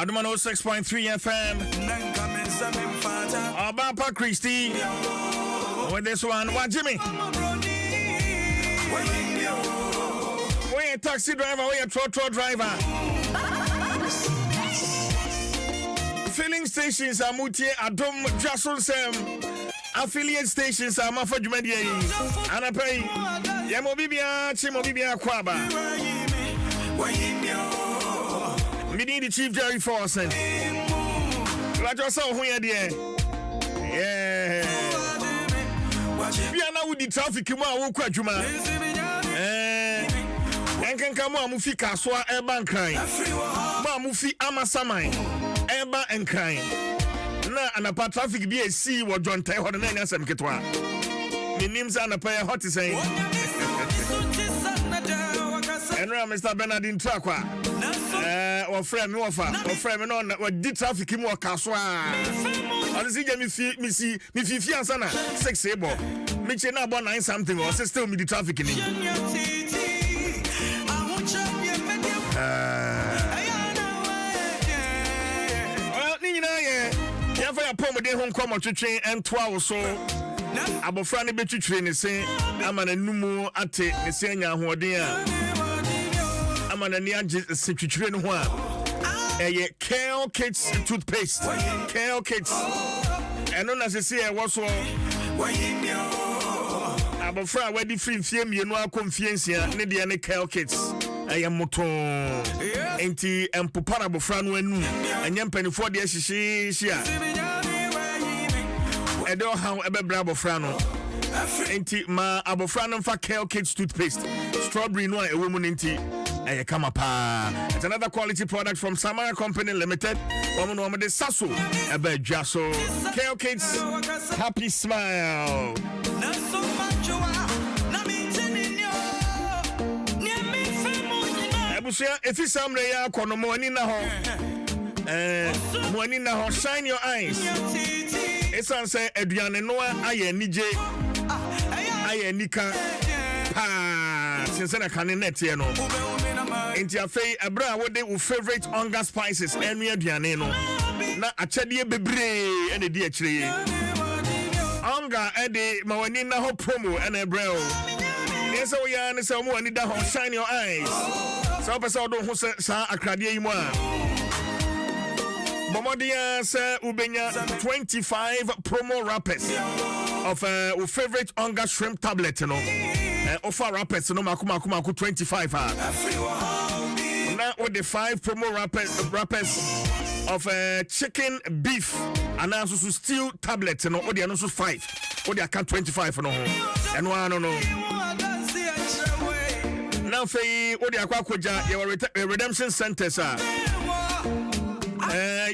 Adom 106.3 FM. Abapa Christie. With this one, what Jimmy? We a taxi driver, we a trotro driver. Filling stations are Mutie, Adom Dwaso Nsem. Affiliate stations are Mafa Jumedia. And I pay Yamobibia, Chimobibia Kwaba. We need the Chief Jerry Forson. Like yourself, who you there? Yeah. We are now with the traffic. You are walk Juma. And can come on, Mufi Kaswa, Eba and Crying. Mufi Amasamai, Eba and Crying. Na and a traffic be a sea or John Tay or the Nana Sam Ketwa. The names are a pair hot to say. And Mr. Bernardine Trakwa. Or friend no offer or friend no what did traffic him or Kaswa. I see me fiance sana 6 able. Me chena about 9 something or still me the traffic in yeah for your pomo de hon come to train and 12 so abofra ne betu train say amana numu ate ne say nya hoden a amana ni age setwitwire ne ho a Kale Kids toothpaste Kale Kids eno na se say e wo so abofra wadi free fie mienu akomfiensia ne de ne Kale Kids I am moto enti empopara abofra no anu anya mpanifo de hihihia edo how ebebra abofra no enti ma abofra no fa Kale Kids toothpaste strawberry no a ewo mu enti come up. It's another quality product from Samara Company Limited. Woman de Sasso ebe Dwaso Kale Kids happy smile. Ebusia efi samre ya kono mo ani na ho mo ani na ho shine your eyes. Esan say aduane no aye nije aye nika since na kan net ye no enti afei abra wo de wo favorite hunger spices enu aduane no na achede bebre ene di akire hunger ede mawani na ho promo ene brel yesa wo ya ne se mo ani da ho shine your eyes so person do ho sa akrade yi mo a Bomodia say ubenya 25 promo wrappers of our favorite hunger shrimp tablet no offer wrappers no maku 25 now with the 5 promo wrappers of chicken beef and also stew tablet no odi no so 5 odi aka 25 no and one no now fei odi akwa koja your redemption centers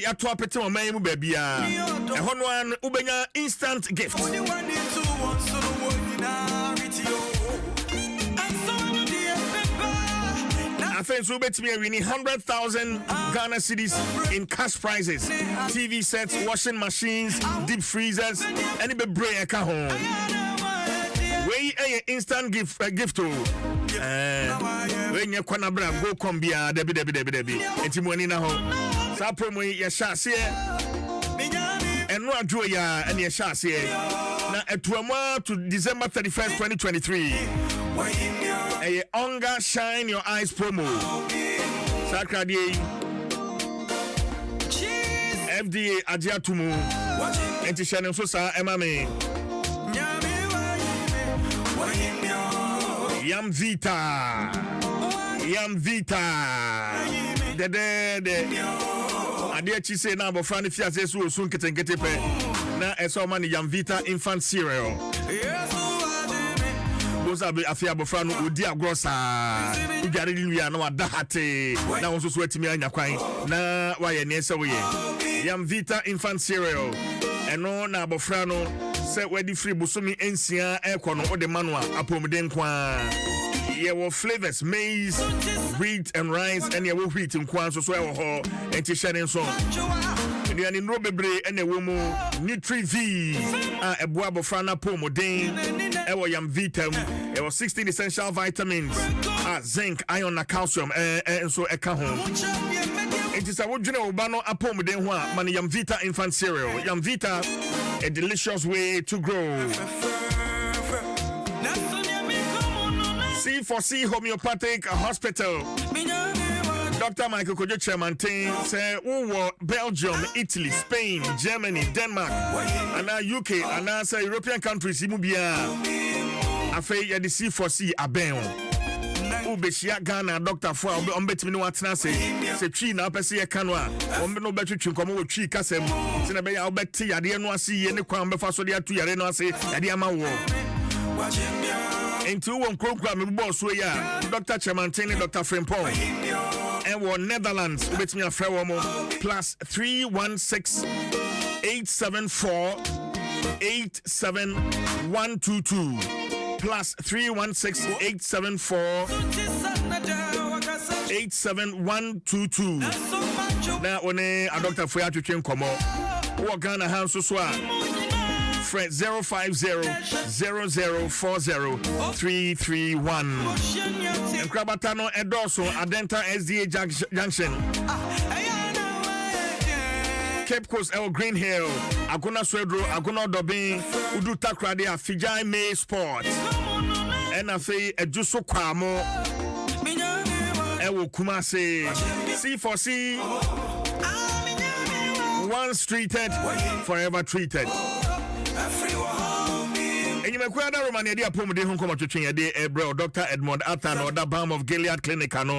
ya to apete o man mu ba bia e hono an ubenya instant gift Friends will bet me winning 100,000 Ghana cedis in cash prizes, TV sets, washing machines, deep freezers, any be break at home. We a instant gift to when you kwana bra go kombia debi enti money na ho sa promo ya sha se eno adwo ya ene ya sha se na etuamo to December 31st 2023 a hunger shine your eyes promo sakrade FDA ajiatumu enti shane so sa emame Yam Vita de ade chi say na abofra ne fiase so osun ketenkete pe na eso man Yam Vita infant cereal boza be afia abofra no odi agrosa ugare ni wia na wada hate na won so atimi anya kwan na waye ne ese wo ye Yam Vita infant cereal eno na abofra no se wedi free bosomi ensia ekono ode manua apomden kwa ye wo flavors maize wheat and rice and ye wo wheat nkwa so e wo ho enti share so ni ani no bebre ene wo mu Nutri-V a ebo abofra na pomden e wo Yam Vita e wo 16 essential vitamins zinc iron and calcium so e ka ho It is a wojuna ubano apom den ho a man Yam Vita infant cereal. Yam Vita, a delicious way to grow. C4C Homeopathic Hospital. Dr. Michael Kojo Chairman say Belgium, Italy, Spain, Germany, Denmark, and UK, and say European countries imubia. Afei ya the C4C aben. Ubeshia Ghana Dr. Fwa ombetimi no atena se twi na pese ye kanwa ombe no betwetwe nkomo wo twi kasem se na be ya obeti yade no ase ye ne kwan befa so de atu yade no ase yade ama wo into one program me boss we ya Dr. Chamantini Dr. Frimpong and one Netherlands ubetimi afre wo mo plus 316 874 87122 plus 316 874 87122. Now on a doctor for you to come on. What Ghana house so Fred 050 0040 331. And Krabatano Edoso Adenta SDA Junction. Cape Coast El Green Hill, Aguna Swedro, Aguna Dobin, Udu Takradi, Fijai May Sport, and I say a Juso Kwamo, Ewo Kumase, C4C, once treated, forever treated. And you may quite a Romania, dear Pum de Hong to change a day, Dr. Edmond Athan or the Balm of Gilead Clinic, and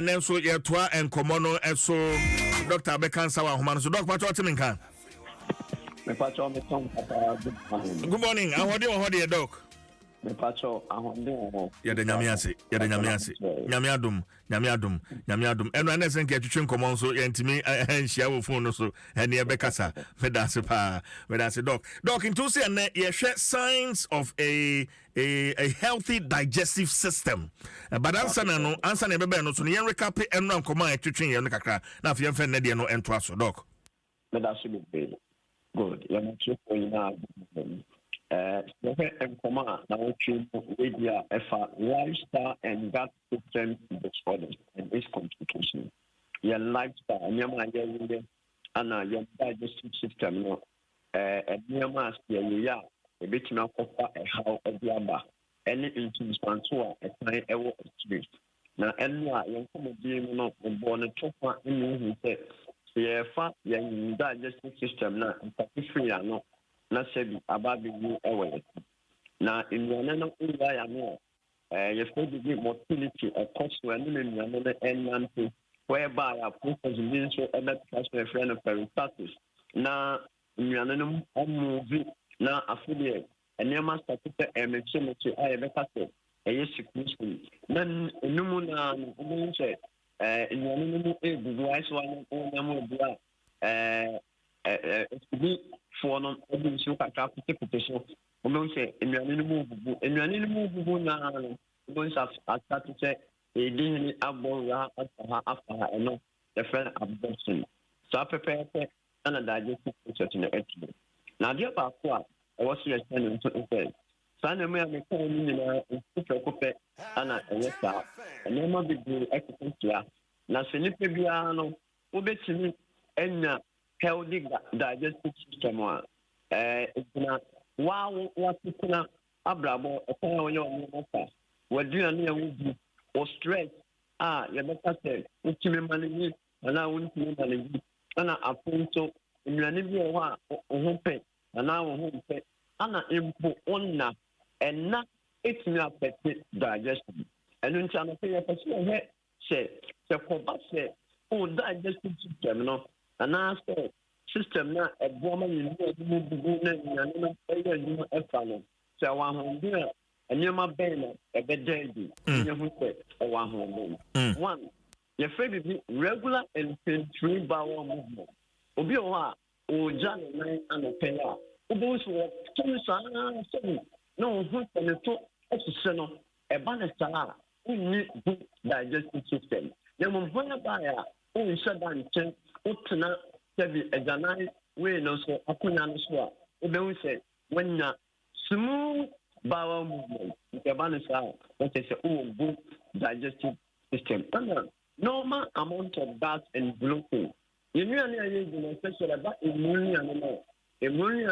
then so yeah, Twa and Komono, and so. Dr. Bekansa wa Human. So Dr. Pacho Timinka. Good morning. How are you, Doc? Yeah, the Nyamiasi. Nyamiadum. And when I send you to come so and to me and share with phone so and near Bekasa. Medasa Doc in Tuesday and you share signs of a healthy digestive system. But answer no no so yen recap and run command to train your kakra. Now if you have Nadia no and so Doc. Medasa good. You're not sure and command now media lifestyle and gut system disorders and its complication. Your lifestyle, and your digestive system, and your mask, yeah, a bit now offer a how of the other. Any instance to a time ever experience. Now, any young comedy, not born a chopper in who said, yeah, fat, young digestive system now, and particularly, no. Na sebi ababi ni ewe na imwana ya no you the motility of cost when you and whereby a process means so a transfer friend of peristalsis na imwana movie na affiliate and your master put a maturity I better say a yes then numuna say imwana wise one for no so ka petition o me say enuane move na o start to say e din abora afa no the friend abduction so prepare and a digestive process in the entity na dia ba ko a was your standing to say sana me ko ni na ko ana yesa and ma be do exercise na se ni pe bia no o betimi enya healthy digestive system what abrabo or stress you better say manage and I won't manage and I so in your and I will pay and I input on and not it's not digestion and in China say digestive system no and I said system na a woman in the so 100 and you're my banner a bed day. One, your favorite regular and pain-free bowel movement. Obioa, or John and a payer. Those were 2 no, who's the top of the center, a banner star, who need good digestive system. Then when I buy a who shut down 10, Utana. A Janai way no so Akunan Swa. Ube say when smooth bowel movement, the balance out, what is a good digestive system. normal amount of gas and glucose. You know, especially about immunity animal. Immunity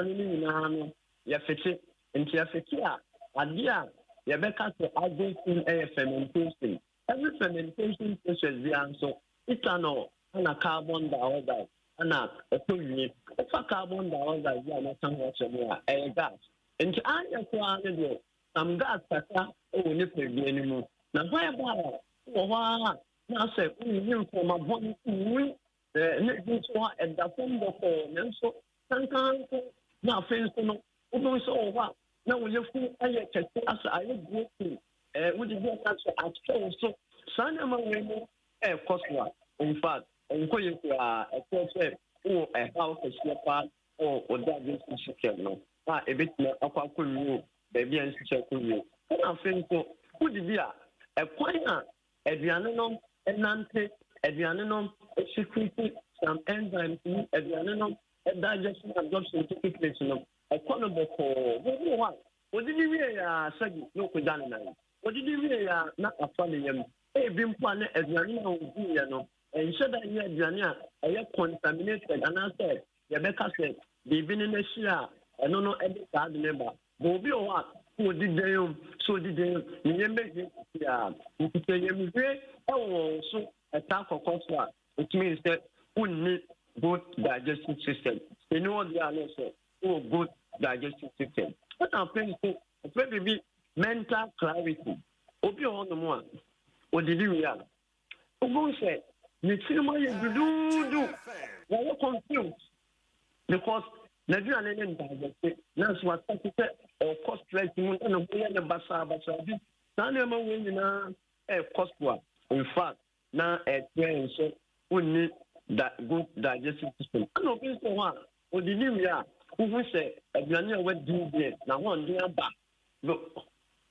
animal, you fit into your fitia. Adia, you better to add in a fermentation. Every fermentation process, the answer, ethanol, and a carbon dioxide, and a polymer. If a carbon dioxide, you are not somewhat a gas. And I acquired some gas that are only per anymore. Now, why about now say you from a body we and the phone before and so sometimes now things no so what now when you feel I check as I would go would you get that at so Sanama Wemo cost one in fact and going to a concept or a house a slipper or that is no a bit more of a baby and check you I think so would you be a choir aduane enante aduane no security some enzymes aduane no digestion absorption techniques no economy for what did you ya sagi no ko dan na what did you ya na afa ne yam e bi mpo na aduane no gu ya no enhye da ye aduane a e contaminated and I said ya beka say bibi ne na hia eno no e de ka de ne ba obi o wa so did they remember yeah so attack of course it means that we need good digestive system. You know what they are also good digestive system. What I'm saying is maybe mental clarity. Obi on the one what did you real? Ogo say you see my do you confused because Nigeria and digestive that's what I said or cost like and the basa Sanema winning a cost one. In fact, now experience we need that good digestive system. I know people one or the new year who say a granny went do this now one year back. Look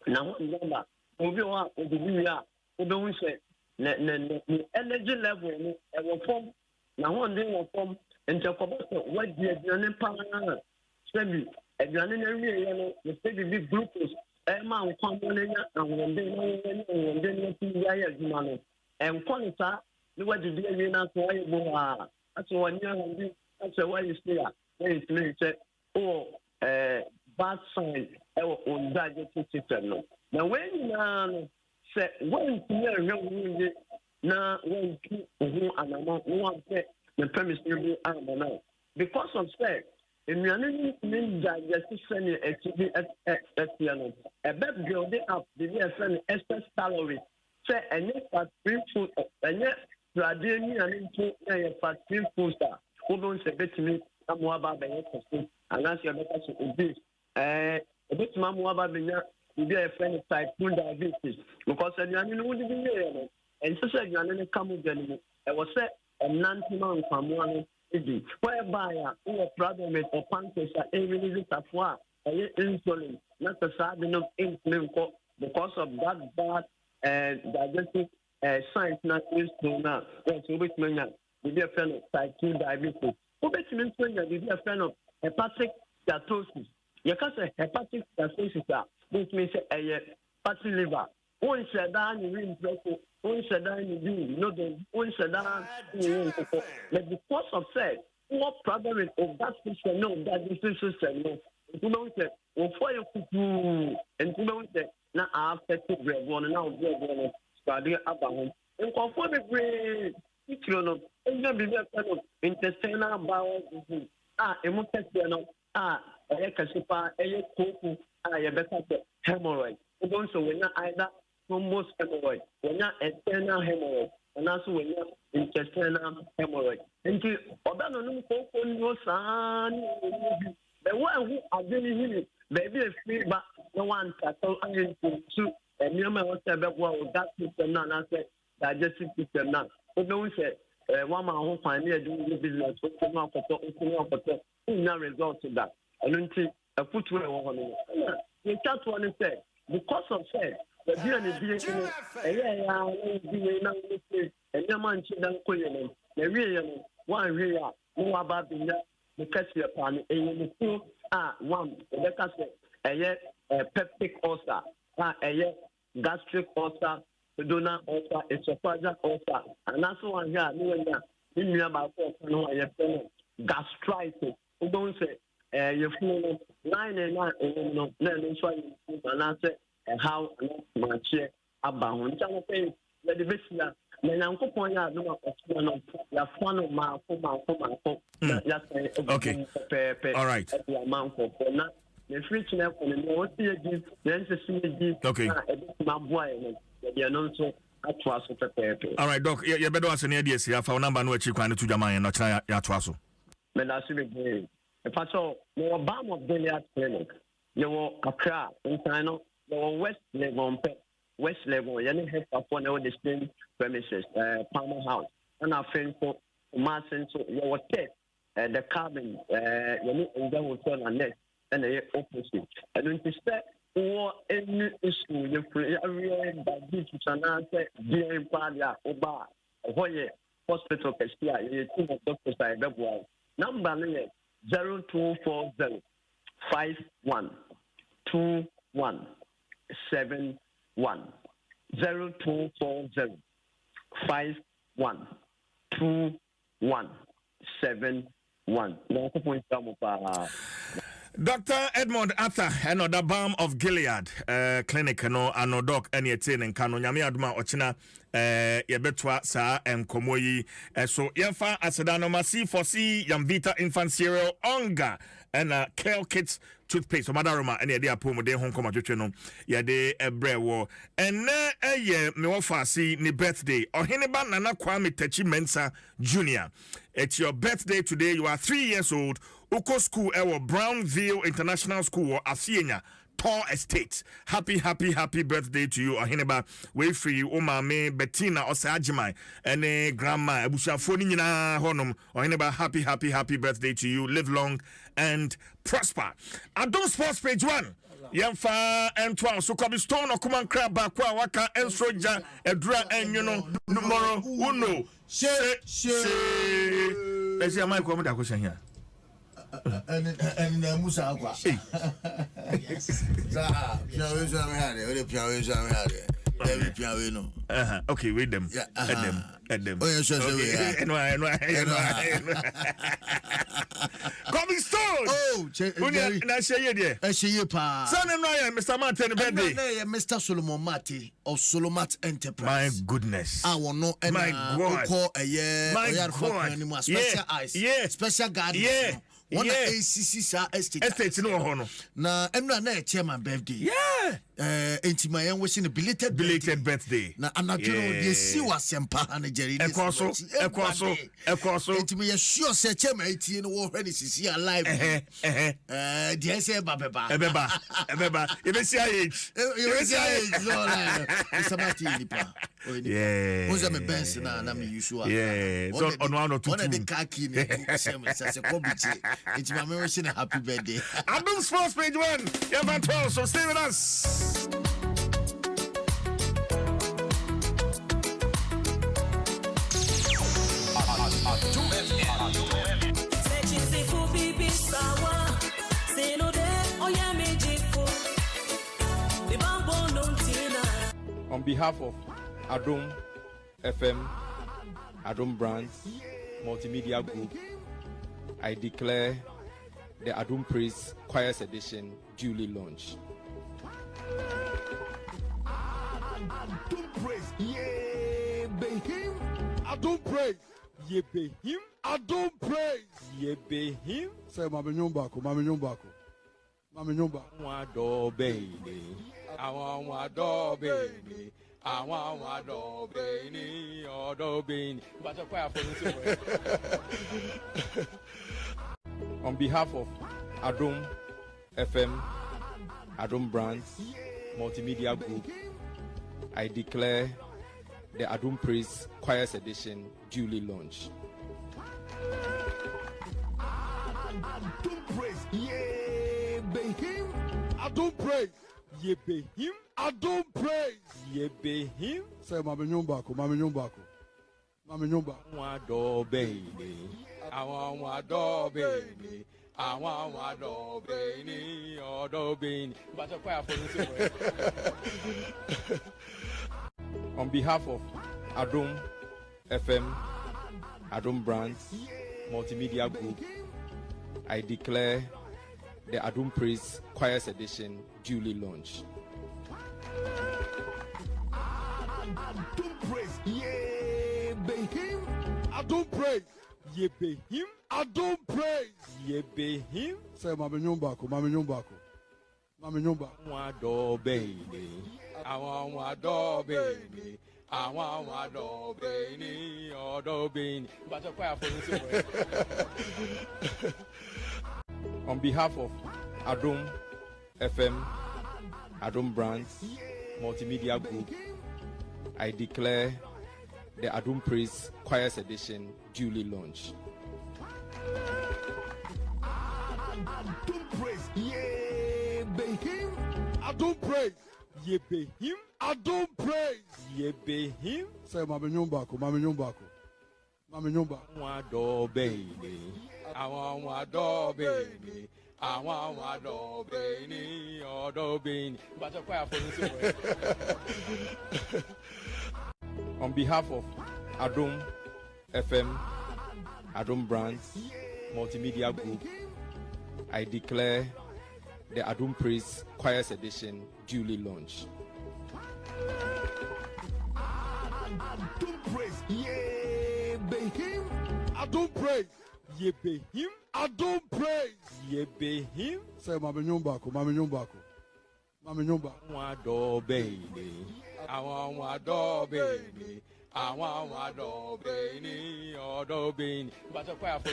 now one year back. Obi one or the new year who don't say energy level and will form now one day will form and talk about what the granny power. Maybe a granny area, the big glucose. Emma Combonia and one day and quality, the way you do not why that's 1 year. That's why you stay up. Then say, oh, bad sign on digestive system. Now, when you say, when you now, when you and one the premise will be because of sex. Immunity means digestive system activity. A bed building up the excess calories. Say any fat-free food, any gradient and into a fat-free food. Who don't say bet me? I'm more about the question. And that's your better to this. A bit more about the be a friend of type 2 diabetes because I wouldn't be here. And so said, you come with them. I was said a 90 months from one. Whereby a problem with or pancreas are releasing of insulin, not a sudden enough insulin because of that bad digestive science not used to now. That's which means we be a friend of type 2 diabetes. Who makes me think that we be a friend of hepatic steatosis? You can't say hepatic steatosis, which means a fatty liver. One said down you really one said down you do no one said down but because of sex what problem with that system no that this system no you know say for you and you know say na affected bread one now bread one start about home and conform the bread you know and be kind of intestinal bowel disease emotional no e kasipa e koku e better hemorrhoid so when either almost hemorrhoid, when not external hemorrhoid, and also when not intestinal hemorrhoid. And to other no son, the one who are really healing, baby is free, but no one can tell to and you may want to have that system now, and I said digestive system now. Who don't say one man who find me doing the business, open up no result to that. I don't think a footwear on it. You can't want to say because of sex. The beer and the and the man chidan koyen, the real one real, no about the cassia pan, one, the cassia, a peptic ulcer, a gastric ulcer, donor offer, a surprising offer, and that's one here. In about gastritis. We don't say you feel 9 and 9 and then how much about the best. Then I'm going to okay. All right. Okay. All right, Doc. You better ask any ideas here for number no check to Jamaica and not try ya twaso. But that's it. If I saw no bomb of Billiard Clinic, you were Accra, in China, you were West level, you have upon all the same premises, Palmer House, and I think for Martin, so you were test the cabin, you need to go to the next and the opposite. And when you step or any issue, you create a real bad business and answer, dear Padia, Oba, Hoye, Hospital Castia, you think of doctors I have one. Number 0240 51 21 71 0240 51 21 71. Dr. Edmond Arthur, another balm of Gilead clinic, no doc, any attain and Kano Yami Aduma Ochina, Yabetwa Sa and Komoyi. So Yafa Asadano Masi for C, Yamvita Infant Cereal, Onga, and Kale Kits toothpaste. So Madaroma, and Yadia Pomo de Hong Kong Jucheno, Yade Ebrewo. And me wafa si ni birthday. Ohineba Nana Kwame Techi Mensa Jr. It's your birthday today. You are 3 years old. Uko School, Brownville International School, Afienya, Tor Estate. Happy birthday to you, Ohineba. Wait for you, Omame, Bettina, Osajimai, and Grandma, Ebusha Foni na Honum. Ohineba, happy birthday to you. Live long and prosper. Adom Sports page 1. Yamfa and 12. So come stone or come and crab back, waka and soja, a dra and tomorrow, uno. She. Let's see a mic comment question here. And Musa Aqua. Okay, read them. At them. Oh, yes, Coming stone. Oh, Son and Mr. Martin, Mr. Solomon Marty of Solomat Enterprise. My goodness. I will know. My God. Call a year. My God. Special eyes. Yeah. Special guardian. Yeah. One ACC estate no hono. Na emra na chairman birthday. Yeah. Entimayan wishing a belated birthday. Na anadwo de si wasempa na Jerry. Ekoso. Entimaya sure say chairman etie no wo hwani sisi alive. De say babeba. Ebeba. Ebesi age. No like. Sabati nipa. Yeah. Who's me Benz na me usual. Yeah. So on one or two. One of the khaki ne say kobiche. It's my memory saying happy birthday. Adom Sports page 1. Yeah, 12. So stay with us. On behalf of Adom FM, Adom Brands, Multimedia Group, I declare the Adom Praise Choirs Edition duly launched. Adom Praise, yeah, be him. Adom Praise, yeah, be him. Adom Praise, yeah, be him. Say, Mama Nyumbako. Wado baby, I want wado baby. I want wado baby, odo baby. But a choir for on behalf of Adom FM, Adom Brands, Multimedia Group, I declare the Adom Praise Choirs Edition duly launched. Adom Praise, yeah, be him. Adom Praise, yeah, be him. Adom Praise, yeah, be him. Say, Mama Nyumbako. Wado baby, I want wado baby. I want wado baby, odo baby. But a choir for On behalf of Adom FM, Adom Brands, Multimedia Group, I declare the Adom Praise Choirs Edition duly launched. Adom praise, yeah, be him. Adom praise, yeah, be him. Adom praise, Ye be him. say mama nyumbako, mama nyumbako, mama nyumbako. Wado baby, I want wado baby. I want wado baby, odo baby. But a choir for On behalf of Adom FM, Adom Brands, Multimedia Group, I declare the Adom Praise Choirs Edition duly launched. Adom praise, yeah, be him. Adom praise, yeah, be him. Adom praise, Ye be him. say mama nyumbako, mama nyumbako, mama nyumbako. Wado baby, I want wado baby. I want wado baby, odo baby. But a choir for On behalf of Adom FM, Adom Brands, Multimedia Group, I declare the Adom Praise Choirs Edition duly launched. Adom praise, yeah, be him. Adom praise, yeah, be him. Adom praise, Ye be him. say mama nyumbako, mama nyumbako, mama nyumbako. Wado baby, I want wado baby. I want wado baby, odo baby. But a choir for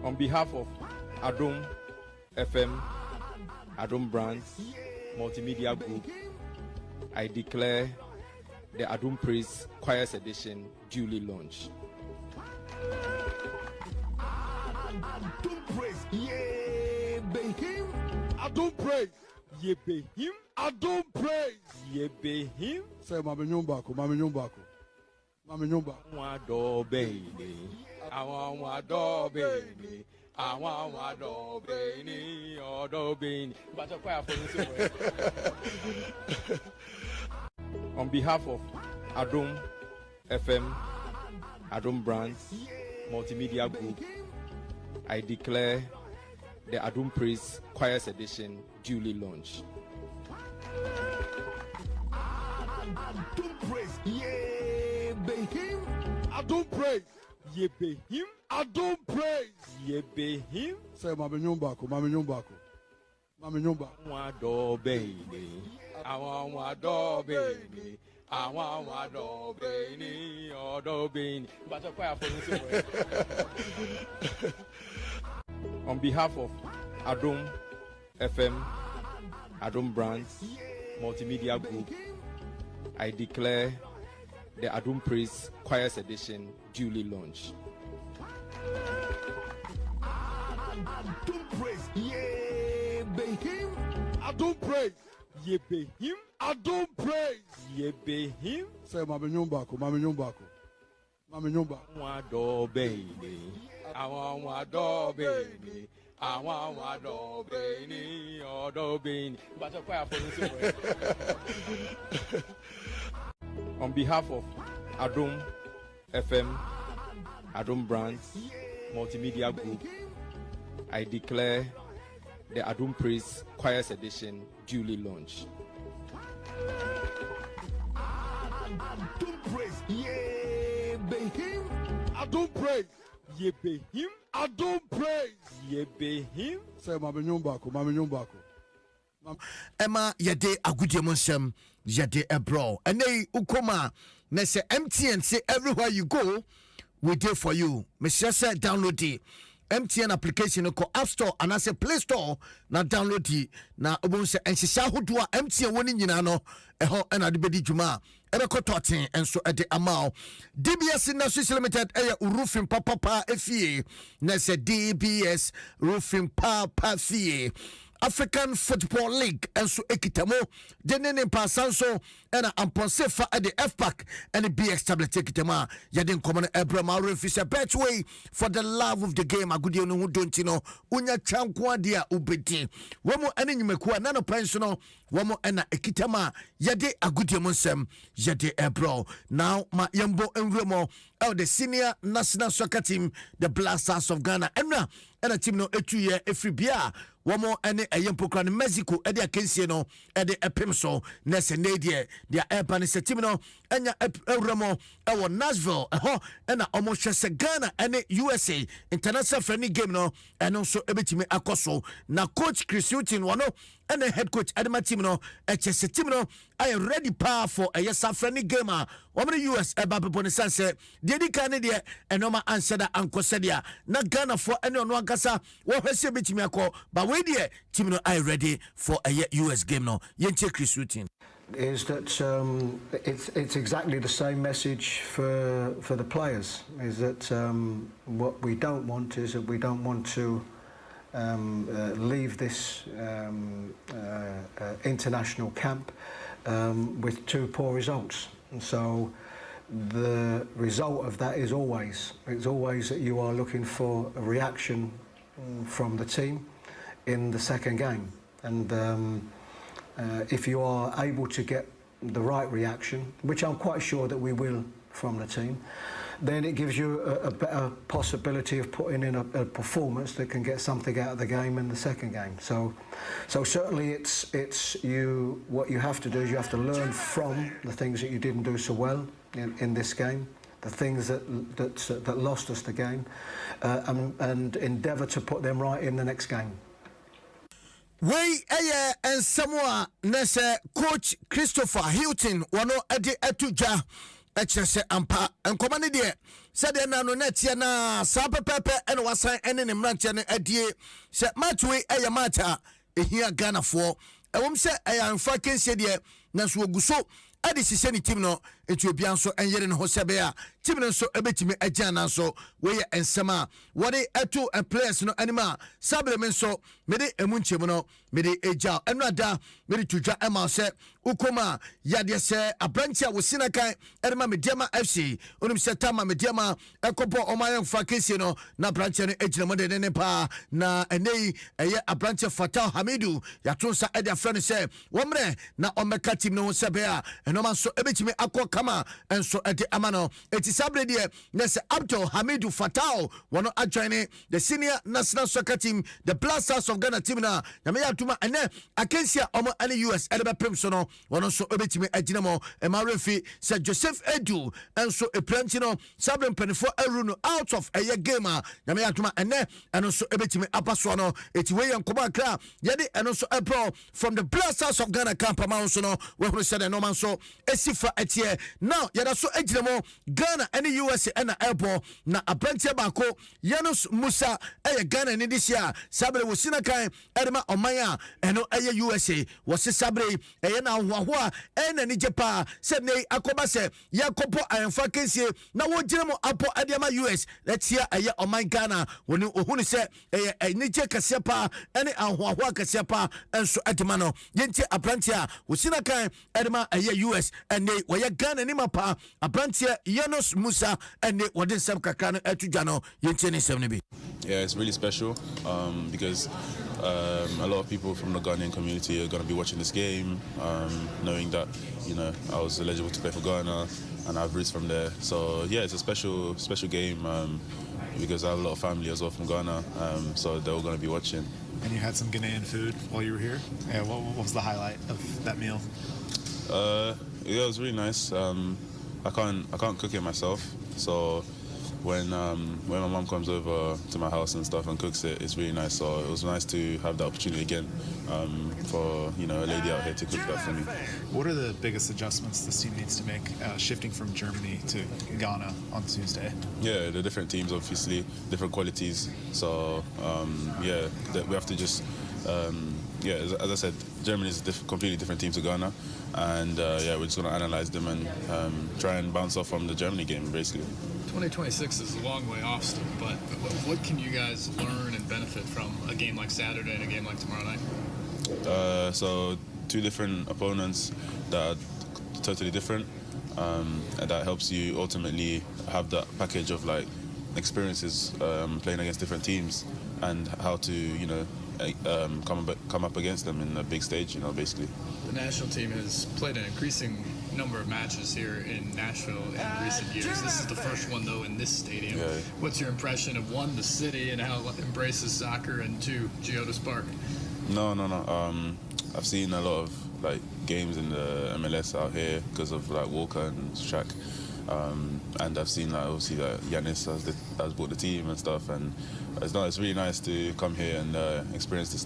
On behalf of Adom FM, Adom Brands, Multimedia Group, I declare the Adom Praise Choirs Edition duly launched. Adom praise, yeah, be him. Adom praise, yeah, be him. Adom praise, Ye be him. say mama nyumbako, mama nyumbako, mama nyumbako. Wado baby, I want wado baby. I want wado baby, odo baby. But a choir for On behalf of Adom FM, Adom Brands, Multimedia Group, I declare the Adom Praise Choirs Edition duly launched. Adom praise, yeah, be him. Adom praise, yeah, be him. Adom praise, Ye be him. say mama nyumbako, mama nyumbako, mama nyumbako. Wado baby, I want wado baby. I want wado baby, odo baby. But a choir for On behalf of Adom FM, Adom Brands, Multimedia Group, I declare the Adom Praise Choirs Edition duly launched. Adom praise, yeah, be him. Adom praise, yeah, be him. Adom praise, Ye be him. say mama nyumbako, mama nyumbako, mama nyumbako. Wado baby, I want wado baby. I want wado baby, odo baby. But a choir for On behalf of Adom FM, Adom Brands, Multimedia Group, I declare the Adom Praise Choirs Edition duly launched. Adom praise, yeah, be him. Adom praise, yeah, be him. Adom praise, Ye be him. say mama nyumbako, mama nyumbako. Emma yede Adom Nsem yede ebro. Ene ukoma na se MTN say everywhere you go we there for you. Me say download the MTN application ko App Store and I say Play Store na download it na obon say enhihia hodoa MTN woni nyina no eho na de bedi dwuma ebe ko toten enso ede amao DBS Industries Limited roofing papa efie na say DBS roofing papa fie African Football League enso ekitamo de ne pasanso ena amponse fa de FPAC and the BX tablet ekitama yade nkomo Abraham Arefisa Betway for the love of the game agudie no don't know unya chanko dia ubedi womo ene nyimekuwa nano penso no womo ena ekitama yade agudie Nsem yade Ebro now ma yembo enwremo the senior national soccer team the Black Stars of Ghana and a team no 2 year every bia womo ene ayempokra no Mexico e de akensie no e de epimso nese nedie dia airpan se team no enya ewremo e wo Nashville ho ena omo hwese Ghana ene USA international friendly game no eno so ebetimi akoso na coach Chris Hughton wono ene head coach Adama team no e chese team no I ready power for a yes friendly game woman US eba pepo ne sanse de di kan de enoma anseda ankosedia na Ghana for ene ono ankasa wo hwese betimi akọ ba we de team no I ready for a US game no yenche Chris Hughton is that it's exactly the same message for the players. Is that what we don't want is that we don't want to leave this international camp with 2 poor results. And so the result of that is always that you are looking for a reaction from the team in the second game. And if you are able to get the right reaction, which I'm quite sure that we will from the team, then it gives you a better possibility of putting in a performance that can get something out of the game in the second game. So certainly it's you. What you have to do is you have to learn from the things that you didn't do so well in this game, the things that lost us the game, and endeavour to put them right in the next game. Way and Samoa Nese coach Christopher Hilton wano ede etuja echese ampa enkomane de said na no netia na sa pepepe ene wasan ene ne mranche ne adie se matwe mata ehia Ghana for ewom se amfa kense de na so oguso ade sise ni team no Ethiopian so enyere ne ho sebe a team no so ebetimi agana so we ensema what eto and players no anima sabre men so mede emunchemu no mede eja enada mede tuja ema se ukoma yade se abranche wosina kan edema mediama FC onim se tama mediama ekopo omayen fakesi no na branche no ejina mo de ne pa na enei eye abranche Fatal Hamidu yatonsa ede afre se womre na omeka team no sebe a enoma so ebetimi akọ kama enso ede amano eti sabre de nese Abdul Hamidu Fatal wono adjoin the senior national soccer team the Black Stars of Ghana team na nyame yatuma ene akensia omo ane US ede be prem so no wono so ebetimi agina mo emarefi se Joseph Edu enso eplanti no sabre mpanifo eru no out of a game nyame yatuma ene eno so ebetimi apaso no eti we yankoba kra yede eno so April from the Black Stars of Ghana camp amount so no we who said no man so esifa etie now yada so agina mo Ghana ane US ena airport na aprantia bako Yanus Musa Ghana ni this year sabre wosina kan edema omaya eno USA wose sabre na hoahoa ena ni jepa se nei akoba se yakopo ayemfa kensie na wo gire mo apo adema US let's hear oman Ghana woni ohunu se ni je kase pa ene ahoahoa kase pa enso edema no yenti aprantia wosina kan edema US ene wo Ghana ni mapa aprantia Yanus Musa ene wodin sam kakra no atuja no yenti ni sem ne bi. Yeah, it's really special because a lot of people from the Ghanaian community are going to be watching this game, knowing that, you know, I was eligible to play for Ghana and I have roots from there. So yeah, it's a special game because I have a lot of family as well from Ghana, so they're all going to be watching. And you had some Ghanaian food while you were here? Yeah, what was the highlight of that meal? Yeah, it was really nice. I can't cook it myself, so when my mom comes over to my house and stuff and cooks it, it's really nice. So it was nice to have the opportunity again for, you know, a lady out here to cook that for me. What are the biggest adjustments this team needs to make shifting from Germany to Ghana on Tuesday? Yeah, the different teams, obviously, different qualities. So yeah, we have to just yeah, as I said, Germany is a completely different team to Ghana, and yeah, we're just going to analyze them and try and bounce off from the Germany game, basically. 2026 is a long way off still, but what can you guys learn and benefit from a game like Saturday and a game like tomorrow night? So 2 different opponents that are totally different, and that helps you ultimately have that package of like experiences playing against different teams and how to, you know, come up against them in a big stage, you know, basically. The national team has played an increasing number of matches here in Nashville in recent years. This is the first one, though, in this stadium. Yeah. What's your impression of, 1, the city and how it embraces soccer, and 2, Geodis Park? No. I've seen a lot of like games in the MLS out here because of like Walker and Shaq, and I've seen like obviously that Giannis has bought the team and stuff, and it's really nice to come here and experience this.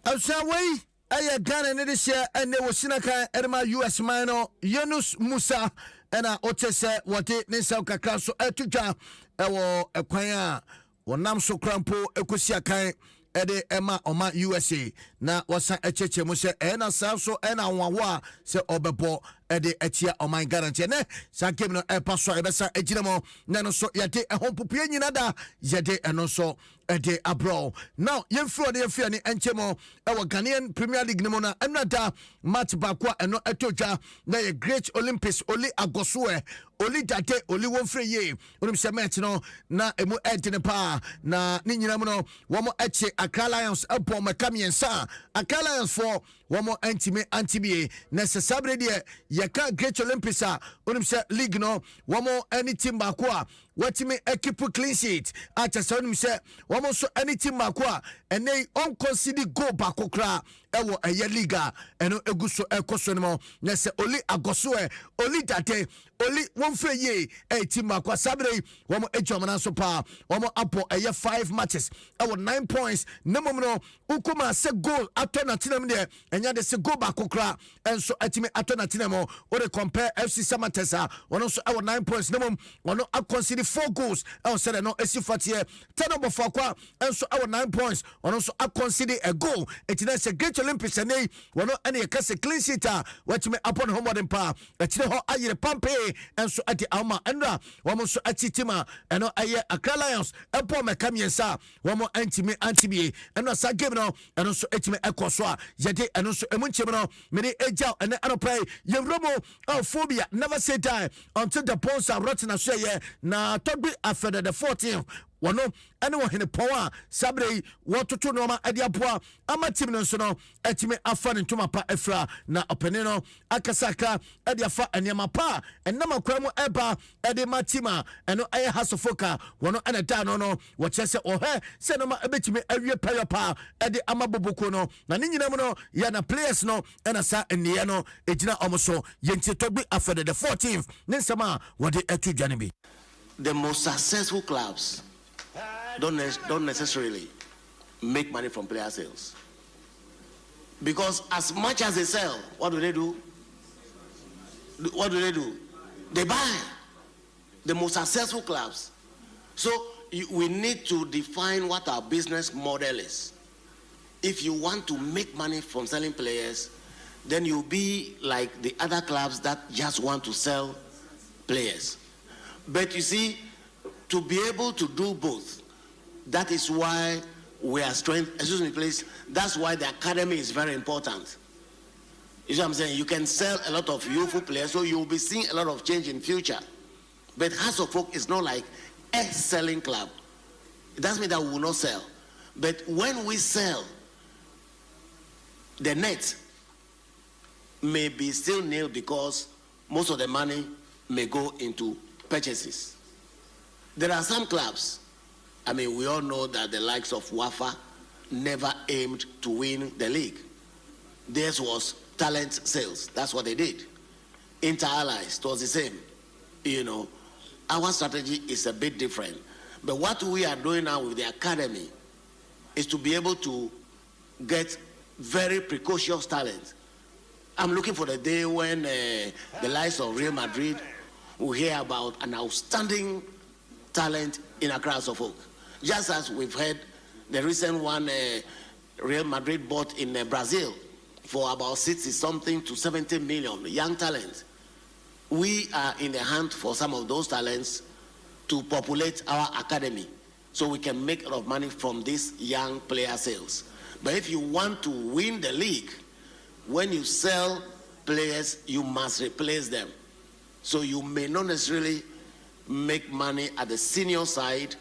Away, I Ghana and this year, and there was Sinaka Edema US Mino, Yunus Musa, and I Otese, what it Nisa Kakaso, Etuja, Ewo, Equaya, Wanam so crampo, Ekusia Kai. Ede Emma Oma USA na wasa echeche mu se ena sanso ena wanwa se obebo ede etia Oma guarantee ne sa game no e paso e besa ejinamo na no so yade ehonpopie nyina da yade eno so ede abro now yemfro de yefia ni enchemo e wo Ghanaian Premier League ni mo na enada match bakwa eno etodwa na ye Great Olympics oli agoso oli date oli wonfre ye onim se match no na emu edine pa na ni nyina mo no wo mo eche Accra Lions upon Makamiensa, Accra Lions for one more anti-BA. Necessary de Yaka Great Olympics, Unimsa League no, one more any team Bakwa, what me equip clean sheet. At a son say, one more so any team Bakwa, and they unconsidered go Bakokra, Ewo a year liga, and no Eguso Ecosonimo, Nessa Oli Agosue, Oli Date, Oli one for ye, a team Bakwa Sabre, one more Ejoman Sopa, one more Apo a year 5 matches, our 9 points. No more Ukuma se goal after Natinam there, and yet they say go back okra, and so atime after Natinamo, or they compare FC Samatesa, one also our 9 points. No more, one I consider 4 goals, I said no SC Fatia, 10 over 4, and so our 9 points, one also I consider a goal. It is a Great Olympics, and they were not any case a clean sheet, what me upon homeward and power, at the Ayer Pampe, and so at the Alma Andra, one also at Titima, and no Ayer Accra Lions, upon Makamiensa, one more anti-BA, and no Sagino, and also Etime Equaswa, Yade, and also Emunchimano, Many Ejao, and the play, Yeromo, phobia, never say die until the bones are rotten as say, na Togby after the 14th. Wano anyone in the power Sabre want to normal Adiapua Amatim no so no etime afan ntoma pa efra na openino akasaka Adiafa anyamapa and nama kwamo eba ede matima eno aye hasofoka wano ana da no what say ohe se no ma ebetime awie pa ede amaboboko no na ni nyina mu no ya na players no ena sa eniye no ejina omoso yenti Togby after the 14th ninsama wode etu dwane bi. The most successful clubs don't necessarily make money from player sales, because as much as they sell, what do? They buy. The most successful clubs. So we need to define what our business model is. If you want to make money from selling players, then you'll be like the other clubs that just want to sell players. But you see, to be able to do both, that is why we are excuse me please, that's why the academy is very important. You see what I'm saying? You can sell a lot of youthful players, so you'll be seeing a lot of change in future. But House of Folk is not like a selling club. It doesn't mean that we will not sell. But when we sell, the net may be still nil because most of the money may go into purchases. There are some clubs, I mean, we all know that the likes of Wafa never aimed to win the league. Theirs was talent sales. That's what they did. Inter Allies, it was the same. You know, our strategy is a bit different. But what we are doing now with the academy is to be able to get very precocious talent. I'm looking for the day when the likes of Real Madrid will hear about an outstanding talent in Accra House of Folk. Just as we've heard the recent one Real Madrid bought in Brazil for about 60-something to 70 million, young talent. we are in the hunt for some of those talents to populate our academy so we can make a lot of money from these young player sales. But if you want to win the league, when you sell players, you must replace them. So you may not necessarily make money at the senior side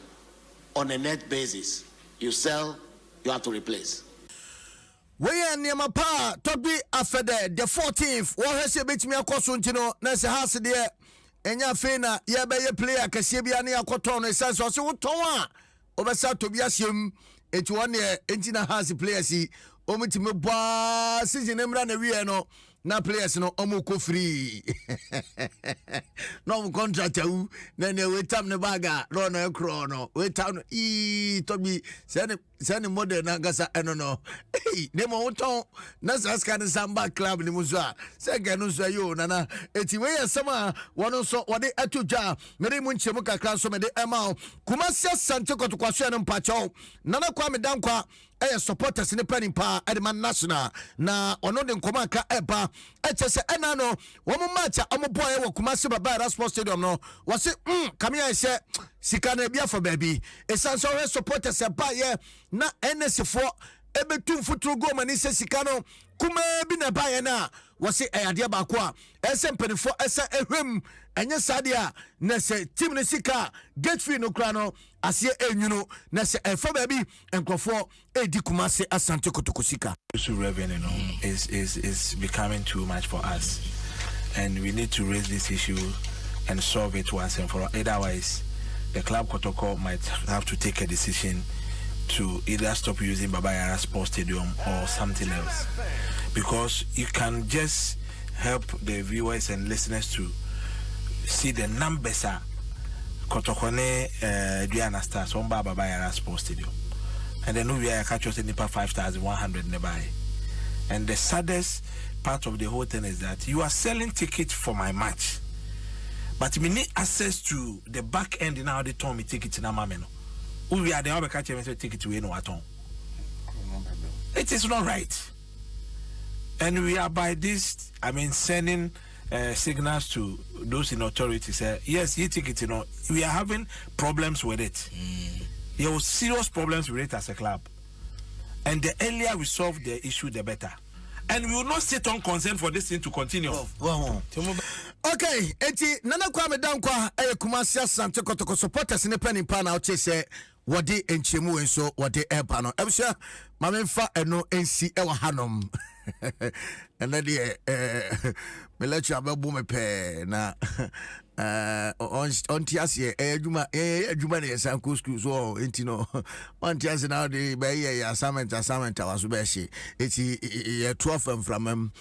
on a net basis. You sell, you have to replace. We are near my pa, Toby after the 14th. What has a bit me a cosuntino, Nessa House there, and ya fena, ya be a player, Casibiani, a cotton, a sense or so. Toa, Obasa Tobiasium, it's 1 year, Entina has a player, see, Omitimo, season, and run a Riano. Na players no omuko free. No contract u na we tam ne baga ro na ekro no we tam to be send model na gasa eno no. Hey, ne mo ton na saska ne samba club ni muzo a. Se ga no so yo nana eti we yesama wono so wode atoja mere mu nchemu kakra so me de ema Kumasi Sante kotokwaso no mpacho nana kwa me dankwa supporters ne panin pa Edman National na ono de nkoma ka eba echese ena no wo mo match omo boy wo Kumasi Baba Sports Stadium no wo se come here say sika na bia for baby esanso we supporters eba ye na NS4 ebetum futuro go mani se sika no kuma bi na ba ye na wo se ayade ba ko a ese mpenifo ese ehwem enye sadia na se team ne sika get free no kra no ase enyuno na se efa baby enkrofo edi Kumasi Asante Kotoko sika. Revenue is becoming too much for us, and we need to raise this issue and solve it once and for all. Otherwise, the club Kotoko might have to take a decision to either stop using Baba Yara Sports Stadium or something else, because you can just help the viewers and listeners to see the numbers are Kotokone Diana Stars on Baba Yara Sports Stadium, and then we are catching Nipa 5,100 nearby. And the saddest part of the whole thing is that you are selling tickets for my match, but we need access to the back end now. They told me tickets in Amameno. We are the other catching ticket we know at home. It is not right, and we are by this. I mean, sending signals to those in authority. Say yes, you ticket. You know, we are having problems with it. There were serious problems with it as a club. And the earlier we solve the issue, the better. And we will not sit on consent for this thing to continue. Okay, eti nana kwa me dankwa Kumasi Asante Kotoko supporters ne pen pa na o chese wode enchemu enso wode eba no. Ebusha mamemfa eno ensi ewa hanom. Ena de me let you abebu me pe na on tiase adwuma ne sanko school so entino on tiase now the be assignment was be she eti 12 from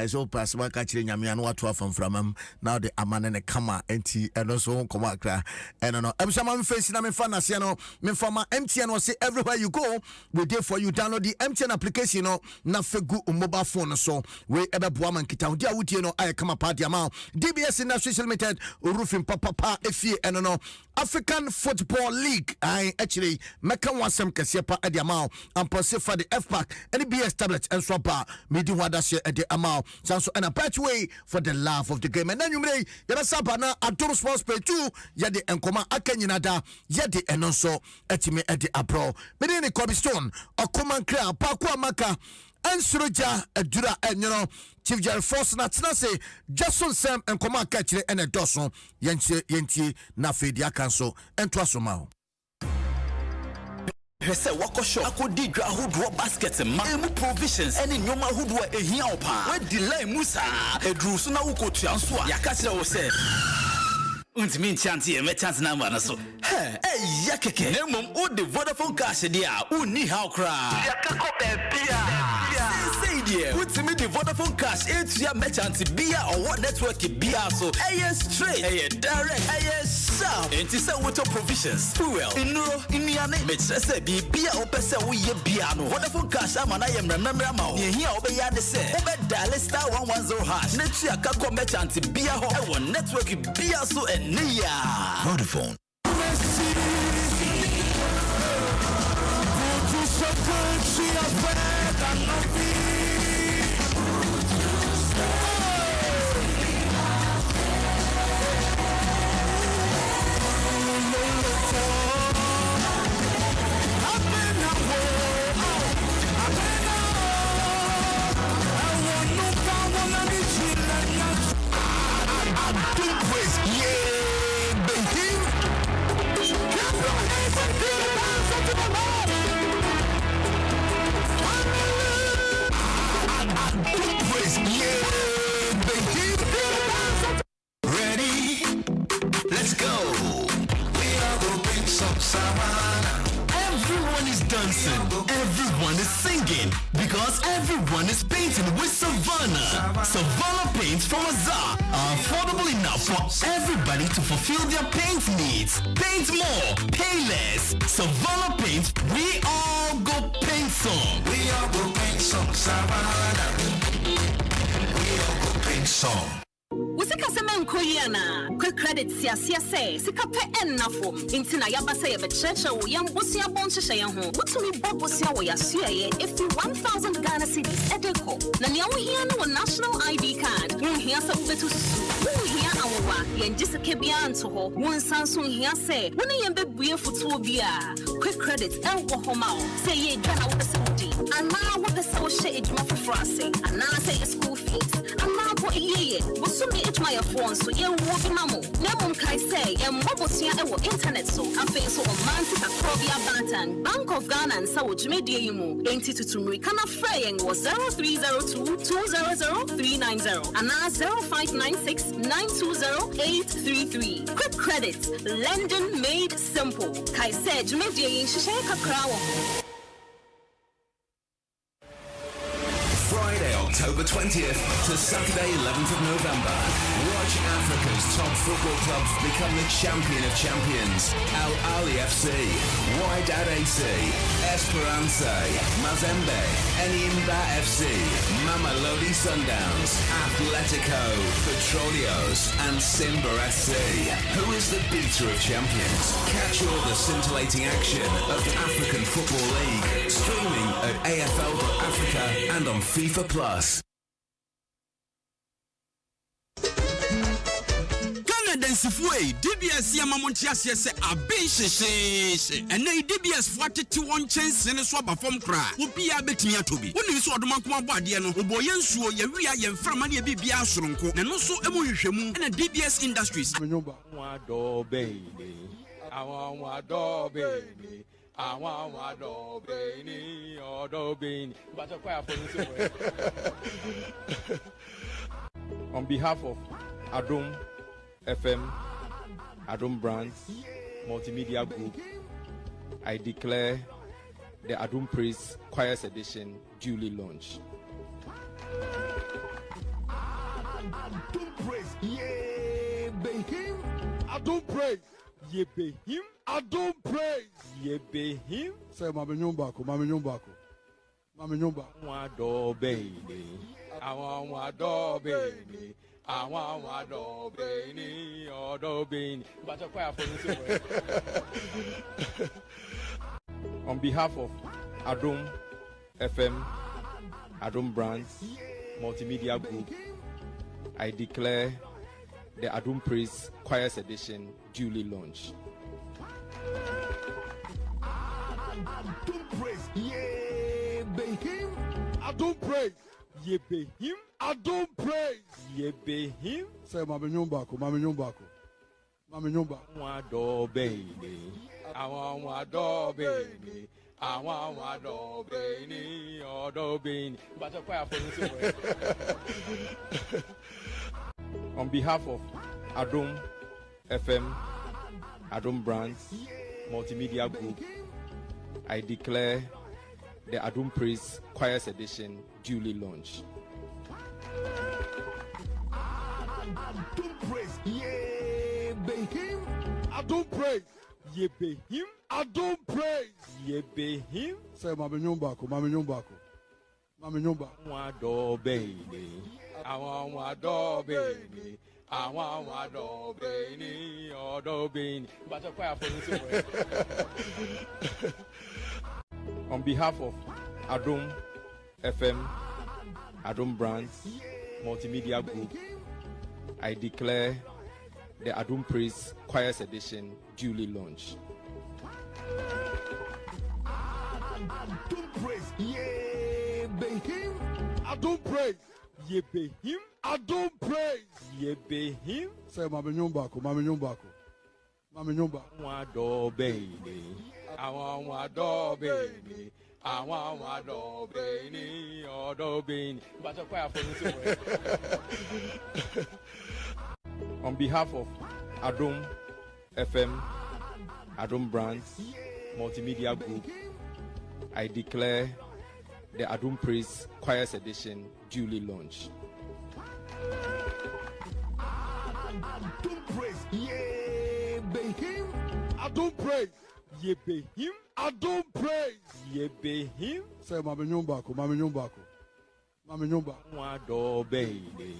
so pass ma ka kire nyame no 12 from now the amane ne kama enti eno so come akra eno no ebusha ma me face na me fa na se no me fa ma MTN no say everywhere you go we dey for you. Download the MTN application no na fegu mobile phone so we ebe boa man kita odi awutie no ay kama party amount DBS Industries Limited roofing papa efie eno no African Football League. I actually make one some kesiapa at the amount and perceive for the FPAC and the BS tablet and swap midi wada share at the amount. So and a pathway for the love of the game. And then you may yada sabana Adom Sports Pay 2 yadi enkoma akenyinada yadi enonso etime at the apro. Medini Kobe Stone or Kuman Kra Pakwa Maka and Suruja Dura and you know Chief Jerry Force na tnase Dwaso Nsem and Koma Kachire and a Dawson Yenti na Fedia Council and Twasoma. Hese wako shop akodi dwa hodo basket ma emu provisions ene nyoma hodo ehia opa we delay musa edru so na ukotua nso a yaka kire wo se untimi nchanti e me chance number na so ya keke nemom o de Vodafone cash dia uni how cry yaka ko bia untimi de Vodafone cash etua merchant bia or what network bia so straight direct sharp enti se water provisions fuel inuro iniane me se bia opese wo ye bia no Vodafone cash ama na ye mremre ama o ye hia obeya de se obe dial star 110 hash netua ka ko merchant bia ho e wo network bia so enia Vodafone. praise, yeah, baby. Clap your hands and give the dance unto the Lord. Adom praise, yeah, baby. Ready? Let's go. We are gonna bring some savannah. Everyone is dancing, everyone is singing, because everyone is painting with Savannah. Savannah paints from Azar are affordable enough for everybody to fulfill their paint needs. Paint more, pay less. Savannah paints, we all go paint some. We all go paint some Savannah. We all go paint some. Usika semen koyana quick credit siasia say sika pe ennafo intina yabasa ye becheche wo yam bosia bon hyehyɛ ho wotumi bobosia wo yasuaye if 1000 Ghana cedis edeko na nia wo hia no national ID card wo hia sa betu wo hia awowa yenji sika bia nto ho wo nsanso hia say wo ne yem bebue futuo bia quick credit elwo homa say ye dwa na wo pese wodi ana wo pese wo hye edwuma foforo ase ana say school fees ana bo iye wo sumi etuma your phone so ye wo bi mamo na mum kai say ye mbobosua e wo internet so afi so o man sika probia bantan Bank of Ghana and sawo jumedie yimu enti tutumri kana fraying was 0302 200 390 and 0596 920 833 quick credit lending made simple kai say jumedie yin hyehyɛ kakra wo Friday, October 20th to Saturday, 11th of November. Watch Africa's top football clubs become the champion of champions. Al Ali FC, Wydad AC, Esperance, Mazembe, Enyimba FC, Mamelodi Sundowns, Atletico, Petroleos, and Simba SC. Who is the beater of champions? Catch all the scintillating action of the African Football League. Streaming at AFL.Africa and on FIFA Plus. Densifue DBS Yamamontia se abin sheshe ene DBS fuatete won chance ne so aba fom kra obi a betimi atobi woni so odoma nkoma bo ade no oboye nsuo ye wia ye mframa ne bibia asoronko ne no so emu hwehwemu ene DBS Industries wa do beini awon wa do beini awon wa do beini odo beini but kwa on behalf of Adom FM, Adom Brands, Multimedia Group, I declare the Adom Praise Choirs Edition duly launched. Adom Praise, yeah, be him. Adom Praise, yeah, be him. Adom Praise, yeah, be him. Say, Mama Nyumbako, Mama Nyumbako, Mama Nyumbako. Wa do baby, awon wa do baby. Awon do beini odo beini but kwa on behalf of Adom FM, Adom Brands, Multimedia Group, I declare the Adom Praise Choirs Edition duly launched. Adom Praise, yeah, be him. Adom Praise, yeah, be him. Adom Praise, yeah, be him. Say, Mama Nyumbako, Mama Nyumbako, Mama Nyumbako. Wa do baby, awon wa do baby, awon wa do beini odo beini but kwa on behalf of Adom FM, Adom Brands, Multimedia Group, I declare the Adom Praise Choirs Edition duly launched. Adom Praise, yeah, be him. Adom Praise, yeah, be him. Adom Praise, yeah, be him. Say, Mama Nyumbako, Mama Nyumbako, Mama Nyumbako. Wa do baby, awon wa do baby, awon wa do beini odo beini but kwa on behalf of Adom FM, Adom Brands, Multimedia Group, I declare the Adom Praise Choirs Edition duly launched. Adom Praise, yeah, be him. Adom Praise, Yebehim. Adom praise. Yebehim. Say Mami Nyumbako. Wado baby. I want wado baby. I want wado baby. Odo baby. But you're quite on behalf of Adom FM, Adom Brands, Multimedia Group, I declare the Adom Praise Choirs Edition duly launched. Adom praise. Yebehim. Adom praise. Yebehim. Adom praise. Yebehim. Say Mami Nyumbako. Wado baby.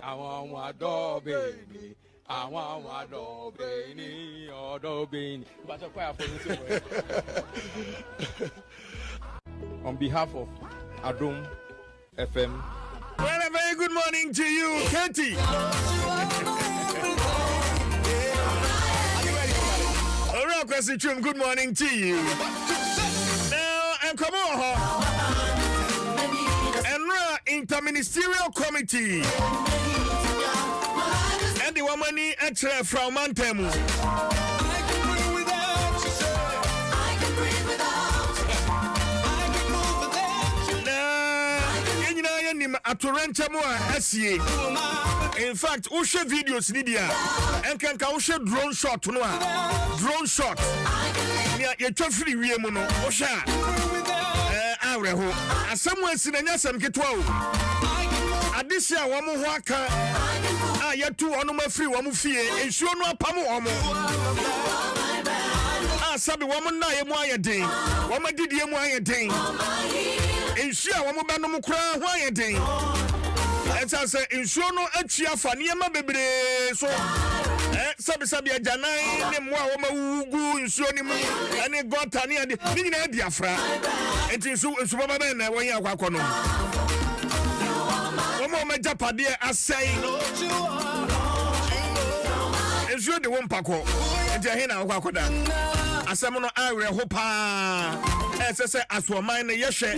I want wado baby. I want wado baby. Odo baby. But you're quite on behalf of Adom FM. Well, a very good morning to you, Katie. All right, Kwesi Chum, good morning to you. Now, and come on, and Interministerial Committee. And the woman from Mantemu. In fact, Usha videos Lydia and can Usha drone shot no drone shot. You free Wiemono, Usha. Areho. As someone seen an Yasam Ketwo. Adisia Wamu Waka. Yatu Onuma free Wamufi, and sure no Pamu Omo. Sabi woman na yemwa day. Wama did yemwa day. Ensure woman banum kra why day. And I say, ensure no achia for Niama baby. So, Sabi Janai, Nemwa, Ugu, ensure him, and it got Tania, Nina Diafra. It is so Superman when you are Wakono. One more Japadia, I say, ensure the one Paco, and Jahina Wakoda. Asamono Ire Hopa, SSA Aswamine Yeshe.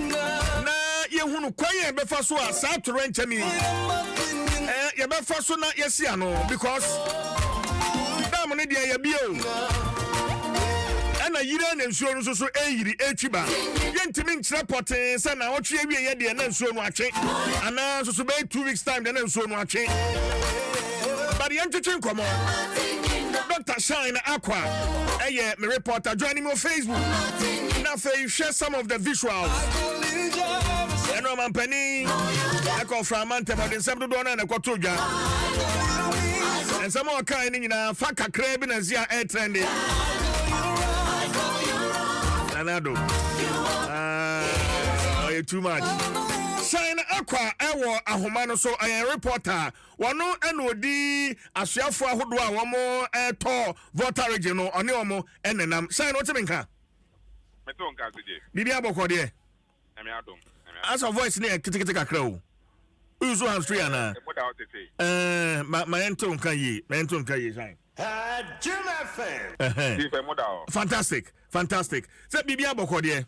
Yehunu kwaye befa so a sa torrent me ye befa so na yesiano because dam ne dia ye bio ana yire na nsuo no so eyiri echiba yentimi nkyere poten se na wotwe awie ye de na nsuo no atwe ana so be 2 weeks time de na nsuo no atwe but yentwetwe nkomo Dr. Shine Aqua my reporter joining me on Facebook now you share some of the visuals. And I'm Penny. I call from Mantemo in some donor and a quatroja. And some more kind in a faka craving as ya air trendy. Anado. You're too much. Shine Aqua, Ewa, Ahumano, so I am a reporter. One no NOD, Asiafua Hudwa, one more air tour, voter regional, or Neomo, and then Shine Otaminka. Bibi Abokode. As a voice near Kitika Crow. Uzo Hamstriana. My Anton Kaye, Shine. Fantastic. Say Bibi Abokode.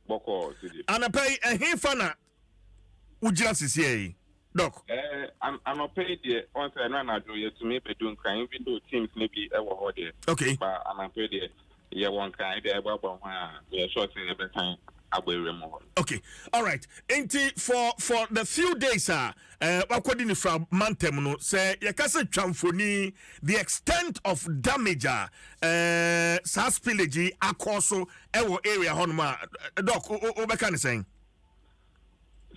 And I pay a hefana. Would you just say, Doc? I'm not paid yet. Once I run out to me, but doing crime, even though teams maybe ever hold it. Okay. But I'm not paid yet. Yeah, one kind there, but we are short in every time. Okay, all right. For the few days, according from Mantemo, say Yakasa Chamfoni, the extent of damage, Spillage, Akoso, Ewo area, Honma, Doc, Obekan saying.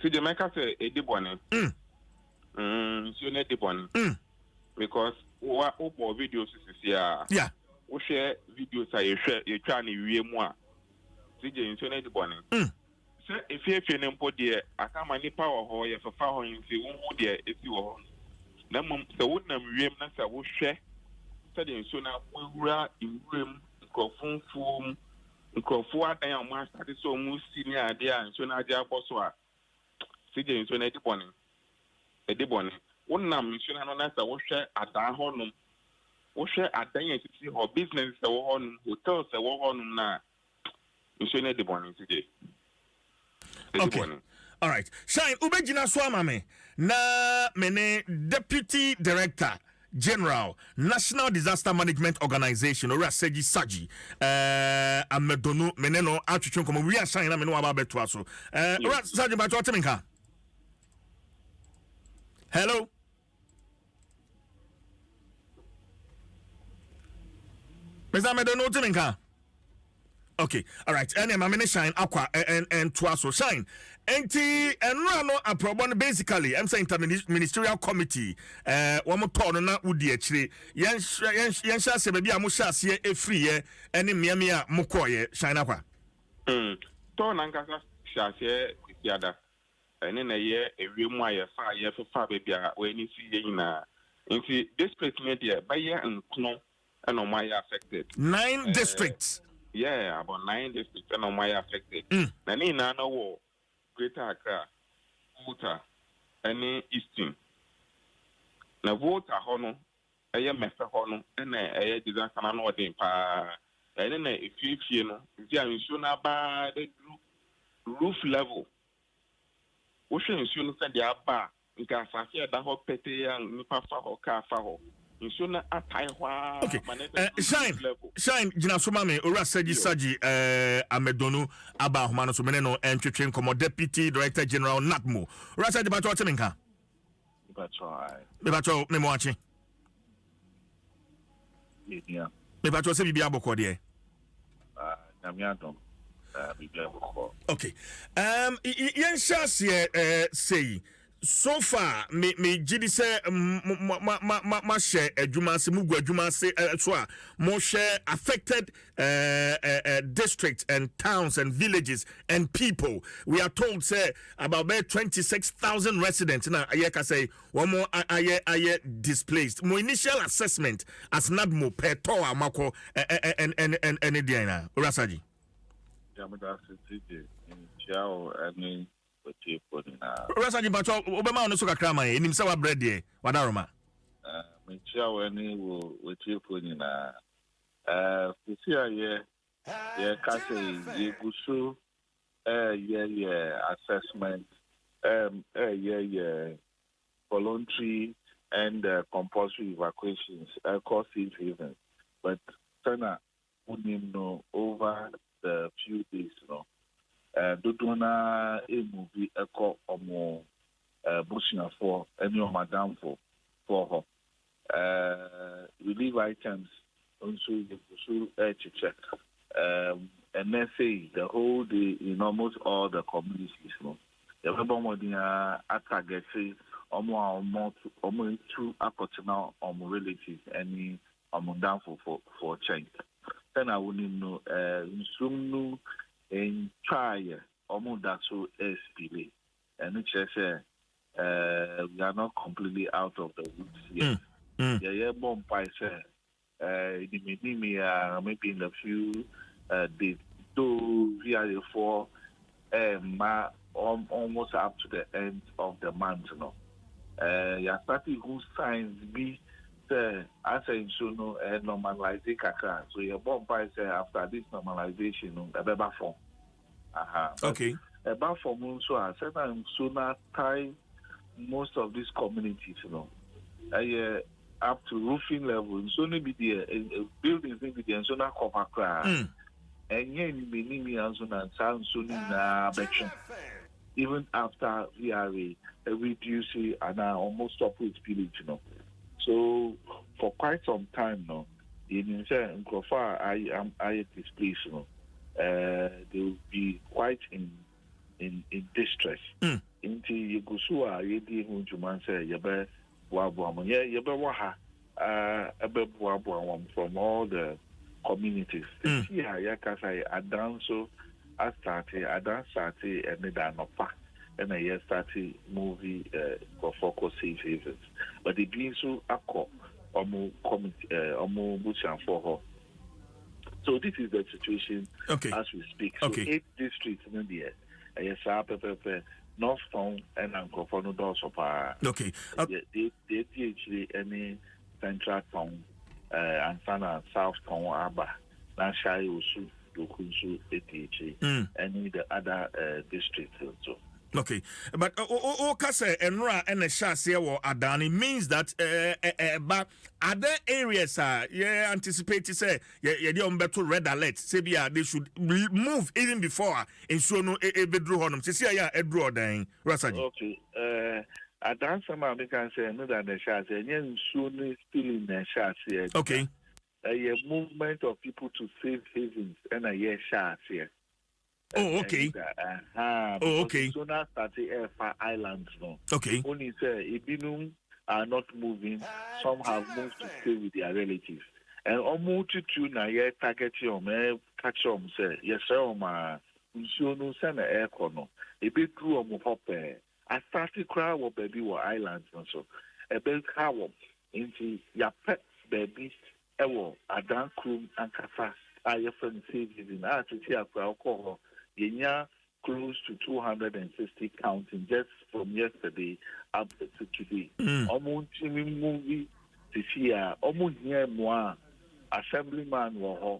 See, the Mecca say a debonne. So not debonne. Because what videos is here. Yeah. We share videos, I share, you try to more. CJ internet bonne. So if you feel an employee, I can't manage power or if a foul in the one dear if you are. Namum, the wooden room, I will share. Studying soon, we are in room, Crofon form, Croford, and our master is so most senior idea, and soon I dare Boswa. CJ internet bonne. A debonne. One name, you should have an answer, will share at our home. Will share at the end to see her business, the one hotels, the one now. Okay. All right. Shine ubejina swama me na mene Deputy Director General National Disaster Management Organization or Seji Saji Amedono meneno atwetwe komo we shine na me no aba beto aso ora Saji ba to teminka. Hello. Mr. Amedono teminka. Okay, all right. And I'm going to shine aqua and Dwaso shine. Enti enrano aprobon basically. I'm saying ministerial committee. One more turn na udi actually. Yen se baby amusha siye e free ye. Eni miamia mukoye shine aqua. Turn ankasa shasiye yada. Eni na ye ewi mwa ye fa baby we ni si ye ina. Enti district media by ye nkno eno mwa ye affected. 9 districts. Yeah, about 9 districts and my affected. Nani na no Greater Accra, Volta, any Eastern. Na Volta hono, aya mesa hono, aya disaster na no den pa. Ene na if no, if you na ba the roof level. Wo hwe nsu no se dia ba, nka asase da ho pete ya nipa fa ho ka fa ho. Okay. Shine Jina Sumame Ora Seji Saji Amedono Aba Humano Sumeneno and Twetwe Nkomo Deputy Director General NADMO. Ora Seji Bato Teminka. Bato Memo Achi. Yeah. Bato se bibia boko de. Namiadom. Okay. Yen shase say so far me gidi say ma share adwuma se mugu adwuma se so a mo share affected districts and towns and villages and people. We are told say about 26,000 residents na ayeka say one more aye displaced. Mo initial assessment as NADMO per to amako and Diana Urasaji. Yamada city in Chiao and Rasa ni bacho obema ono so kakra man enim se wa bread e wadaroma me chia wani wo wetie ni na fisia ye ka say ye gusu ye assessment ye voluntary and compulsory evacuations across these events, but sana unim no over the few days no Dodona a movie echo omo bushing for any of madam for her relief items also check and then say the whole day in almost all the communities no the everybody target say omo to apportional relatives any down for change then I wouldn't know no in try almost that so SPA and it says we are not completely out of the woods yet. Yeah, bomb by maybe in a few days though we are for almost up to the end of the month no. Yeah, starting whose signs be as I no normalizing kakra. So your bomb by after this normalization a better form. Okay. A better form also I said I'm sooner tie most of these communities, up to roofing level. So maybe the buildings maybe the so na copper cry. And yen be and sound soon in even after VRA reduce and almost stop with Spillage, So for quite some time now, in Nkrofa I displaced, they will be quite in distress. Into Yugosua, Yedi Hunjuman say Yabe Wabuam, Yabe Waha, Abe Wabuam from all the communities. Yeah, Yakasai Adanso, I started, and then and I started movie for focus safe havens. But the being so acco Bushan for her. So this is the situation as we speak. So 8 districts in India. Yes, North Town and Ankofono Dosopa. Okay. They actually any Central Town and Sana South Town Abba. Nashai Usu, Dokunsu, ATH, any the other districts also. Okay, but Okase Enra and Shase or Adani means that but other areas are anticipate to say better red alert. Say they should move even before in so no bedroom honum. Say ya edro dying Rasaji. Okay. Adan sama me can say no than the Shase. Yen so no still in the Shase. Okay. A movement of people to save havens and a year Shase. Oh, okay. Okay. So now started for islands now. Okay. Only say Ibinum are not moving. Some have moved to stay with their relatives. And almost to na ye target you catch say yes sir so no send air corner. A big crew of hopper. I started cry what baby were islands and so a big cow into your pet baby ewo adan crew and kasa I friend savings in alcohol. Yenya close to 260 counting just from yesterday up to today. Almost movie this year, almost near moi, assemblyman were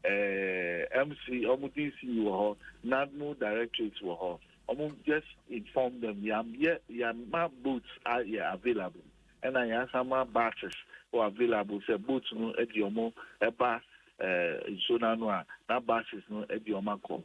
MC, almost DC were NADMO directorates were almost just inform them, my boots are available. And I ask my buses were available, say boots no ediomo, eba, so now, buses no ediomako.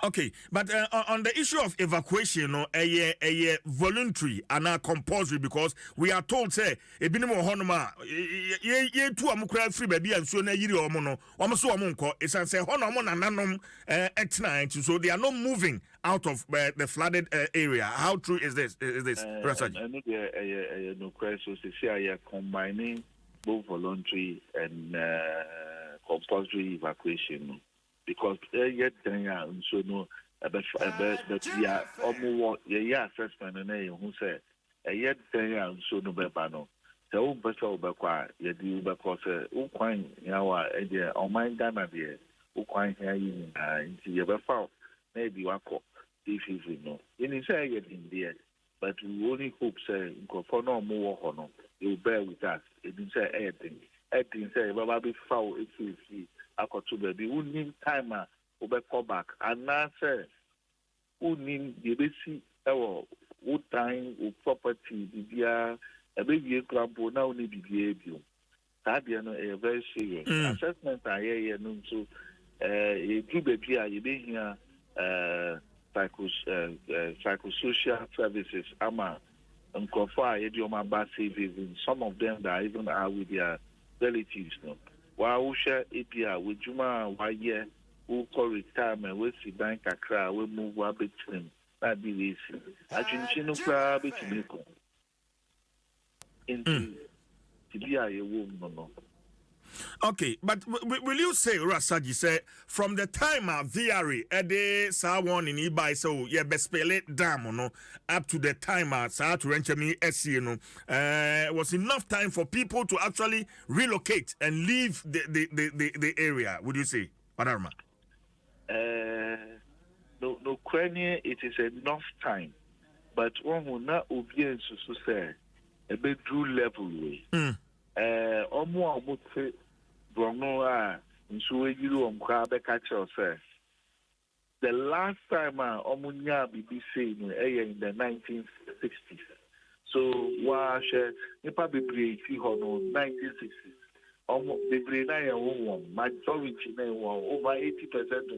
Okay, but on the issue of evacuation, a voluntary and a compulsory, because we are told say a minimum honoma ye two amukra free baby and so na yiri omono omoso omonko it's say honomon and nanom at night, so they are not moving out of the flooded area. How true is this? Rasaji? I know no crisis. See, I are combining both voluntary and compulsory evacuation. Because yet so no but yeah almost assessment and who say yet so no bebano so better obekwa ye di because ukwan yawa on my Ghana there ukwan here in ye befa maybe wako if you know in say yet in there but we only hope say for no more hono you bear with us it didn't say anything say baba be foul if you see akoto baby who need time we call back and now say who need the basic who time who property bibia a baby club now need behavior that a very serious assessment I no so a two baby you be here psychosocial services ama nkofa yedioma ba savings some of them that even are with their relatives no. While we share API with Juma, why year, who call retirement, we see bank accra, we move a bit trim. That be easy. I think she no crab it to make into to be a woman. No. Okay, but will you say, Rasaji, say, from the time of VRE, Ede Sawan in Ibai, so yeah, Bespele Dam, no, up to the time Sa to Renchemi SC, no, was enough time for people to actually relocate and leave the area, would you say, Padarma? No, Ukraine, it is enough time, but one will not obey so say a bedroom level way. Almost Promotional, the last time Omunya BBC in the 1960s. So wash nipa bebree fi ho no 1960s. Almost bebree na ye wo majority na over 80% to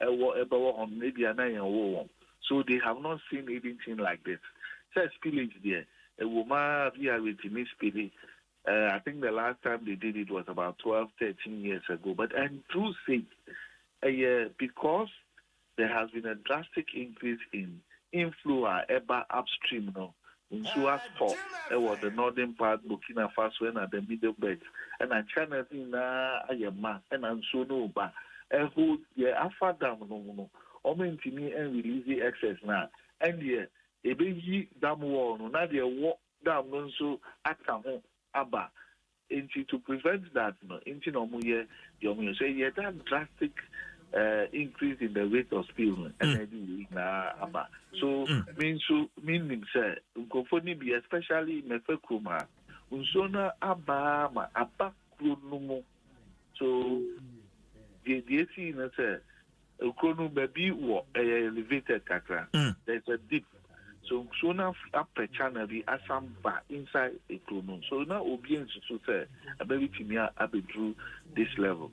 90% maybe na ye wo. So they have not seen anything like this. Say Spillage there. A woman via with Spillage. I think the last time they did it was about 12, 13 years ago. But and true say, because there has been a drastic increase in inflow upstream now. In Suez Port, was the northern part, Burkina Faso, and the middle belt. And I China thing na and I'm so no ba. Who after dam no. Omen to me and release the excess now. And a big dam wall, no, not the walk dam no so at home. Abba, to prevent that, into Nomuye, you say, that drastic increase in the rate of spill, and Abba. So, meaning, sir, Unkofoni be especially Mefekuma, Unsona Abba, Abba Krunumo. So, the AC, Ukrono baby wo elevated kakra. There's a dip. So now upper channel be asamba inside a chrono. So now obedience to say a baby timia drew this level.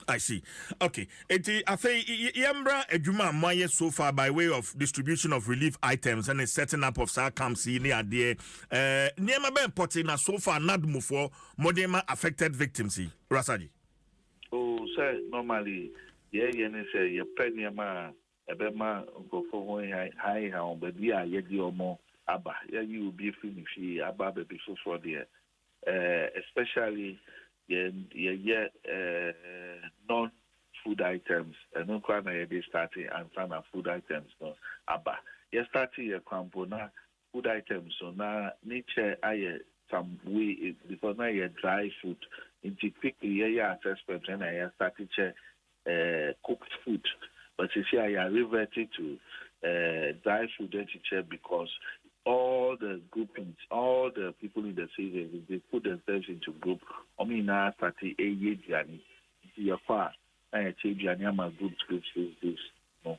I see. Okay. I think Yambra Ejuma Maya so far by way of distribution of relief items and the setting up of SACAMs near there. Niema Ben Potina so far not move for Modema affected victims. Rasaji. Oh, sir, normally, say your pennyama. Ebema ngofo when high how baby a yedi omo aba you be finish aba baby for there especially non food items and no kwa na yedi starting and some food items no aba you starting your campona food items so na nature aye some way because now you dry food into quickly assessment and I started cooked food. But you see, I are reverted to dry food teacher because all the groupings, all the people in the city, they put themselves into group. I mean, now starting a year journey. Your far, I change journey. I'm a group to this. No.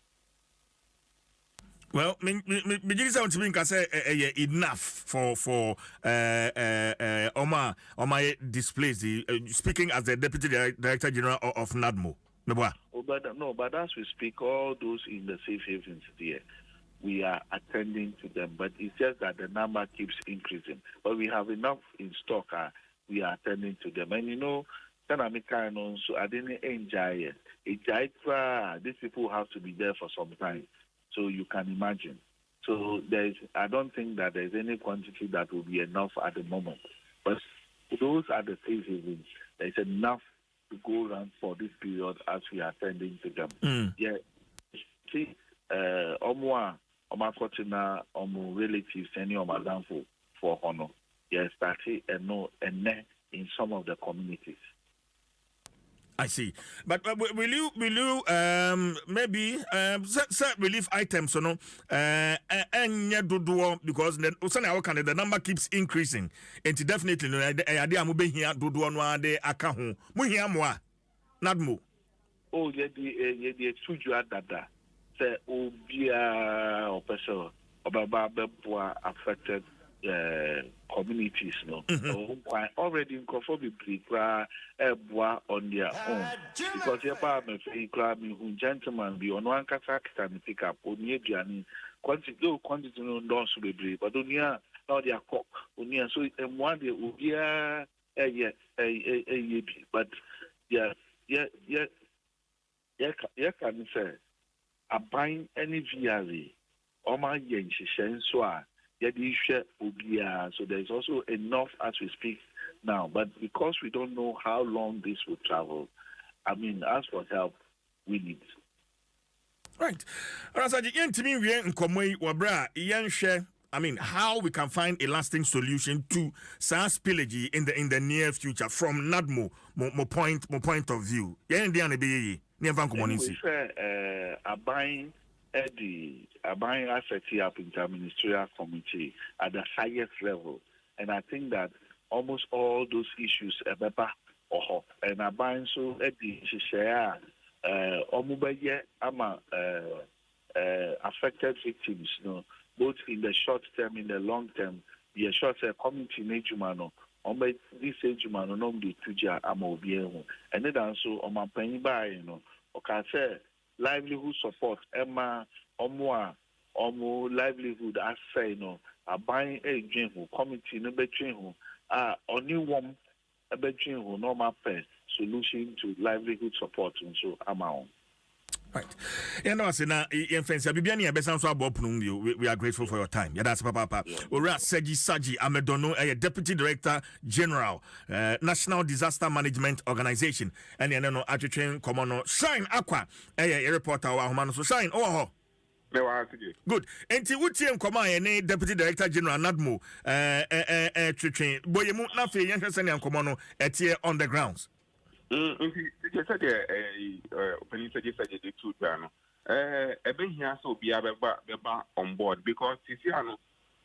Well, me sound to me say enough for Oma displays. Speaking as the Deputy Director General of NADMO. But as we speak, all those in the safe havens there, we are attending to them. But it's just that the number keeps increasing. But we have enough in stock. We are attending to them. And so I didn't enjoy it. These people have to be there for some time. So you can imagine. So I don't think that there's any quantity that will be enough at the moment. But those are the safe havens. There's enough to go around for this period as we are attending to them. Yeah. See, Omwa, Omakotina, Omu relatives, any Omadanfo for honor. Yeah, starting and no and in some of the communities. I see. But will you maybe set relief items or no and because the number keeps increasing and definitely no idea mo be here do no ade aka ho mo hia mo a not mo oh yeah the suju adada say obia opese obaba beboa affected communities no already in conformity on their own because your gentleman be on one and pick up on your quantity no don't be but on here now they are cock on here so one day will be but yeah can say a buying any VRE or my yen so so there's also enough as we speak now. But because we don't know how long this will travel, I mean, as for help, we need. Right. I mean, how we can find a lasting solution to SARS spillage in the near future from NADMO, more point of view. Buying the buying asset up interministerial committee at the highest level, and I think that almost all those issues or and I buying so at the share affected victims, you know, both in the short term, in the long term. The short term community nejumano this ejumano no the tuja amobiemu, and then also on my penny by okay say livelihood support Emma Omo livelihood as say a buying a dream who committee no between who only one a between who normal pay solution to livelihood support and so amount. Right. You know, we are grateful for your time. Yeah, that's Papa. Ora Seji Saji Amedono, a Deputy Director General, National Disaster Management Organization, and you know, Attrain Common Shine Aqua, a reporter, so Shine. Oh, good. And Tiwutian Command, Deputy Director General Nadmo, Tritrain, Boyemu Nafi, Yankasan and Commano, at here on the grounds. Just said opening suggested the two channel. Eben here so be on board because Sisiano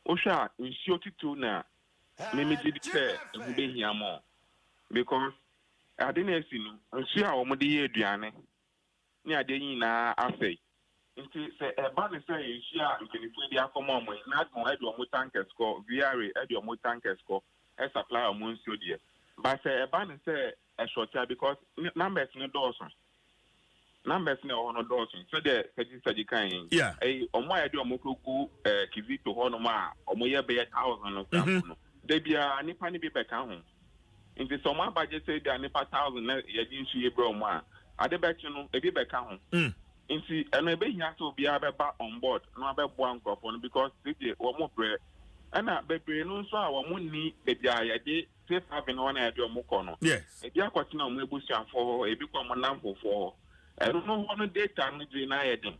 Osha is short to now. Maybe did say be here more because I didn't see no see how Modi Adriane ni ade nyinaa afei nti sɛ ɛba ne sɛ yɛhyia mpanimfoɔ de akɔma ɔmo na adom ɛde ɔmo tankers kɔ VRA ɛde ɔmo tankers kɔ ɛsupply ɔmo nsuo deɛ but sɛ ɛba ne sɛ ɛshɔtia because numbers ne dɔɔso numbers ne ɔhɔ no dɔɔso sɛdeɛ sɛgye kan yi ɛyi ɔmo a yɛde ɔmo kɔgu kizito hɔ nom a ɔmo yɛ bɛyɛ 1,000 no stamp no debia nipa ne bi bɛka ho nti sɛ ɔmo abagye sɛ bia nipa 1,000 na yɛde nsu yɛ brɛ ɔmo a ade bɛkye no ebi bɛka ho nti ɛno ebehia sɛ obiara bɛba on board na abɛboa nkurɔfoɔ no because sɛdeɛ wɔn brɛ ɛna bebree no nso a wɔn ni beebi a yɛde safe haven hɔ na yɛde wɔn kɔ no ebi akɔtena wɔn ebusuafoɔ hɔ ebi kɔ wɔn namfofoɔ hɔ ɛno no hɔ no data no gye na ayɛ den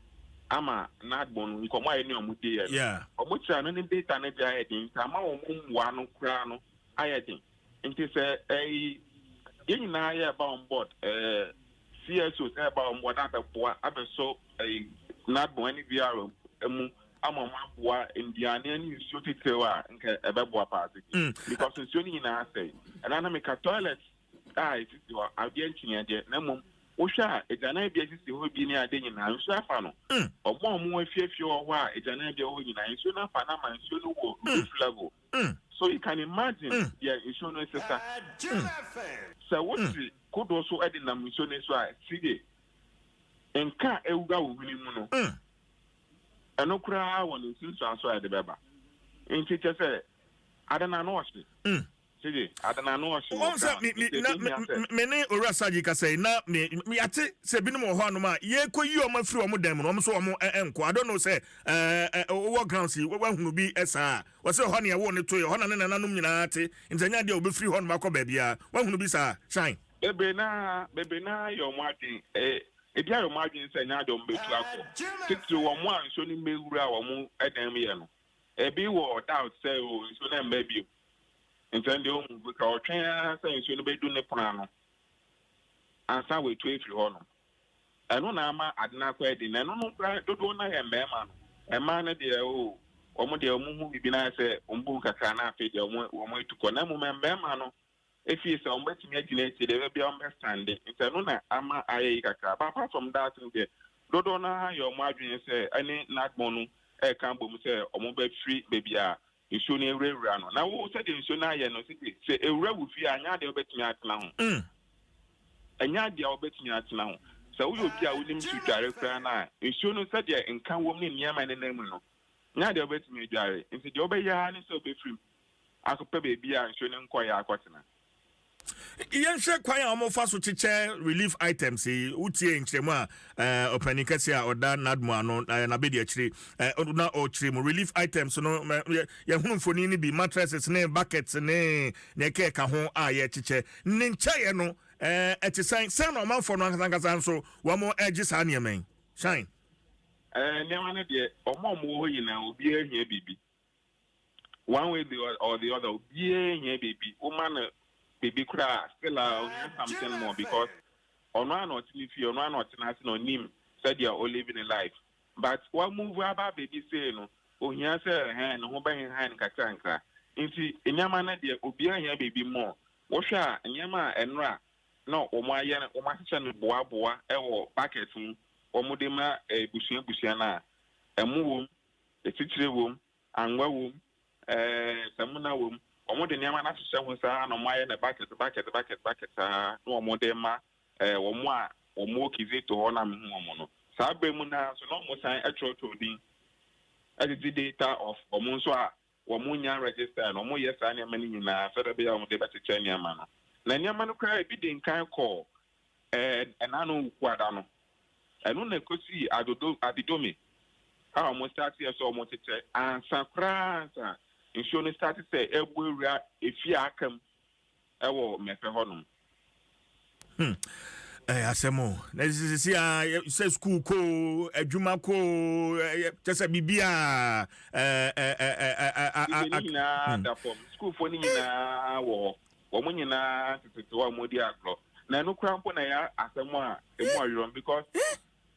ama n'agbɔn no nkɔmɔ a yɛ ne wɔn di yɛ no wɔn kyerɛ no ne data no gye ayɛ den nti ama wɔn mmoa no koraa no ayɛ den nti sɛ ɛyi yɛn nyinaa yɛ ɛba on board CSO sɛ ɛba on board abɛboa abɛso ɛyi n'agbɔn ne VR mu ama mo aboa indiane ne nsuo titiriw a nke ɛbɛboa paase because nsuo no nyinaa sɛ ɛna na meka toilet a ɛsisi hɔ adeɛ nkyɛn deɛ na mmom wohwɛ a agyana bi ɛsisi hɔ bi ne ade nyinaa nsuo afa no ɔmo afiefie wɔ hɔ a agyana bi wɔ nyinaa nsuo no afa na ma nsuo no wɔ roof level so you can imagine deɛ nsuo no sisa sɛ wosi kodoɔ so ɛde nam nsuo no so a sige nka ewuga wɔ hwene mu no ɛno koraa wɔ ne nsunsuaso a yɛde bɛba nti kyɛ sɛ adana no ɔhye sige adana no ɔhye wɔn sɛ me ne owura sagye ka sɛ na yɛate sɛ binom wɔ hɔ anom a yɛkɔyi ɔmo afiri ɔmo dan mu no ɔmo so ɔmo ɛnkɔ I don't know sɛ wɔwɔ grounds yi wɔahunu bi ɛsaa wɔsɛ hɔ ne ɛwɔ ne to yɛ hɔ na ne nananom nyinaa te ntanya deɛ wɔbɛfiri hɔ nom akɔ baabia wɔahunu bi saa shine bebree naa yɛ ɔmo aden ebi ayɔ mo adwene sɛ nya adɔm betu akɔ titiri wɔn mo a nsuo no mmewura a wɔn ɛdan mu yɛ no ebi wɔ doubt sɛ o nsuo no mma bio ntɛn deɛ ɔmo bi ka ɔtwɛn sɛ nsuo no bɛdu ne pono ano ansa wetu efiri hɔ no ɛno na ama ade no akɔ adi na ɛno no kora dodoɔ no yɛ mmarima no mmaa no deɛ o wɔn deɛ wɔn ho bibi na sɛ wɔn bu kakra na afei deɛ wɔn etu kɔ na mmom mmarima no efi sɛ wɔn bɛtumi agyina akyi deɛ ɛbɛbi wɔn bɛstande ntɛno na ama ayɛ yi kakra but apart from that deɛ dodoɔ no ha yɛ wɔn adwene sɛ ɛne n'agbɔn no ɛka bom sɛ wɔn bɛfiri beebi a nsuo no ewurawura no na wo sɛdeɛ nsuo no ayɛ no sɛ ewura wu fi a anya deɛ wɔbɛtumi atena ho anya deɛ wɔbɛtumi atena ho sɛ woyɛ obi a wonim nsuo dware koraa na nsuo no sɛdeɛ nka wɔm ne nneɛma ne nan mu no anya deɛ wɔbɛtumi adware nti deɛ wɔbɛyɛ ara ne sɛ wɔbɛfiri akɔpɛ beebi a nsuo no nkɔyɛ akɔtena. Yɛnhwɛ kwan a wɔfa so kyekyɛ relief items yi wotie nkyerɛmu a ɔpani kɛse a ɔda n'adom ano na bɛdi akyire na ɔkyerɛ mu relief items no yɛhunu mfoni no bi mattresses ne buckets ne ɛkɛ ka ho a yɛkyekyɛ ne nkyɛeɛ no ɛte sɛn na ɔmanfoɔ no ankasa nso wɔn agye saa nneɛma yi shine nneɛma no deɛ ɔmo wɔ hɔ nyinaa obiara hia biribi one way or the other obiara hia biribi woma no baby cry still something more because on one or two if you on one or two on him said you're all living a life but what move about baby say no oh here say hand no by hand kakranka nti enyama na de obi ahia baby more wo hwa enyama enra no o mo aye o ma hye no boa ewo bucket mu o mo de ma busua na emu wom etitire wom anwa wom samuna wom wɔn de nneɛma n'ahyehyɛ ho saa na wɔn ayɛ na bucket saa na wɔn de ma wɔn a wɔn wɔ kizito hɔ na mehu wɔn no saa abere mu na so na wɔn san ɛtwerɛtwerɛ din ɛdidi data of wɔn nso a wɔn nya register na wɔn yɛ saa nneɛma no nyinaa sɛdeɛ bɛyɛ a wɔn de bɛkyekyɛ nneɛma no na nneɛma no koraa ebi de nkan kɔ ɛnano kwada no ɛno na ekosi adidome a wɔn start yɛ sɛ wɔn kyekyɛ ansa koraa ansa. Nsuo no start sɛ ebu ewura efi akam ɛwɔ mɛfɛ hɔnom. Asɛm o na sisi a sɛ school ko adwuma ko kyɛ sɛ bibi a nyinaa da fam school fo ni nyinaa wɔ wɔn nyinaa tete hɔ a di agorɔ na ɛno kora mpo na yɛ asɛm a emu ayɔrɔ because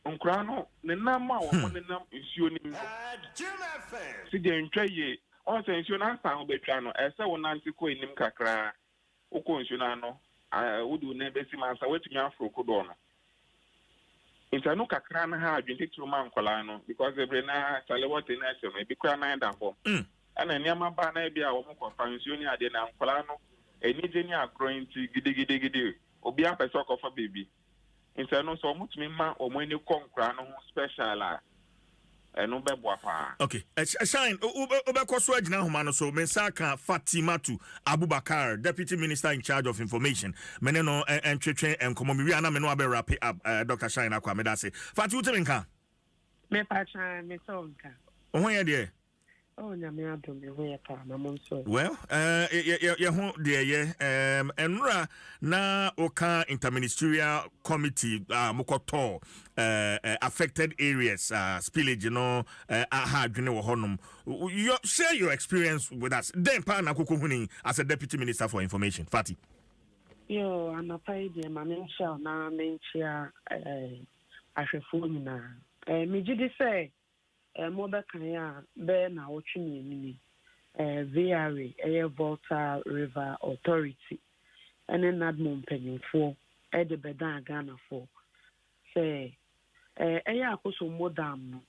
nkora no ne nam a wɔn nenam nsuo nim si deɛ ntwa yie. Also, nsuo na asa ho betwa no ɛsɛ wo nante kɔ enim kakra wokɔ nsuo na no wode wo na besi ma asa watumi afro kodo no Inta no kakra na ha adwente truma nkwala no because ebre na chale what na se me bi kwa na da fo. Ana niam ba na bia wo mko fa nsuo ni ade na nkwala no eni je ni agro nti gidi obi apese okofa baby. Inta no so mutumi ma omo ni konkra no special a eno bebo apa. Okay, shine obekoso agina homa no so mensaka Fatimatu Abubakar, Deputy Minister in charge of Information. Mene no entwetwe enkomo mi wi na me no abe wrap up Dr. Shine akwa me da say. Fatu temenka. Me pa chan me sonka. Ohun ye de. Oh, nyame adom me ho ye pa na mo nso. Well, ye ho de ye enra na oka interministerial committee mokoto affected areas spillage aha adwene wo honum. You share your experience with us. Then pa na kokko huni as a deputy minister for information. Fati. Yo, anapai de ma mentia na mentia ahwefo nyina. Me gidi say Moba Kanya, Ben, our Chimney, VRA, Volta River Authority, and then Adom penny for Bedan Ghana for. Say, Ayakoso Modam,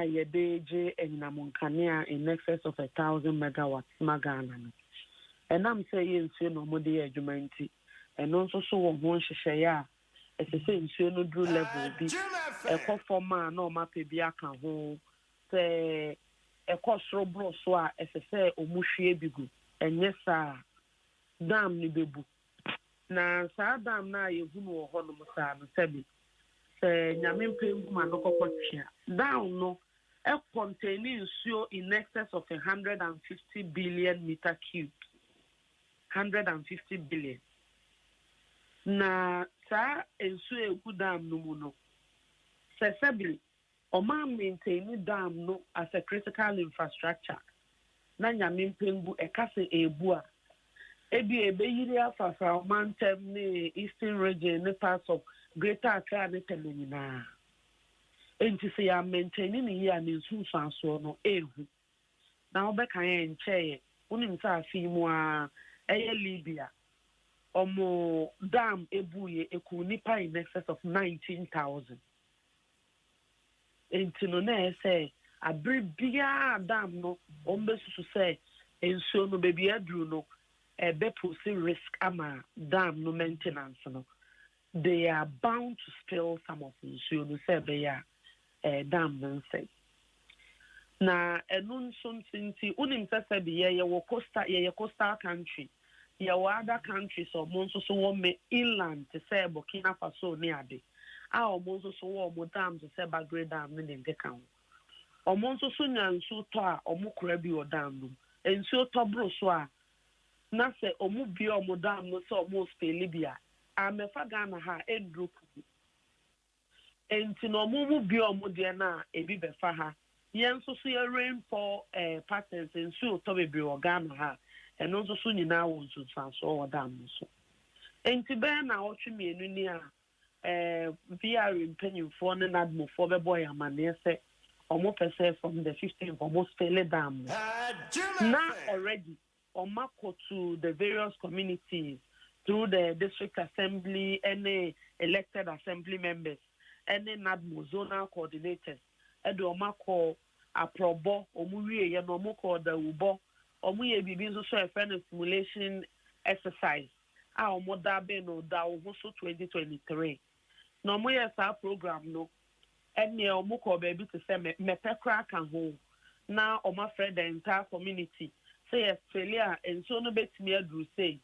ye BJ and Namonkania in excess of 1,000 megawatts Magana. And I'm saying, no more the argumenti, and also so one share. As I say, no do level be a for man no mappy be a can hold say a cost robro so as I say, or mushy bigu, and yes, sir, damn ni bebu. Na sa dam na ye who honomosa and sebi say, Yamin paying manoko down no a containing so in excess of 150 billion meter cubed. 150 billion. Na sa ensu egu dam no mu no sesebi o ma maintain dam no as a critical infrastructure na nyame mpembu ekase ebu a ebi ebeyiri afafa o mantem ne eastern region ne parts of greater Accra ne temenina enti se ya maintain ni ya ne nsunsan so no ehu na obeka yen nche unim sa afi mu a eye Libya Omo dam ebuye eku nipa in excess of 19,000. Enti no na say abribia dam no ombesusu say ensuo no baby adru no ebe pose risk ama dam no maintenance no. They are bound to spill some of ensuo no say be ya dam no say. Na enun something unim say be ye coastal country. Your other countries or monso so me inland to say Burkina Faso ni ade. Our monso so mo dam to say Bagre dam ni de kan. O monso so nyansu to a o mo kura bi o dam no. Ensu to bro so a na se o mo bi o mo dam no so o mo spell Libya. A me fa Ghana ha edru. Enti no mo bi o mo de na ebi be fa ha. Yen so ye rainfall patterns ensu to be o Ghana ha. And also soon you now want to transfer or damn so. And to bear now, what you mean in here, VR in penny for an admiral for the boy, a man, say, almost from the 15th, almost fairly damn. Now already, on Marco to the various communities through the district assembly, any elected assembly members, any admiral zonal coordinators, and the Marco a probo, or Muri, and no call the Ubo. Omuye bibi nso so a friend simulation exercise a omoda be no da ohuso 2023 no omuye sa program no enne omukọ baby to say mepekra kan ho na omafre the entire community say Australia enso no betimi aduru say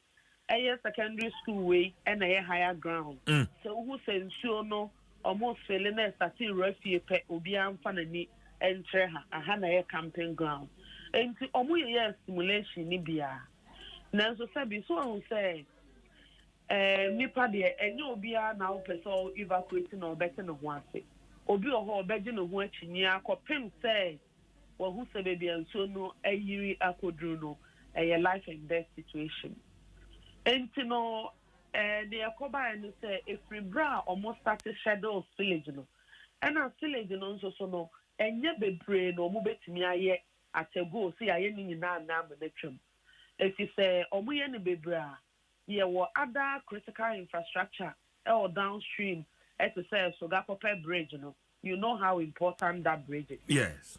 eye secondary school way and eye higher ground so who say enso no almost fele na starting refie pe obi amfa nani entre ha aha na eye camping ground. Enti omu ye simulation ni bia na so sabi so on say nipa de enye obi a na o pese evacuate na obete no ho ase obi oho obeje no ho akini akopem say wo hu se be bia so no ayiri akodru no a life and death situation. Enti no the akoba and say if we bra almost started shadow Spillage no and a Spillage no so no enye bebre no omu betimi aye at a go see I any na menetrum. If you say omuye ni bebra, ye were other critical infrastructure or downstream to say Sogapope Bridge, you know how important that bridge is. Yes.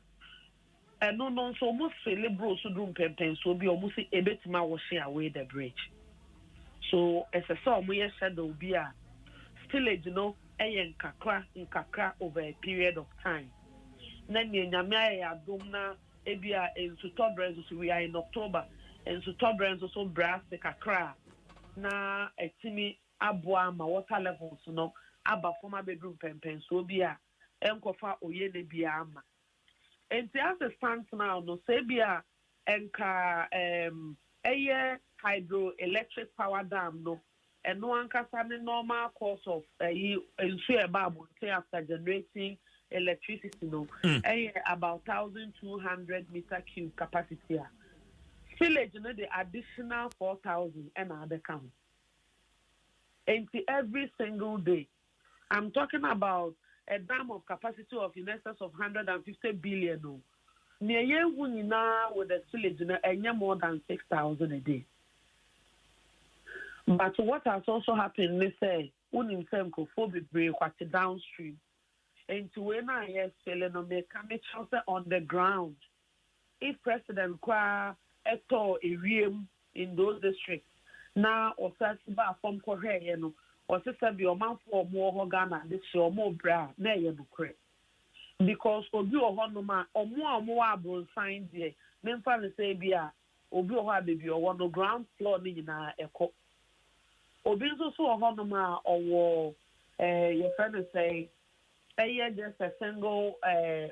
And no, so almost liberal so do pen so be almost a bit more washing away the bridge. So as a song we said there will be a spillage, in kakra over a period of time. Then Nyamia Domna Ebia in Sutobrands, we are in October, and Sutobrands also brass the kakra. Na a timmy abwa ma water levels, abba former bedroom pen so be a enkofa oye de biama. And as it stands now, no sebia enka hydroelectric power dam no, and no one can the normal course of ensure babu after generating electricity no, about 1,200 meter cube capacity. Spillage the additional 4,000 and other count. And every single day, I'm talking about a dam of capacity of in excess of 150 billion. Near you with the spillage and more than 6,000 a day. But what has also happened, they say, Nsem break downstream. And to when I hear selling on the ground, if President Kwa eto area in those districts, now or Sasiba from Korea, or sister be a man for more Ghana, this show more bra, nay, because Obi or Honoma or more abroad sign there, then finally say, Bia, Obi or baby or one ground floor in a echo. Obi also a Honoma or your friend say, just a single a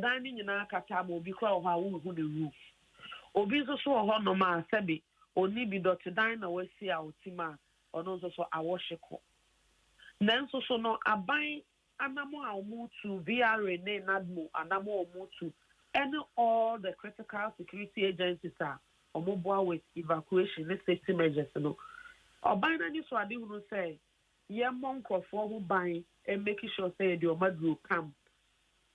dining in our catam will be called how who the roof. Obi also a Honoma, Sebi, or Nibi Dr. Dina, we see our Tima, or also our worship. Then so no, I buy Anamo, I'll move to VRA, Nadmo, Anamo, move to any all the critical security agencies are or mobile with evacuation, safety measures. Or by any so I didn't say, yeah, monk or four who buy and making sure say the Omadru come.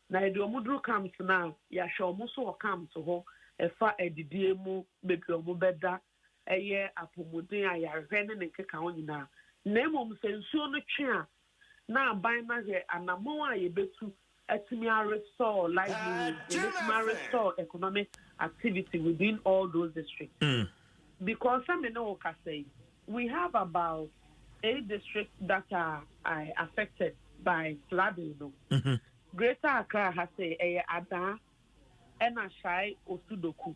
Now the Omudru comes now, ya shall also come to her. A far a DDMO, baby or mobeda, a year apomodin, I are running and kakaon now. Name of sensual chair. Now by my hair and a more a bit to restore livelihood, restore economic activity within all those districts. Because some know can say we have about 8 districts that are affected by flooding. Greater Accra has a Ada. Enashai Osudoku.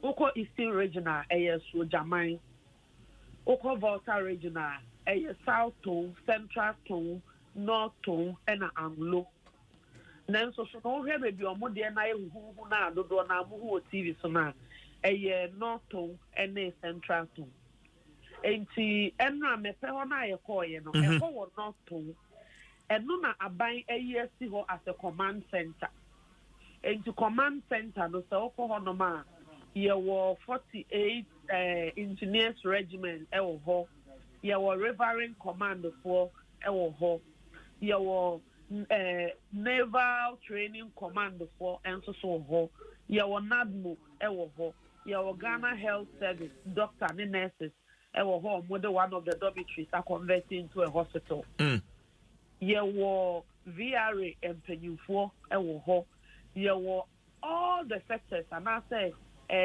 Oko Eastern Regional, Jamai. Oko Volta Regional, South Tone, Central Tone, North Tone, and Anglo. Then so no here be on Modiana who na do na mu TV so na North Tone and Central Tone. Enti enra me pe ho na ye call ye no e ho North Tone. Eno na aban si ho as a command center. Into command center, no so Honoma, you were 48 engineers regiment, ho. You were Reverend Command for ho. You were Naval Training Command for and so ho. You were NADMO, ho. You were Ghana Health Service, doctor and nurses, ho. Mother one of the dormitories are converted into a hospital. You were VRA and Penufor, ho. You were all the sectors, and I say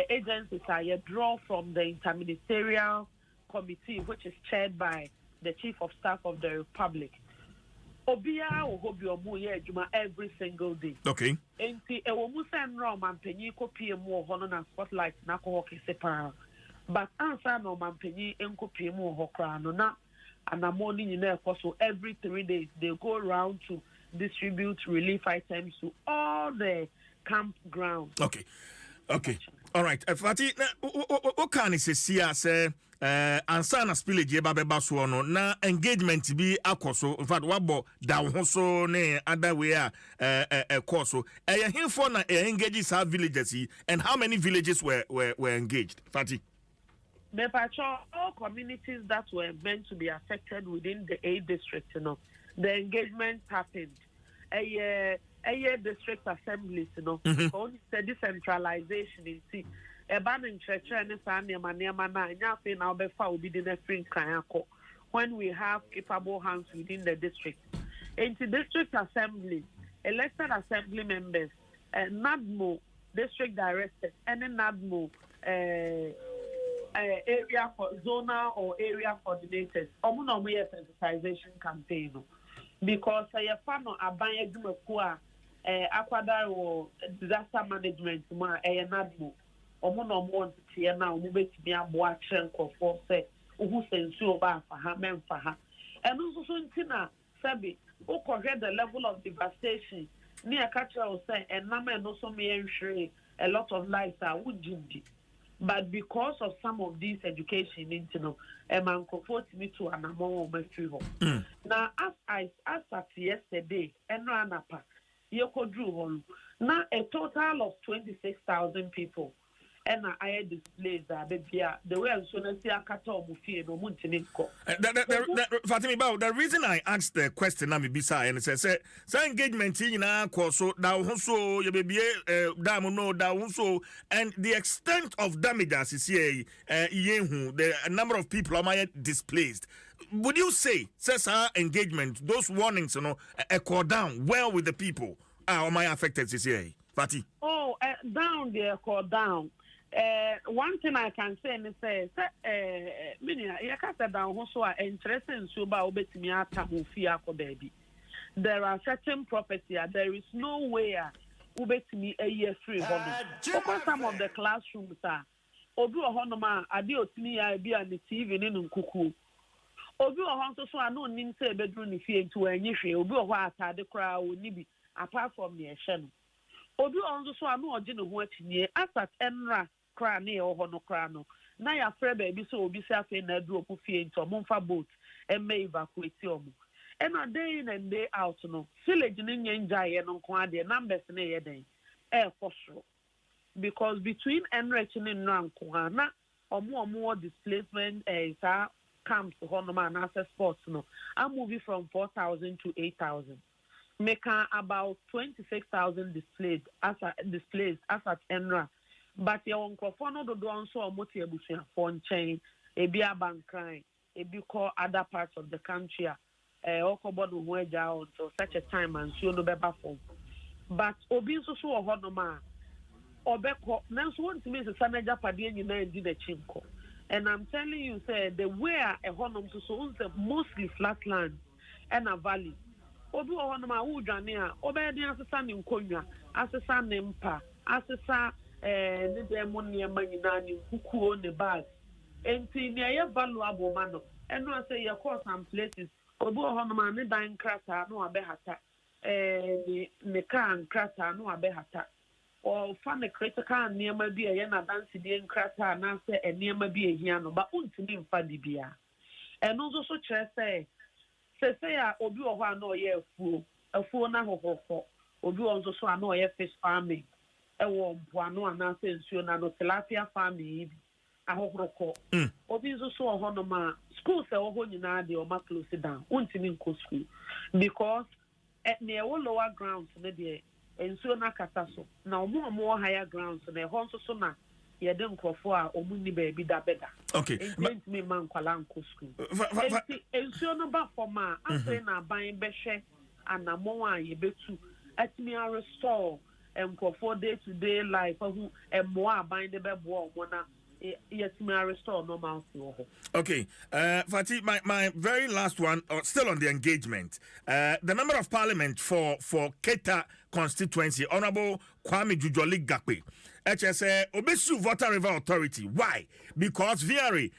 agencies are you draw from the interministerial committee, which is chaired by the Chief of Staff of the Republic. Obia will hope your moye juma every single day. Okay. And see, a woman and Rom and Penny copy more honor and spotlight, Nako Separa. But answer no man Penny and copy more Hokrano na and a morning in there, so every 3 days they go around to distribute relief items to all the campgrounds. Okay. All right. Fati, what can you say? Ansa na spillage eba beba so no na engagement bi akoso. In fact, wabo da ho so ne other way koso. Himfo na engage sa villages and how many villages were engaged? Fati. All communities that were meant to be affected within the 8 districts, the engagement happened. A district assemblies, only the decentralization in see. A banning church and Sanya Maniama, and Yafi now before we didn't free Kayako. when we have capable hands within the district. Into district assembly, elected assembly members, NADMO, district directors, and NADMO area zonal or area coordinators. Omunomu sensitization campaign because I found a buying aquadar or disaster management ma NADMO. Omunomu want to hear now, move to be a boatren for say, who sends you over for her, men for her. And also, Tina, Sabi, who correct the level of devastation. Near catcher will say, and Nama and also me ensure a lot of lives are would but because of some of these education, you know, a man comfort me to an amount of my Now, as at yesterday, and Ranapa, Yoko drew one. Now, a total of 26,000 people. And I displays that the way I'm so see a cattle buffet no Montenegro. Fatima, the reason I asked the question, I'm beside and say engagement in our course, so down so you baby no down so and the extent of damages is here, the number of people are displaced. Would you say, says our engagement, those warnings, you know, echo down well with the people are my affected is here, Fatty? Oh, down there, call down. One thing I can say is there are certain properties, there is no way ubetimi a year free. Some of the classrooms are Obi Honoma, Adiotini, be on the TV in Kuku. Obi Honso, so I know Ninse bedroom if you into a niche, Obi Wata, the crowd would be apart from the Shen. Obi Honso, so I know a general watching ye, as at Enra. Crane or Honocrano. Now, your friend baby so be self in a drop of fear into a monfa boat and may evacuate you. And a day in and day out, no. Spillage in India and on Quadia numbers in a day. For sure. Because between enriching and Ranquana or more displacement as comes to Honoma and access sports, no. I'm moving from 4,000 to 8,000. Making about 26,000 displaced as at Enra. But your uncle no do so moti ebusia phone chain e bia bankran e bi call other parts of the country okobodo ho eja until such a time and so no beba phone but obi so so ho no ma obeko nanso won timi se sanaja pade nyina ndi na chimko and I'm telling you say the where a honom so unse mostly flatland and a valley obi ho no ma wo dwane a obedi asesa ne nkonwa asesa ne mpa asesa the demonia manani kuku on the bag. And near valuable man. And no say your course some places. Obo Honoma, the dine crata, no abehata. The car and crata, no abehata. Or fan a critical near my beer, yana dancing in crata, and answer and near my beer, yano, but untim fadibia. And also so say, Obi or no ye fool, a fool now for Obi also so annoy fish farming. Ewo mpoano anase nsuo na no tilapia farming ahohoroko obi nso so ohono ma schools e wo nyina de o ma close down untimi nko school because near lower grounds na de nsuo na kata so na omo higher grounds na ho nso so na ye de nkrofo a omu ni ba bi da beda okay me man kwala nko school nsuo no ba for ma afre na ban behwe anamon a ye betu atimi a restore and for day-to-day life, who and more bind the bed wall, yes, may restore normal. Okay, Fatih, my very last one, still on the engagement. The member of parliament for Keta constituency, Honorable Kwame Jujoli Gakwe, HSA Obesu Water River Authority. Why? Because VRA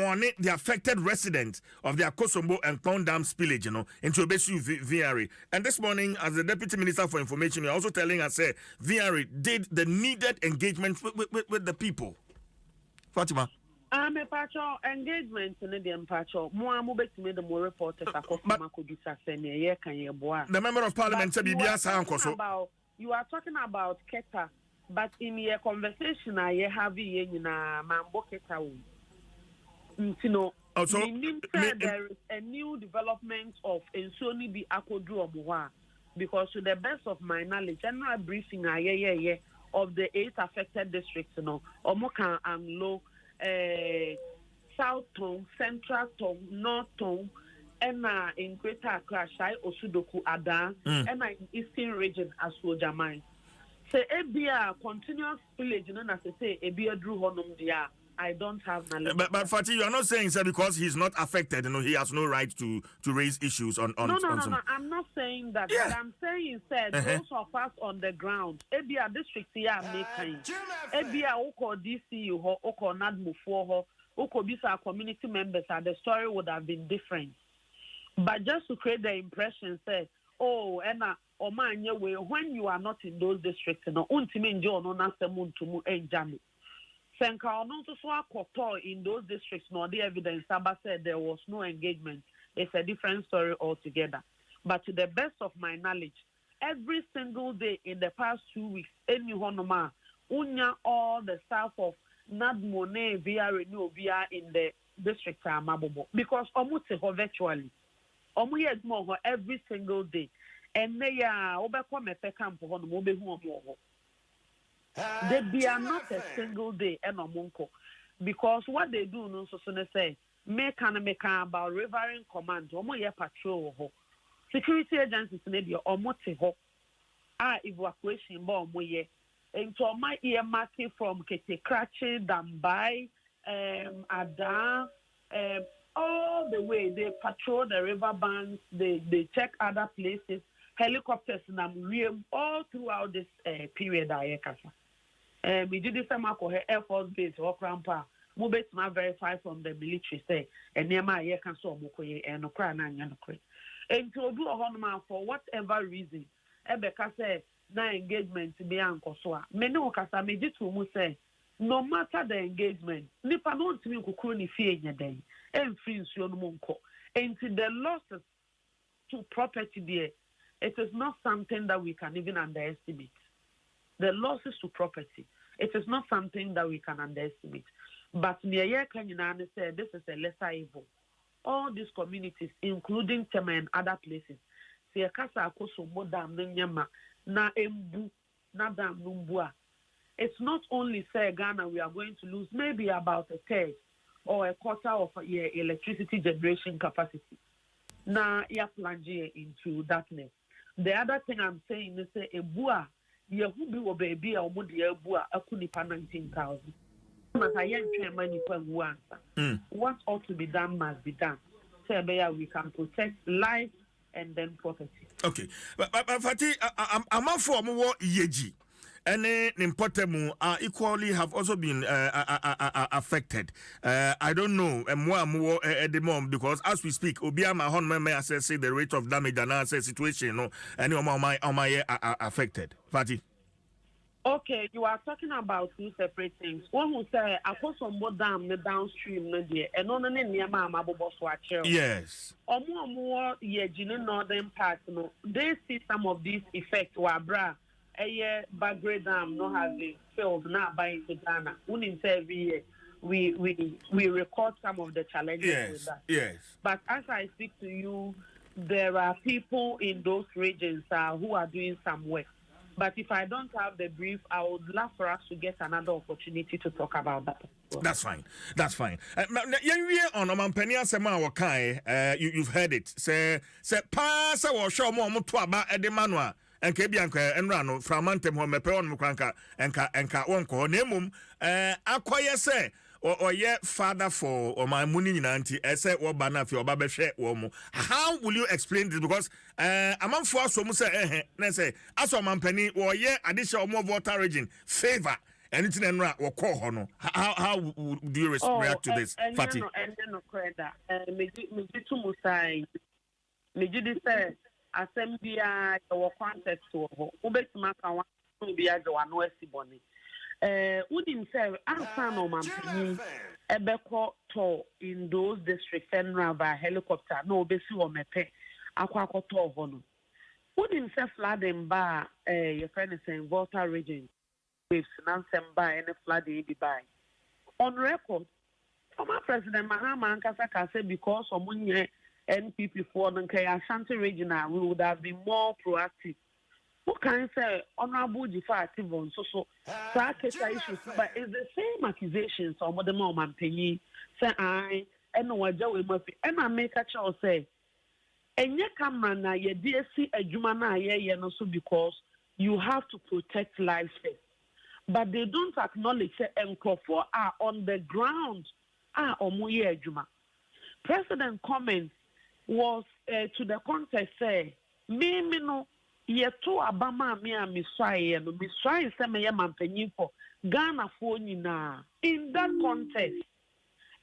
wanted the affected residents of the Akosombo and Pond Dam spillage, into Obesu VRA. And this morning, as the Deputy Minister for Information, you're also telling us VRA did the needed engagement with the people. Fatima. I'm a patcho engagement in the patcho. More mobile to me the more reporters the member of parliament said you are talking about Keta, but in your conversation I have in Mambo Keta. Also, there is a new development of Ensoni Bi Akodru Omuwa because to the best of my knowledge, general briefing of the 8 affected districts, Omoka and Low South Tongue, Central Tongue, North Tongue, and in Greater Accra, Shai Osudoku Ada, and in Eastern Region as well, Jamai. Say, Ebia continuous spillage, and as I say, Ebia drew honum dia. I don't have knowledge. But Fatih, you are not saying so because he's not affected, he has no right to raise issues on No, some... I'm not saying that. Yeah. What I'm saying is those of us on the ground, Ebia district here making. Ebia Oko DC Oko Nadmu for Oko Bisa community members, the story would have been different. But just to create the impression, say, oh, Enna, or man, when you are not in those districts, no, untiminjo no nasemuntumu enjami. Senka in those districts, no, the evidence Saba said there was no engagement. It's a different story altogether. But to the best of my knowledge, every single day in the past 2 weeks, any honoma, unya all the staff of Nadmone via Renew via in the district are mabobo. Because omuteho virtually. Omuye more every single day. And they are overcome a camp on the they are not a single day because what they do no so say make about rivering command patrol security agencies need your evacuation bomb into my ear marking from Ketekrachi, Dambai, Ada, all the way they patrol the river banks, they check other places, helicopters and all throughout this period. We did this Air Force Base or Crampa. Mobile verify from the military say, and near my year can so Mukoye and Ukraine and and to do a honor for whatever reason. Ebeka say, na engagement to be uncle so. Many Okasa made it to say, no matter the engagement, Nipa don't mean Kukuni fear in a day, and free your monko. And to the losses to property there, it is not something that we can even underestimate. The losses to property, it is not something that we can underestimate. But near Kanyana said this is a lesser evil. All these communities, including Tema and other places, see a casa akoso modam nyama na embu na dam numbua. It's not only say Ghana we are going to lose maybe about a third or a quarter of your electricity generation capacity. Na ya plunge into darkness. The other thing I'm saying is say ebua. Yehubi wo baby a omudi ebua akunipa 19,000. What ought to be done must be done. So we can protect life and then property. Okay, but Fatih, I'm up for more yeji. Any Nimpotemu equally have also been affected. I don't know more at the moment because as we speak, Obiama Honma may assess the rate of damage and assess situation. No, any of my affected. Fatih. Okay, you are talking about two separate things. One who say I put some more dam the downstream no dear, and on the near Mama Bobo Swatcher. Yes. Or more northern part, no. They see some of these effects were bra. A year Bagre Dam no has been filled now by Ghana. Every year we record some of the challenges with that. Yes. But as I speak to you, there are people in those regions who are doing some work. But if I don't have the brief, I would love for us to get another opportunity to talk about that. That's fine. That's fine. You've heard it. Say pass or show more mutuaba edemanwa. And Kebianka and Rano from Mantem home peon mukranka and wonko nemum acquire say or yet father for or my muni auntie esse or banafi or babeshe womo. How will you explain this? Because among for so say as a man penny or yet additional more water region favor anything and rat or call hono. How do you react to this, Fatih? And then credit me to Musai. Me say Assembia or context to Ubetma one be as one Westiboni. Wouldn't say Ansano Mampini, Ebeko to in those districts and by helicopter, no Bessu or Mepe, Aquaco to Hono. Wouldn't say flooding by your friend is saying Volta region with Nansem by and a flooding be by. On record, former President Mahama and Kasaka said because of NPP for the Ashanti region, we would have been more proactive. Look can say honorable Jifa Tivon so Saketa issues, but it's the same accusations on what the moment penny say I and what Joe Murphy and I make a child say and your camera na ye DSC a Jumana ye no so because you have to protect life first. But they don't acknowledge that Nkofo are on the ground omuye Juma. President comment was to the context say me no yeto abama me a miswaye no miswaye se me ye mampanyin for Ghana for nyina in that context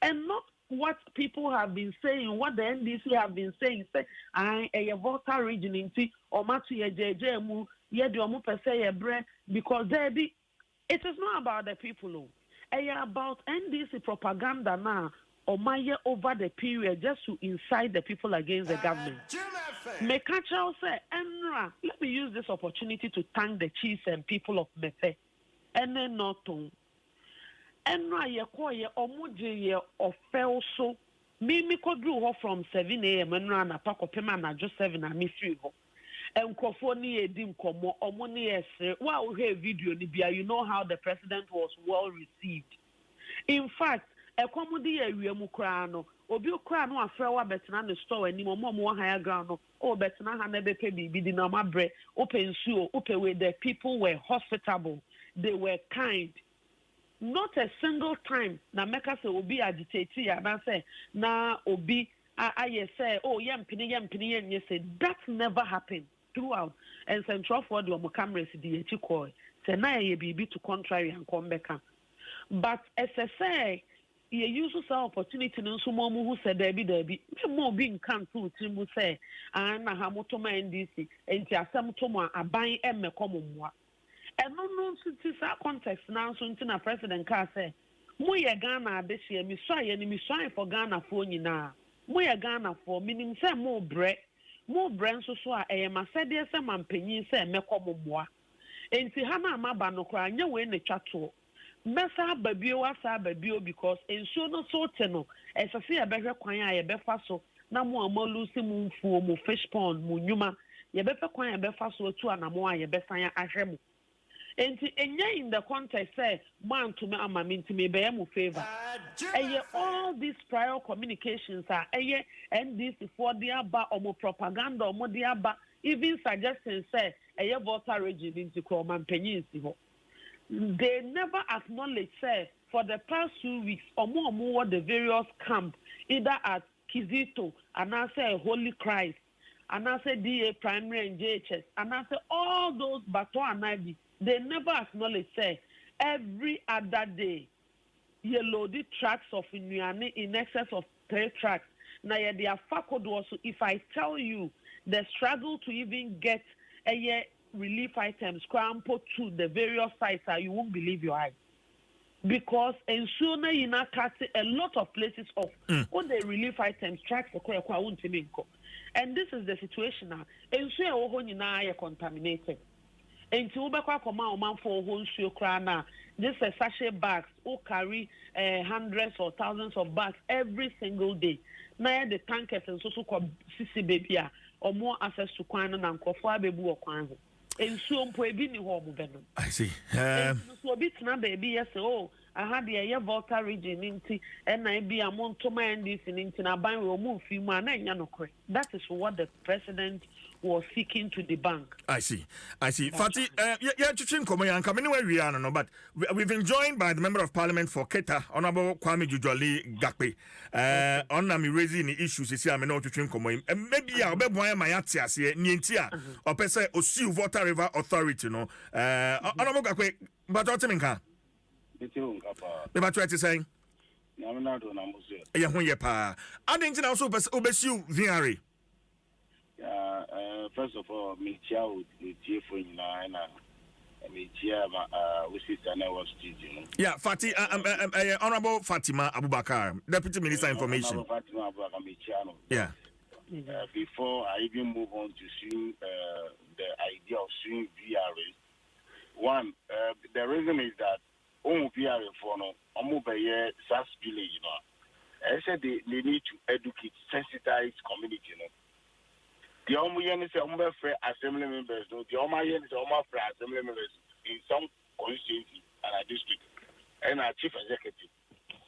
and not what people have been saying, what the NDC have been saying, say I a voter region inti or matu ye jeje mu ye de omu pese ye bre because there be it is not about the people. It's about NDC propaganda now or my over the period just to incite the people against the government. Mekacha say, Enra, let me use this opportunity to thank the chiefs and people of Mefe. And then not to. Enra ye koye omuji ye ofel so. Me kodru ho from 7 a.m. Enra na pakopema na just 7 na mystery ho. Enkofoni edim komo omoni ese. Wow, hey video ni bia. You know how the president was well received. In fact, ekomudi ye wiemu kra no. Obi kra no afre wa betena ne store ani mo higher ground no. O betena ha na bepe bibi di na mabre. Open suo, open way the people were hospitable. They were kind. Not a single time na meka se obi agitate ya na say na obi I say oh yempini yen say that never happened throughout and central for the cameras the chiko say na ye bibi to contrary and come back but as I say ye use some opportunity no so mo who said there be mo be nkan to timu say na ha motoma NDC enti asem to mo aban emmekom mwa no sa context now so ntina president ka say mo ye Ghana adehye mi so aye ni mi so for Ghana for nyina mo ye Ghana for meaning say mo bre nso so a masede say mampanyin say mekom mwa enti ha na amaba no kra nya we ne twato mesa babio wasa babio because ensuo no so te no esase ye behwe kwan a ye befa so na mo amalu se mu mfuo mu fish pond mu nyuma ye befa kwan ye befa so tu anamo a ye besan ahwe mu enti enye in the context say man to me amaminti me be mu favor all these prior communications are NDC for the aba omo propaganda omo the aba even suggesting say voter region into Kroman Peninsi ho. They never acknowledge say for the past 2 weeks omo the various camp either at Kizito and I say Holy Christ and I say DA Primary and JHS and I say all those Bato and Ivy they never acknowledge say every other day you loaded tracks of Inuane in excess of 3 tracks. Now they are facod also. If I tell you the struggle to even get a relief items scrambled to the various sites, you won't believe your eyes. Because in sooner you not catch a lot of places of all the relief items tracks and this is the situation now. And so you contaminated. And to Ubekwa Koma Oman for whole show crana, this a sachet bags who carry hundreds or thousands of bags every single day. Now the tankers and so called CC baby or more access to Kwan and Kofa baby or Kwan. And so Puebini home. I see. So bit na baby yes I had the Volta region into and I be among to my this in into na ban will move few man and that is what the president was seeking to debunk. I see. Fati, we are no, but we've been joined by the Member of Parliament for Keta, Honorable Kwame Jujoli Gakpe. On me raising the issues is here, no to maybe I'll be boy my atias here, Nientia, or per se, or see Water River Authority, no. Honorable Gakpe, but what you mean? Never try to say. I didn't also obesiu Viari. First of all, me chia with for you now, me chia with sister was teaching. Yeah, Fati, Honorable Fatima Abubakar, Deputy Minister Information. Fatima Abubakar, me chia. Yeah. Before I even move on to seeing the idea of seeing VRA, one, the reason is that VRA for no, Spillage, you know. I said they need to educate, sensitize community, you know. The Omoyen is assembly members, no, the Omayen is assembly members in some constituency and a district and a chief executive.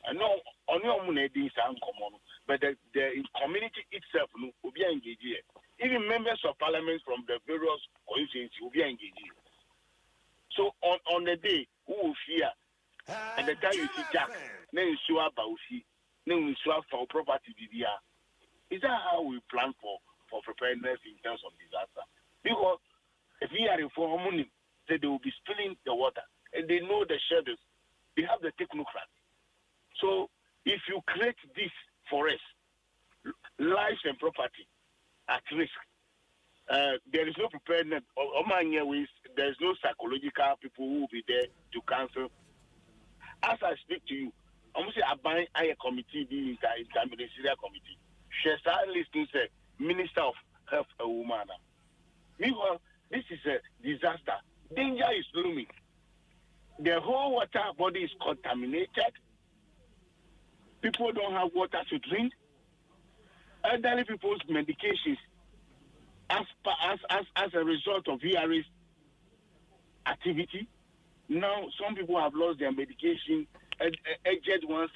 And no, on your money, these are uncommon, but the community itself will be engaged here. Even members of parliament from the various constituencies will be engaged here. So on the day, who will fear? And the time you see Jack, then show up Bausi, then we show up for property DDR. Is that how we plan for preparedness in terms of disaster? Because if we are for money, they will be spilling the water, and they know the shadows. They have the technocrats. So if you create this for us, lives and property at risk, there is no preparedness. There is no psychological people who will be there to cancel. As I speak to you, I'm going to say I bind a committee, the interministerial committee. She started listening to Minister of Health, a woman. Meanwhile, this is a disaster. Danger is looming. The whole water body is contaminated. People don't have water to drink. Elderly people's medications, as a result of VRA's activity. Now, some people have lost their medication. Aged ones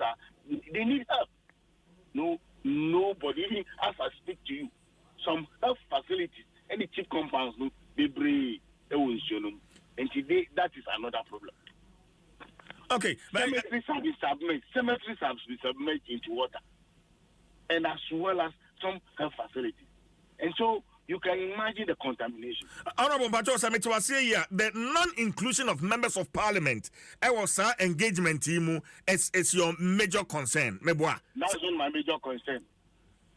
they need help. Nobody. Even as I speak to you, some health facilities, any cheap compounds, they bring and today that is another problem. Okay, cemeteries have been submerged into water, and as well as some health facilities, and so you can imagine the contamination. Honorable Bacho Samit was here. The non-inclusion of members of parliament, engagement team is your major concern. That's not my major concern.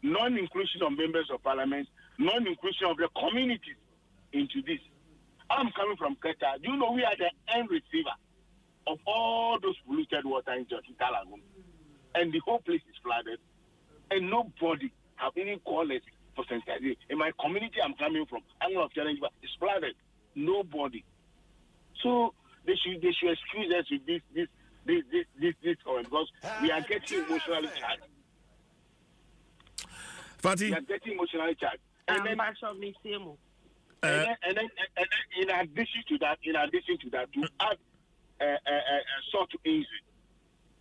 Non-inclusion of members of parliament, non-inclusion of the communities into this. I'm coming from Keta. You know we are the end receiver of all those polluted water in Jokita Lagoon. And the whole place is flooded. And nobody have any callers for sensitization. In my community I'm coming from, Angle of Challenge, it's flooded. Nobody. So they should excuse us with this comment, because we are getting emotionally charged. Fatih? We are getting emotionally charged. And then in addition to that, to add sort of injury.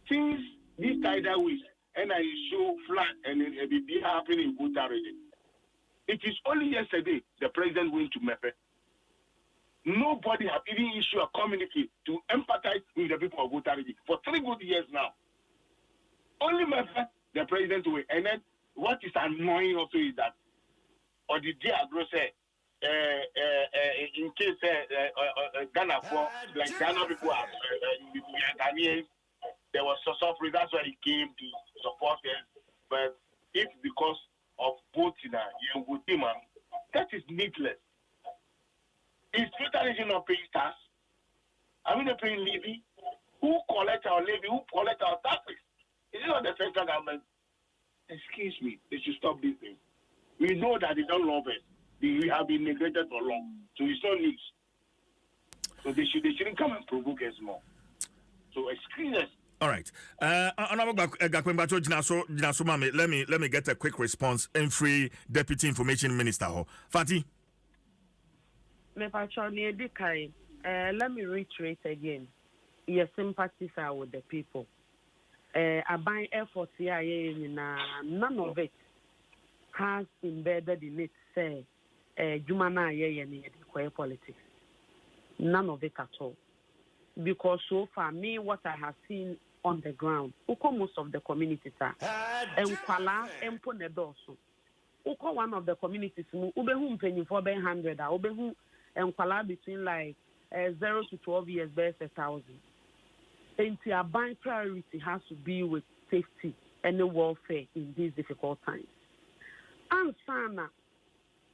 Since this tidal wave and I show flood and it will be happening in Ghouta region, it is only yesterday the president went to Mepe. Nobody have even issued a communique to empathize with the people of Ghouta region for 3 good years now. Only Mepe, the president went. And then what is annoying also is that, or the day agro said, in case Ghana for like Ghana people are Ghanaians, there was suffering. That's why he came to support us. But if because of voting, that is needless. Is Twitter region not paying tax? Are we not paying levy? Who collect our levy? Who collect our taxes? Is it not the central government? Excuse me, they should stop these things. We know that they don't love us. We have been neglected for long, so it's not news. So they shouldn't come and provoke us more. So excuse us. All right. Let me get a quick response. Free Deputy Information Minister Fatih. Let me reiterate again. Your sympathies are with the people. I buy efforts here, none of it has embedded in it, say, Jumana politics. None of it at all. Because so far, me, what I have seen on the ground, most of the communities are. And Kuala, Emponedoso. One of the communities, Ubehum penny for 100, Ubehum and Kuala between like 0 to 12 years, best 1,000. And our buying priority has to be with safety and the welfare in these difficult times. And Sana,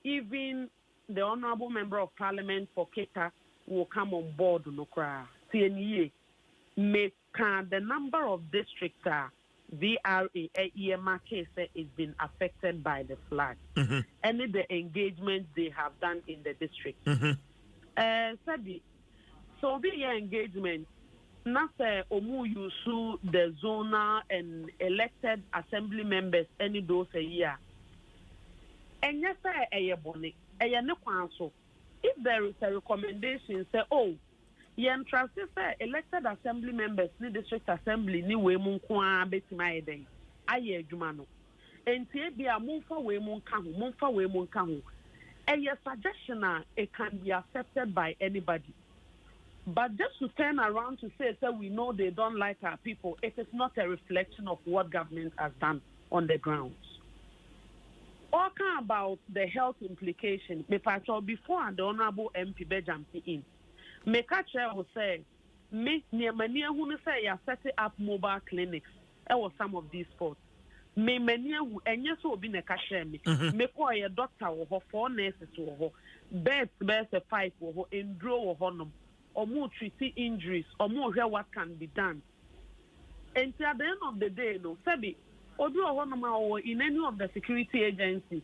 even the Honorable Member of Parliament for Keta will come on board, CNE, make the number of districts VRA EMA case is been affected by the flood. Mm-hmm. And the engagement they have done in the district. Mm-hmm. So the engagement, not Omu Yusu, the zonal and elected assembly members, any those a year. And yes, a bonnet, a so if there is a recommendation, say, oh, yen trust say elected assembly members, ni district assembly, ni we mun kwa beti my day. Aye, Jumano. And be a move for we mun kahu. And your suggestion, it can be accepted by anybody. But just to turn around to say we know they don't like our people, it is not a reflection of what government has done on the grounds. Talking about the health implications, before the Honorable MP Bejam in, Mekache will say, me near many who say you set up mobile clinics or some of these spots. Me many who and yes will be a cashier me. Me call a doctor or 4 nurses or beds, 5 or in draw or honum. Or more treaty injuries, or more hear what can be done. And at the end of the day, no, Sebi, or do or in any of the security agencies,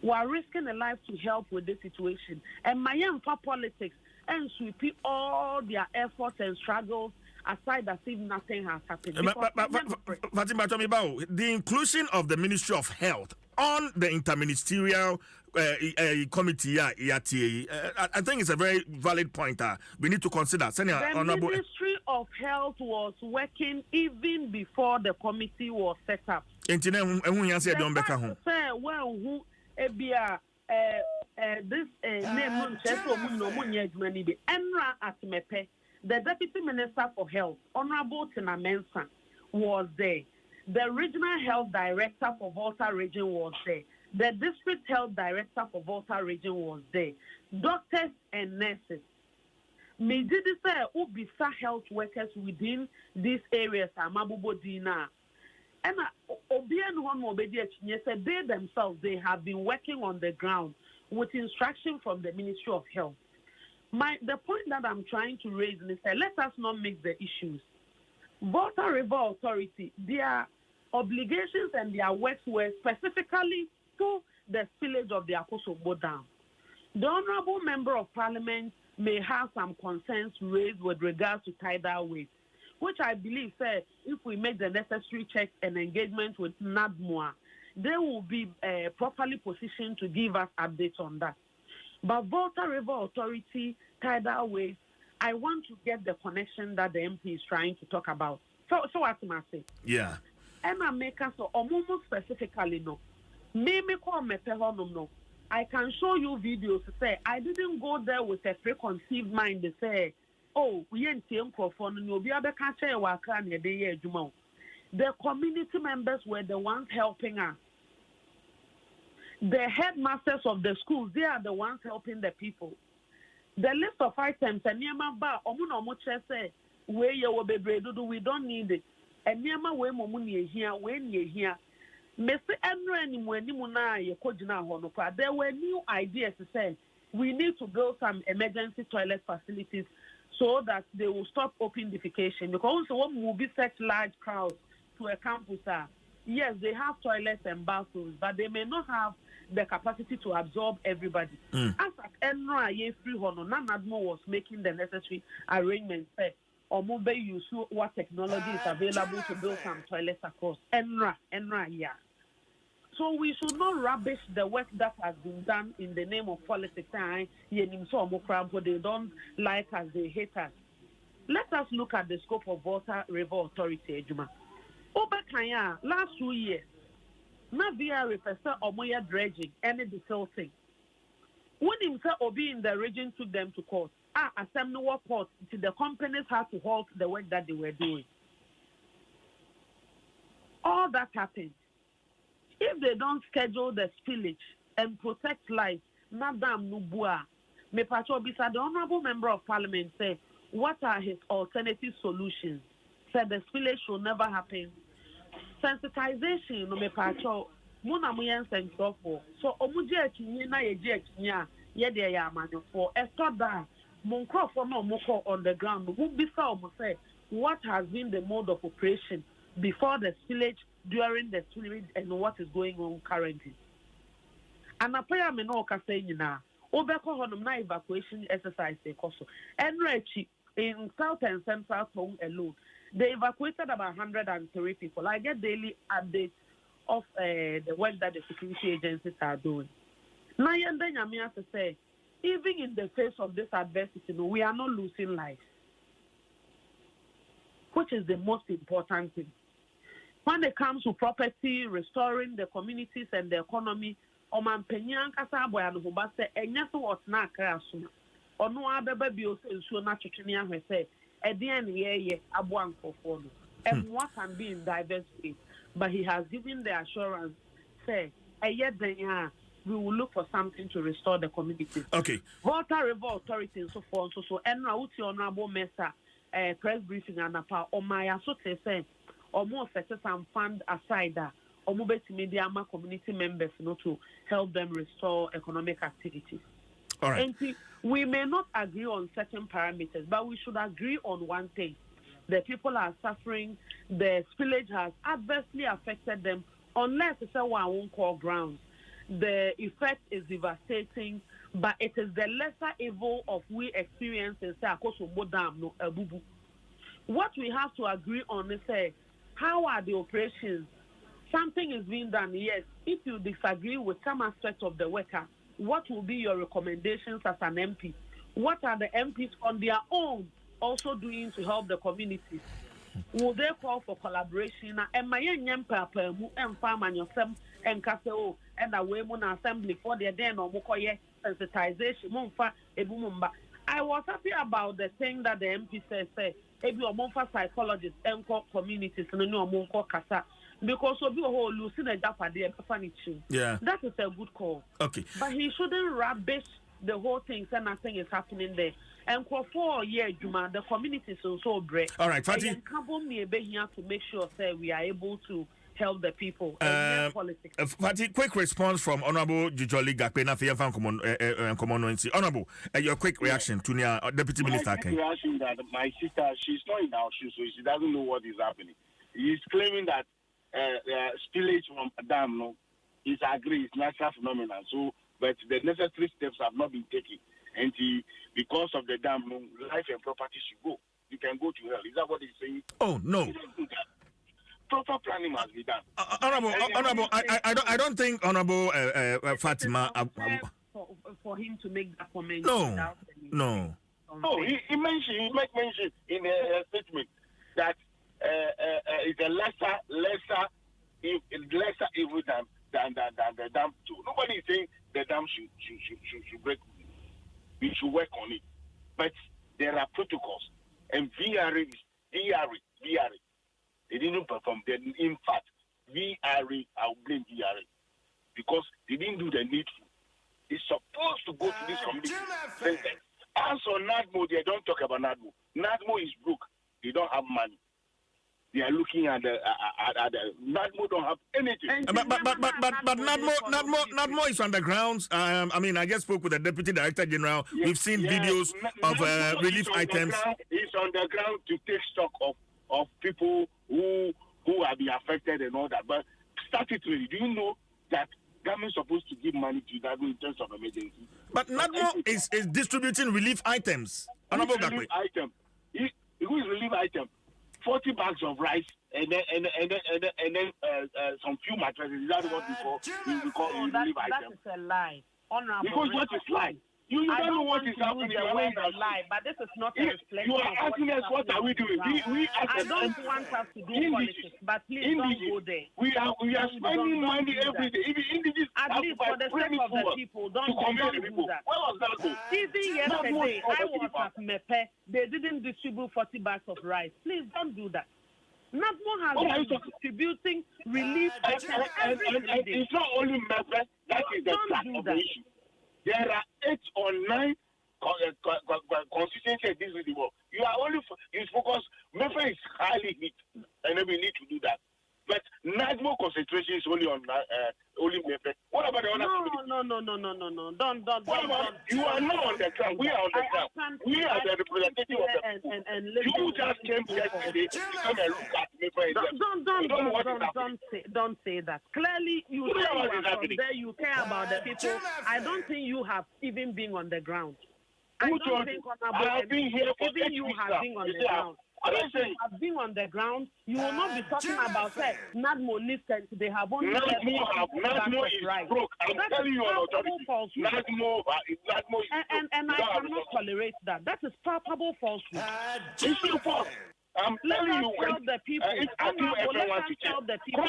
we are risking a life to help with this situation. And my young for politics and sweep all their efforts and struggles aside as if nothing has happened. Fatima Tomibao, the inclusion of the Ministry of Health on the interministerial committee, I think it's a very valid point. We need to consider. The Ministry of Health was working even before the committee was set up. This name the Deputy Minister for Health, Honorable Tina Mensah, was there. The Regional Health Director for Volta Region was there. The District Health Director for Volta Region was there. Doctors and nurses. Me did say ubisa health workers within these areas amabubo dina. And obian one mobedi said they themselves they have been working on the ground with instruction from the Ministry of Health. The point that I'm trying to raise is that let us not mix the issues. Volta River Authority, their obligations and their works were specifically to the spillage of the Akosombo Dam. The Honorable Member of Parliament may have some concerns raised with regards to tidal waves, which I believe said if we make the necessary checks and engagement with NADMOA, they will be properly positioned to give us updates on that. But Volta River Authority, tidal waves, I want to get the connection that the MP is trying to talk about. So what am I saying? Yeah. And I make us almost specifically no. Maybe call me no. I can show you videos to say I didn't go there with a preconceived mind to say, oh, we ain't seeing microphone and you'll be able to catch a worker and a day. The community members were the ones helping us. The headmasters of the schools, they are the ones helping the people. The list of items, and say, we don't need it. And there were new ideas to say we need to build some emergency toilet facilities so that they will stop open defecation. Because when we be such large crowds to a campus, yes, they have toilets and bathrooms, but they may not have the capacity to absorb everybody. As at NRA, NADMO was making the necessary arrangements. Or mobile use what technology is available to build some toilets across NRA, yeah. So we should not rubbish the work that has been done in the name of politics. They don't like us, they hate us. Let us look at the scope of Volta River Authority, Ejuma. Over Kanya, last 2 years, na via represent Omoya dredging and desilting. When himself Obi in the region took them to court, assembly court, the companies had to halt the work that they were doing. All that happened. If they don't schedule the spillage and protect life, Madam Nubua, Mepacho Bisa, the Honorable Member of Parliament, said, what are his alternative solutions? Said the spillage should never happen. Sensitization, Mepacho, Munamuyan Sensofo. So, Omuja Chinia, Yejia, Yedia Manu for Estoda, Monko for no Moko on the ground. Who before say what has been the mode of operation before the spillage, during the spillage, and what is going on currently. And I pray I may know saying now, Obeko Honum evacuation exercise and Rechi in South and Central Tongue alone. They evacuated about 103 people. I get daily updates of the work that the security agencies are doing. Now, to say, even in the face of this adversity, we are not losing lives, which is the most important thing. When it comes to property, restoring the communities and the economy, Oman Penyan Kasabo and Hubase, and yes, what's not crashing. Or no other baby, so not Chichinia, who said, at the end, yeah, Abuan for follow. And what can be in diverse ways. But he has given the assurance, say, yet we will look for something to restore the community. Okay. Volta River Authority and so forth, so and now to honorable Mesa press briefing and about Omaya so they say almost set some fund aside that Omubeti Media community members to help them restore economic activities. All right. And we may not agree on certain parameters, but we should agree on one thing. The people are suffering, the spillage has adversely affected them, unless it's a one core grounds. The effect is devastating, but it is the lesser evil of we experience in what we have to agree on is how are the operations? Something is being done, yes. If you disagree with some aspect of the worker, what will be your recommendations as an MP? What are the MPs on their own also doing to help the community? Will they call for collaboration? And my young papa and farm and yourself and castle and away mon assembly for their den or mokoye sensitization. I was happy about the thing that the MP says, if you are more for psychologists and communities and no more for casa. Because of your whole losing a japa there, yeah, that is a good call. Okay, but he shouldn't rubbish the whole thing. So nothing is happening there. And for 4 years, Juma, the community is also break. All right, Fatih. And here to make sure that we are able to help the people. Fatih, quick response from Honorable Jujoli Gakpena for your common Honorable, your quick reaction to the Deputy Minister. Reaction that my sister, she's not in our shoes, so she doesn't know what is happening. He's claiming that spillage from a dam is agreed, it's natural phenomenon. So, but the necessary steps have not been taken, and because of the dam, life and property should go. You can go to hell. Is that what he's saying? Oh no. Proper planning must be done. Honorable, I don't think Honorable Fatima. For him to make that comment. No. Oh, he mentioned in a statement that it's a lesser evil than the dam too. Nobody is saying the dam should break. We should work on it, but there are protocols, and VRA. They didn't perform. In fact, VRA, I'll blame VRA because they didn't do the needful. It's supposed to go to this community. As for NADMO, they don't talk about NADMO. NADMO is broke. They don't have money. They are looking at the NADMO don't have anything. But NADMO is underground. I mean, I just spoke with the Deputy Director General. Yes, we've seen videos of relief items. It's on the ground to take stock of people who have been affected and all that. But statutorily, do you know that government is supposed to give money to NADMO in terms of emergency? But NADMO is distributing relief items. Who is relief item? 40 bags of rice and then some few mattresses. Is that what we call relief item? That is a lie. Honorable, because what is lie? You don't know what is happening. Lie, but this is not a reflection. You are asking us what are we doing? I don't want us to do politics, but please don't go there. We are spending money every day. Even indigenous, at least for the sake of the people, don't do that. Where was that? Even yesterday, I was at Mepe. They didn't distribute 40 bags of rice. Please don't do that. NADMO has been distributing relief items every day. It's not only Mepe. That is the start of the issue. There are 8 or 9 constituencies this is the work. You are only focused. Mefe is highly hit, and then we need to do that. But NADMO concentration is only on only Mefe. What about the other? No. Don't. You are not on the ground. We are on the ground. We are the representative of the people. You just came yesterday to come and look at Mefe. Don't say that. Clearly, you care about the people. I don't think you have even been on the ground. I have been here for 8 weeks now. You have been on the ground. if you have been on the ground, you will not be talking about say Nadmo Nistent. They have only Nadmo is right. broke. I'm telling you on authority. Nadmo is and I cannot tolerate that. That is palpable falsehood. It's still false. I'm telling you, tell the people. Let us tell the people.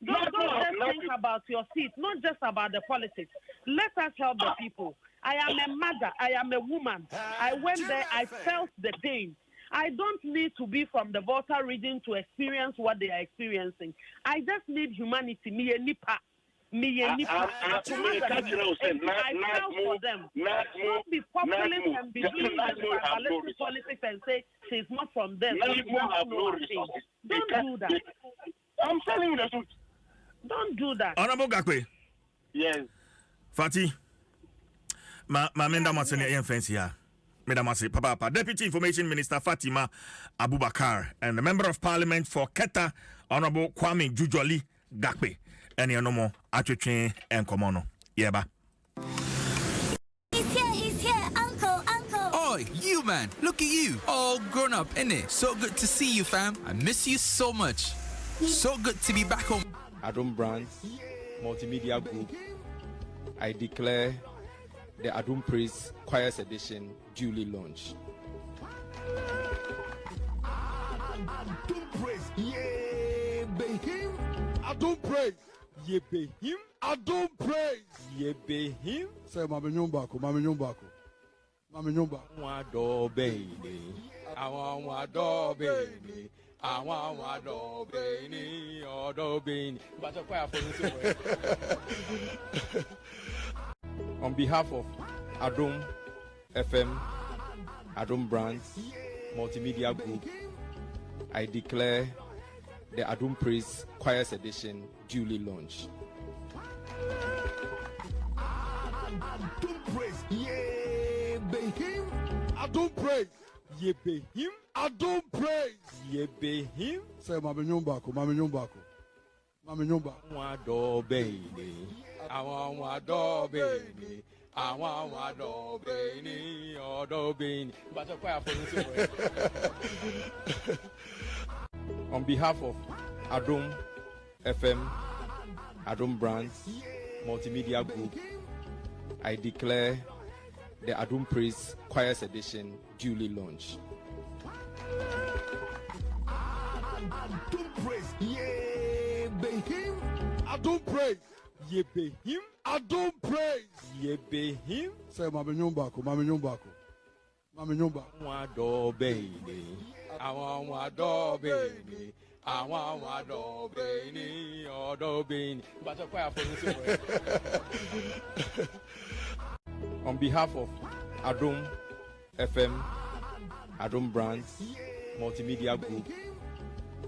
Don't just think about your seat, not just about the politics. Let us help the people. I am a mother. I am a woman. I went there. I felt the pain. I don't need to be from the Volta region to experience what they are experiencing. I just need humanity. Me and Nipa. I felt for them. Don't be populist and be doing tribalistic politics and say she's not from there. Don't do that. I'm telling you the truth. Don't do that. Honorable Gakwe. Yes. Fati. Menda Masene yen fancy ya. Medamasi Papa, Deputy Information Minister Fatima Abubakar, and the Member of Parliament for Keta, Honorable Kwame Jujoli Gakwe. And you know more, Atwitwe and Komono. Yeba. He's here, Uncle. Oi, you man, look at you, all grown up, innit? So good to see you, fam. I miss you so much. So good to be back home. Adom Brands, Multimedia Group, I declare the Adom Praise Choirs Edition duly launched. Adom Praise, yeah, be him. Adom Praise, yeah, be him. Adom Praise, yeah, be him. Say, Mama Nyumbako. Mama Nyumba. Wado baby, I want wado baby. I want wado baby, odo baby. But a choir for on behalf of Adom FM, Adom Brands, Multimedia Group, I declare the Adom Praise Choirs Edition duly launched. Adom Praise, yeah, be him. Adom Praise, yeah, be him. Adom Praise, yeah, be him. Say, Mama Nyumbako. Wado baby, I want wado baby. I want wado baby, odo baby. But a choir for on behalf of Adom FM, Adom Brands, Multimedia Group, I declare the Adom Praise Choirs Edition duly launched. Adom Praise, yeah, be him. Adom Praise, yeah, be him. Adom Praise, yeah, be him. Say, Mama Nyumbako. Wado baby, I want wado baby. I want wado baby, odo baby. But a choir for on behalf of Adom FM, Adom Brands, Multimedia Group,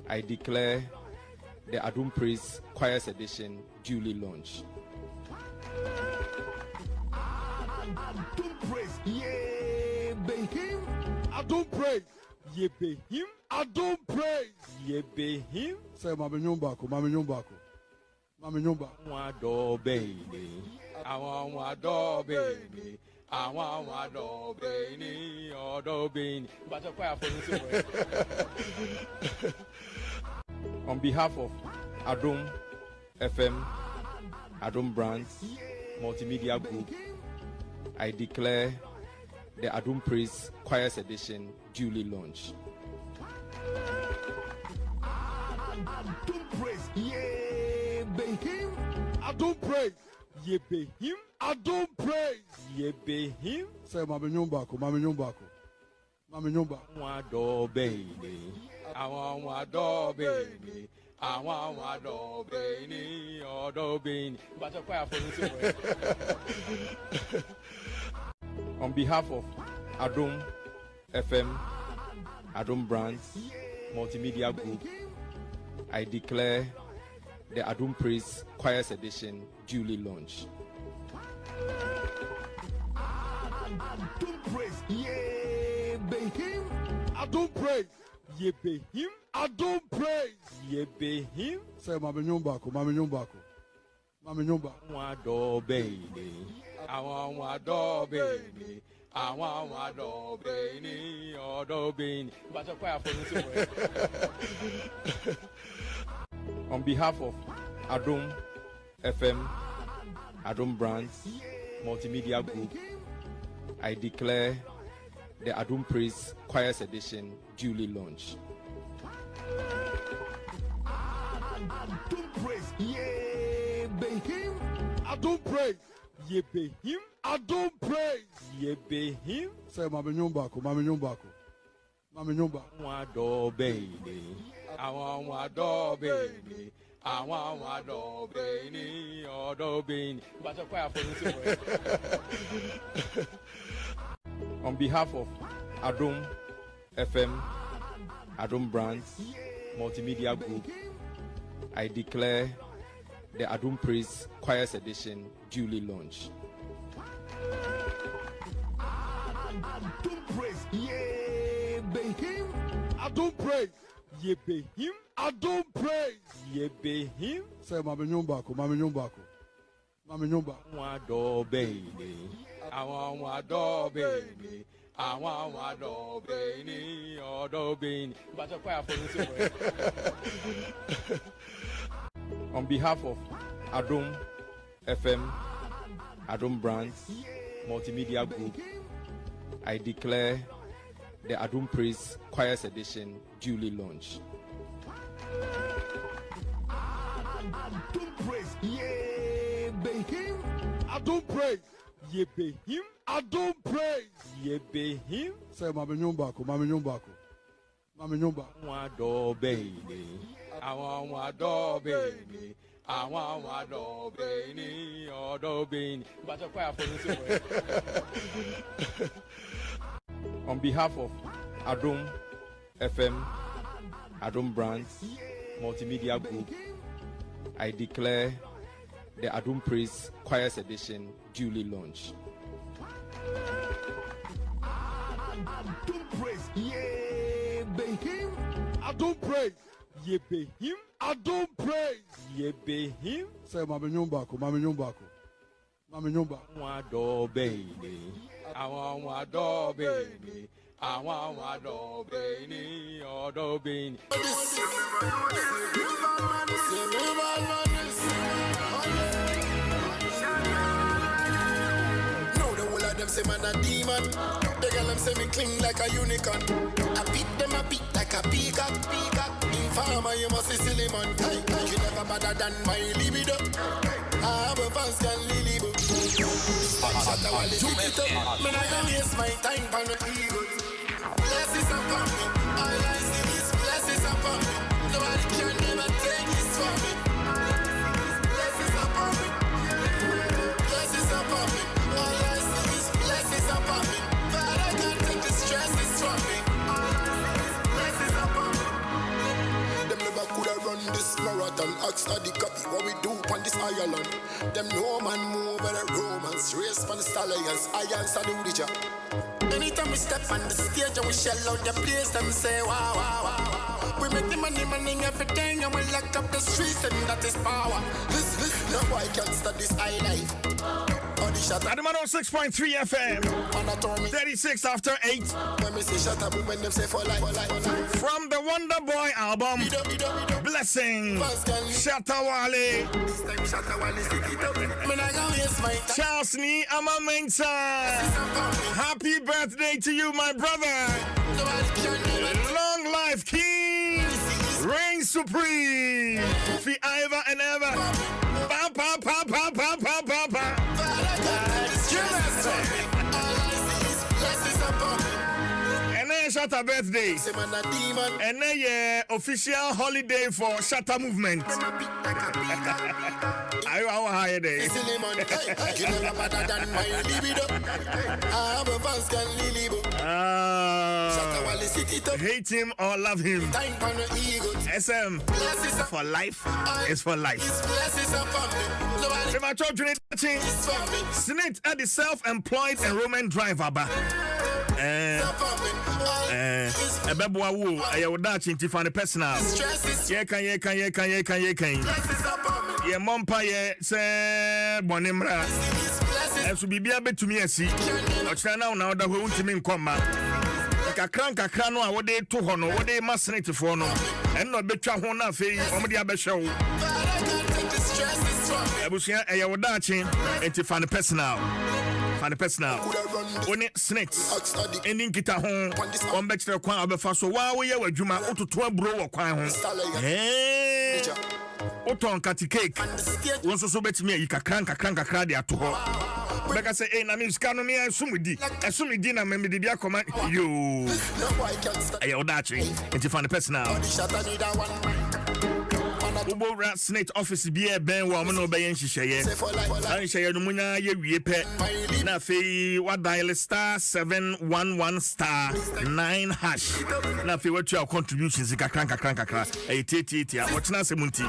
I declare the Adom Praise Choirs Edition duly launched. Adom Praise, yeah, be him. Adom Praise, yeah, be him. Adom Praise, yeah, be him. Say, Mama Nyumbako. Wado baby, I want wado baby. I want wado baby, odo baby. But a choir for on behalf of Adom FM, Adom Brands, Multimedia Group, I declare the Adom Praise Choirs Edition duly launched. Adom Praise, yeah, be him. Adom Praise, yeah, be him. Adom Praise, yeah, be him. Say, Mama Nyumbako. Wado baby, I want wado baby. I want wado baby, odo baby. But a choir for on behalf of Adom FM, Adom Brands, Multimedia Group, I declare the Adom Praise Choirs Edition duly launched. Adom Praise, yeah, be him. Adom Praise, yeah, be him. Adom Praise, yeah, be him. Say, Mama Nyumbako. Wado baby, I want wado baby. On behalf of Adom FM, Adom Brands, Multimedia Group, I declare the Adom Praise Choirs Edition duly launched. Adom praise, yeah, be him. Adom praise, yeah, be him. Adom praise, yeah, be him. Say, Mama Nyumbako, Mama Nyumbako, Mama Nyumbako. Wado baby, I want wado baby. I want wado baby, odo baby. But a choir for on behalf of Adom FM, Adom Brands, Multimedia Group, I declare the Adom Praise Choirs Edition duly launched. Adom praise, yeah, be him. Adom praise, yeah, be him. Adom praise, yeah, be him. Say, Mama Nyumbako, Mama Nyumbako, Mama Nyumbako. Wado baby, I want wado baby. I want wado baby, odo baby. But a choir for on behalf of Adom FM, Adom Brands, Multimedia Group, I declare the Adom Praise Choirs Edition duly launched. Adom praise, yeah, be him. Adom praise, yeah, be him. Adom praise, yeah, be him. Say, Mama Nyumbako, Mama Nyumbako, Mama Nyumbako. Wado baby, I want wado baby. I want wado baby, odo baby. But a choir for on behalf of Adom FM, Adom Brands, Multimedia Group, I declare the Adom Praise Choirs Edition duly launched. Adom praise, yeah, be him. Adom praise, yeah, be him. Adom praise, yeah, be him. Say, Mama Nyumbako, Mama Nyumbako, Mama Nyumbako. Wado baby, I want wado baby. I want wado baby, odo baby. Them say man a demon. The girl them say me cling like a unicorn. I beat them a beat like a peacock. Informer you must be silly man. You never better than my libido. I have a fans can lily book. Shut the wall, keep it up. Man I can waste my time on the ego. Blessings upon me. All I see is blessings upon me. Nobody can never take this from me. Blessings upon me. Blessings upon me. All I see is blessings upon me. But I can't take the stresses from me. Blessings upon me. Them never could have run this marathon. Ask the copy what we do on this island. Them no man move by the romance. Race for the stallions. I answer the job. Anytime we step on the stage and we shell out the place, them say wow, wow, wow. We make the money, everything, and we lock up the streets, and that is power. No boy can stop this high life. Adom 106.3 FM, 36 after 8. When me say shut up, when them say for life. From the Wonder Boy album, Blessing, Shatawale, Charles Ni Amamensa. Happy birthday to you, my brother. Long life, King. Reign supreme. Forever and ever. Pa, pa, pa, pa, pa, pa, pa, pa. And then Shatta birthday. And then official holiday for Shatta movement. How high day? Hate him or love him. SM for life is for life. Snit at the self-employed enrollment driver. Ebeboa wo ayewoda chintifa ne personal. Ye kan. Ye mompa ye se bonemra. Enso bibia betumi asi. Ochina na una oda ho untimi nkoma. Kakra no a wode to ho no wode masenate fo no. Enno betwa ho na afei omde abehwe wo. Ebusia eye wodachi enti fan personal. Oni snakes ending kita ho on betre kwan abefa so wa wo ye wadwuma ototo aburo wo kwan ho oton kati cake won so betimi ayi kakra de ato ho beka say na me ska no me esumidi na me de bia koma yo aye odachi enti fan personal Ubo rat snake office be a ben woman obey and share. I share the munya ye wepe. Na fe what dial *711*9#. Na fe what your contributions cranka. A titi what's na semunti.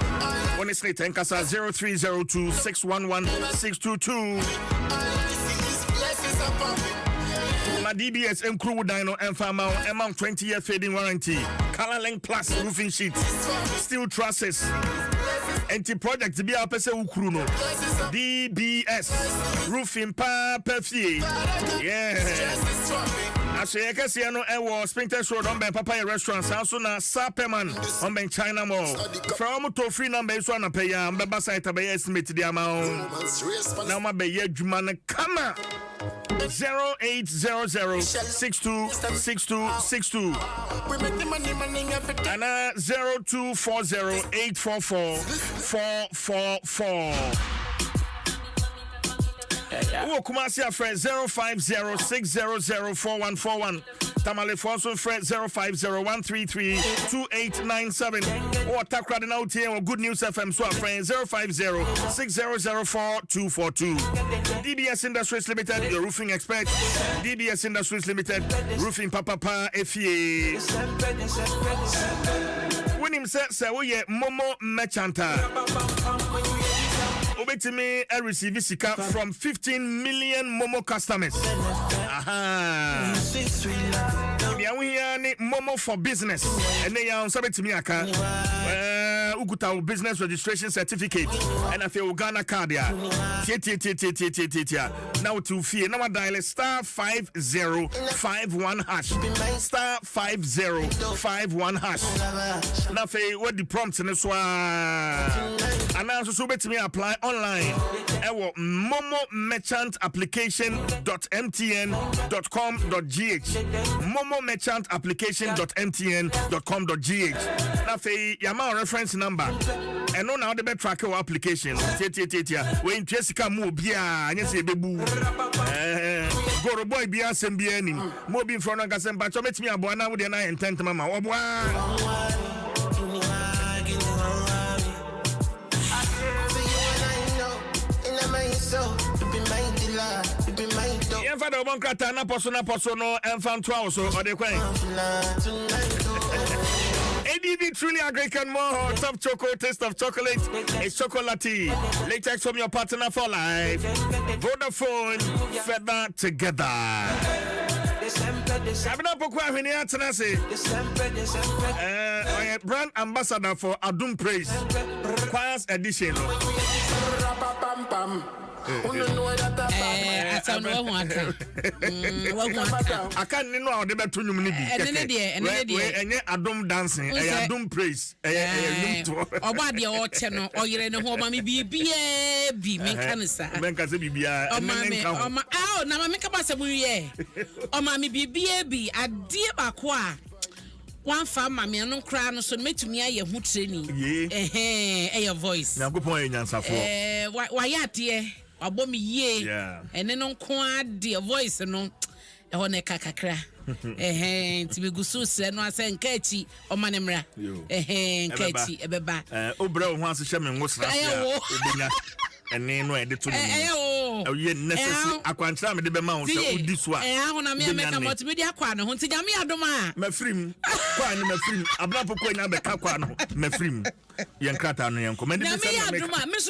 One snake tankasa 0302611622. My DBS and crew dino and farmer amount 20-year fading warranty. Color length plus roofing sheet. Steel trusses. Anti-project to be a person ukruno. DBS roofing pa perfie. Yeah. Ashe Kasiano Ewo Springtest Road on Ben Papaya Restaurant Sansuna Sapeman on Ben China Mall. From to free number is one pay Mbeba site by estimate the amount. Now my be Juman Kama 0800-626262 and 0240-844-444. Kumasi friend 050-600-4141. Tamale Fonson friend 050-133-2897. Or Takrad and out here or Good News FM so friend 050-6004-242. DBS Industries Limited, your roofing expert. DBS Industries Limited, roofing Papa FA. When him said, we Momo Merchanta. Obetime I receive sika from 15 million Momo customers. Aha. We are Momo for business. And they are sabetimi aka. Uguta business registration certificate. And I feel Ghana card ya. Now to fear. Now dial *5051#. *5051#. Now fe what the prompts in this one. And now so betimi apply online. Ewo Momo Merchant Application.mtn.com.gh. Momo Merchant Application.mtn.com.gh. Now fe yama reference number. And no now the best track your application. When Jessica Mobia and you say bebu. Go to boy be asem be any. Mobi in front of us and but you met me a boy now with the 9 and 10 mama. Father Boncrata, Naposono, and Fantuaso, or the Queen. ADV truly Agrican more top chocolate taste of chocolate. It's chocolatey. Latex from your partner for life. Vodafone, feather together. Brand ambassador for Adom Praise Choirs Edition. I can't know the better to me. And Adom dancing, Adom praise. Or bad your channel, or you're in a home, mammy be Mencanisa. Oh, mammy, oh, now I make a basabuye. Oh, mammy be a dear Bakwa. One farm, mammy, and no crown, so make to me a hootini. Your voice. Now go point answer for. Why, dear? Abomi ye, and then on quad dear voice and on a kakakra. To be gusus and was saying catchy or manemra. Catchy, a beba. Obro wants to show me what's and then where the two necessary. I can't tell me the amount of this one. I want to make a multimedia quano, who tell me I don't mind. My friend, my friend, a black point number caquano, my friend. Young Cratan, young commander. Miss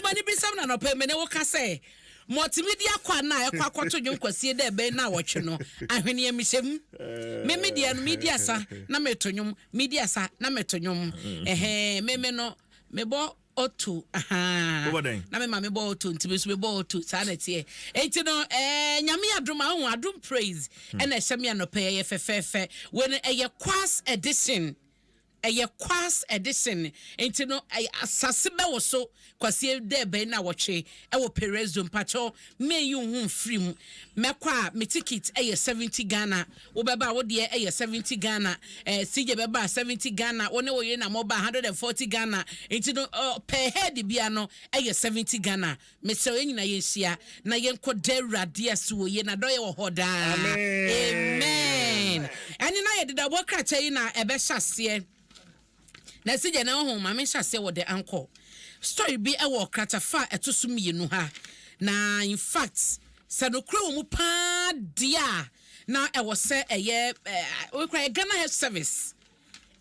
Money be some no payment, what can say? Multimedia quana, a quaquato, you can see there, bay now what you know. I hear me say, media, sa, nametonium, media sa, nametonium, memeno. Mebo Otu, na me mame bo otu nti so me bo otu sanete enti no nyame adom praise and ehye me anope ye fefefe when a Kwas edition enti no asase be wo so kwase de be na woche e wo Perezzo mpacho me yu hu free mekwa me ticket 70 Ghana wo beba wo de 70 Ghana CJ beba 70 Ghana wo ne wo ye na mo ba 140 Ghana enti no per head bia no 70 Ghana me se enyina ye hia na ye nko de urade ase wo ye na do ye wo hoda amen ani na ye de da wo kra che na ebe hyase na CJ na ho ma me hyase wo de anko story bi ewo kratafa etoso mienu ha na in fact sanokro wo mu pa dia na ewo se eye we kra Ghana Health Service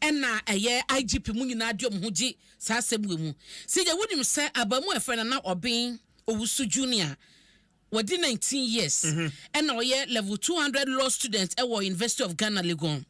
ena eye IGP mu nyina de omhugi sa asebwe mu CJ wodim se abamu efre na obin owusu junior wadi 19 years ena oye level 200 law student ewo University of Ghana Legon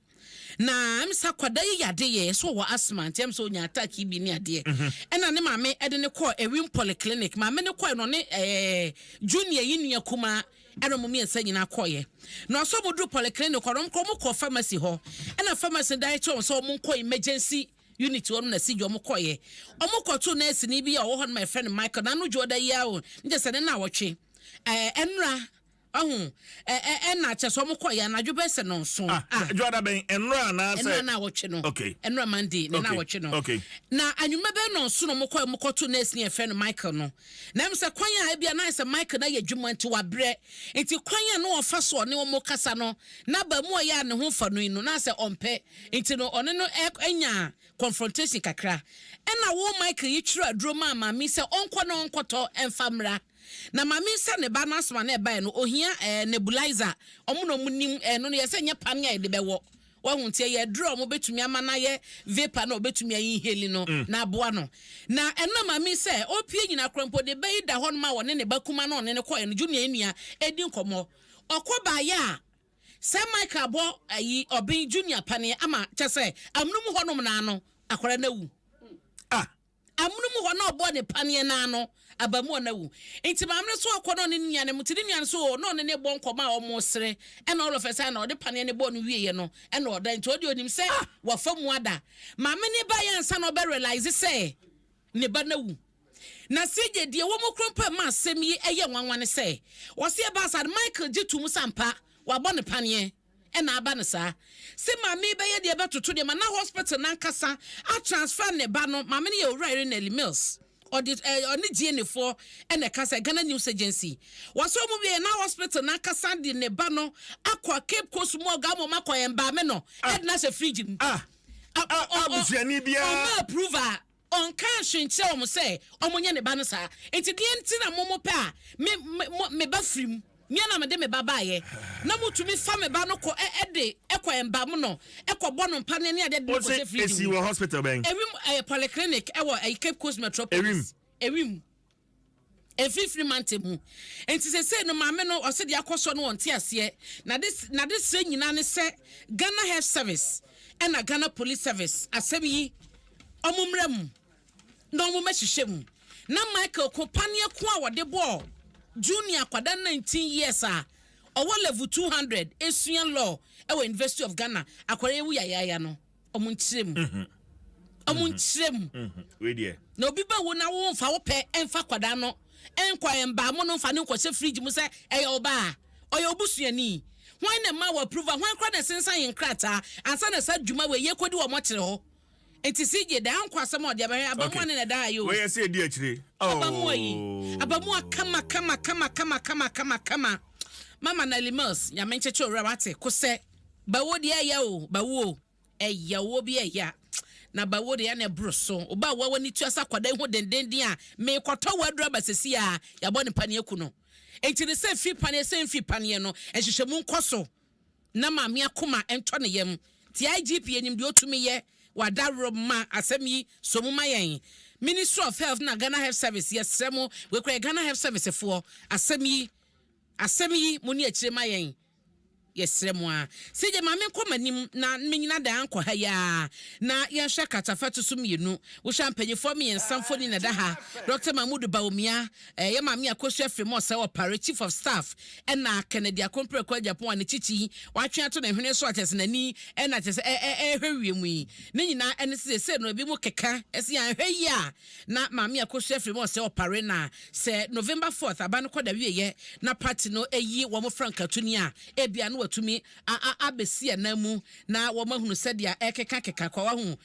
na amsa kwada yade ye so wo asthma ntem so nya attack bi ni ade ena ne mame ede ne call Ewin Polyclinic mame ne call no ne junior yinia kuma ero mo mi ensa nyina call na so mo do Polyclinic ko mo call pharmacy ho ena pharmacy director so mo call emergency unit won na si jo mo call ye omo koto nurse ni bi ya wo ho my friend Michael na no joda ya o nje se ne na wotwe enra na cheso mo koya na dwo bese no so joda ben enra na say enra na woche no okay enra Monday na woche no okay na anyuma be no so no mo koya mo koto nurse ni friend Michael no na am say kwan ya bia na say Michael na ye dwuma nti wabre nti kwan ya no ofa so ne mo kasa no na ba mu ya ne ho fa no na say ompe nti no one no enya confrontation kakra ena wo Michael yi twira adro ma mi say onko na onkoto emfamra na mami sa ne ba nasma na eba no ohia nebulizer omo no munim no ye se nya pan ya de bewo wa huntie ye draw mo betumi ama na ye vapor na obetumi ayi heli no na aboa no na ena mami se opie nyina krompo de be da hon ma wone ne bakuma no ne ko en junior enua edi nkomo okoba ya se Michael abo ayi obin junior pane ama chese amnum honom na no akwara na wu amnum ho na obo ne pane na no abamu na wu enti mamre so akono ne nya ne mutiri nya so no ne bon koma o mo sere e na all of a sudden na o de pane ne bon wie ye no e na o da enti o de onim se wa famu ada mame ne ba ya nsa no be realize se ne ba na wu na CJ die wo mo krompa ma asem yi eye nwanwane se wo se ba sa Michael jitu mu sampa wa bo ne pane e na aba ne sa se mame be ye de be toto de ma na hospital na nkasa a transfer ne ba no mame ne ye owura na Mills audit oni GN4 ene kasa Ghana News Agency waso mu be na hospital na kasa de ne ba no akwa Cape Coast mo ga mo makoye mba me no edna se fridge abusuani bia o approval on kan hwenche o mo se o mo nya ne ba no sa enti de enti na mo pe a me ba frim mia na me de me baba ye na mutumi fa me ba no ko ede ekwa emba mo no ekwa bo no mpa ne ne ade de ko se free esi wo hospital ben Ewim Polyclinic ewo Cape Coast Metropolis Ewim free mantemu enti se no maame no o se de akoso no wonte ase na this nyina ne se Ghana Health Service and a Ghana Police Service asem yi omumram no omumahihye na Michael Kopania ko a wode ball junior kwada 19 years owo level 200 esuan law ewo University of Ghana akwara ewu ya no omunchirem we there na obi ba wo na wo mfa wo pe emfa kwada no enkwa emba mo no mfa ne nkose fridge mu se eye oba oye obusuani hwan na ma wa approval hwan kwa na sensan yin krata ansa na sa dwuma we ye kodi wo mo kire ho enti CJ da ankwa asem ode abahe abamu ne da ayo we say di akire abamu kama mama na limos ya mencheche ora wate kose bawo de ya o bawo eyawo bi eya na bawo de ya na broso oba wa wani tuasa kwada ho dendenden a me kwato wadura basesi a ya bo ne pane aku no enti ne se fi pane no ehyehyemu nkoso na maame akoma ento ne yam ti IGP enim de otumi ye wadaro ma asem yi somuma yen Ministry of Health na Ghana Health Service yesemo we kra Ghana Health Service for asem yi muni akire ma yen yesremwa seje ma me komanim na menyina da anko ha ya na yehwe katafatu so mienu wo champanyefo me yensamfoni na da ha Dr. Mahmoud Baumia ye ma me akosu afremo se opera chief of staff na Kennedy Akompre kwa Japan ne chichi watwe ato na hwene so atesenani na atese hwewiemu yi ne nyina ene se no bi mu keka ese ya hwe ya na ma me akosu afremo se opera na se November 4th aba no koda wiye na party no eyi wo mo frankatuni a ebia no watumi abesi anamu na wo mahunu sedia ekeka kwa wahu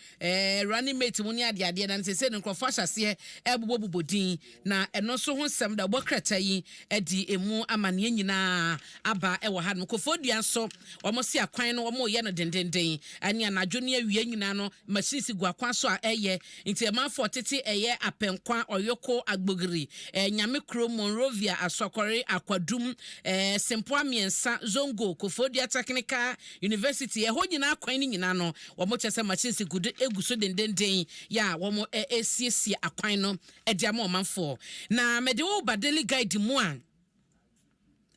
running mate mu ni ade na se no krofo ahyase ebobobodin na eno so ho sem da bokrata yi edi emu amane nyina aba ewo ha no kofodua so wo mo se akwan no wo mo ye no dendenden ani anadwo ne awie nyina no machines gu akwan so a eye nti emanfo tete eye apenkwa oyoko agbogiri nyame kro Monrovia asokore akwadum sempoa miensa zongo kofodua technical university ho nyina akwan ni nyina no wo mo chese machines gu eguso dendenden ya wo mo esiesie akwan no edi amanfo na mede wo badeli guide mu a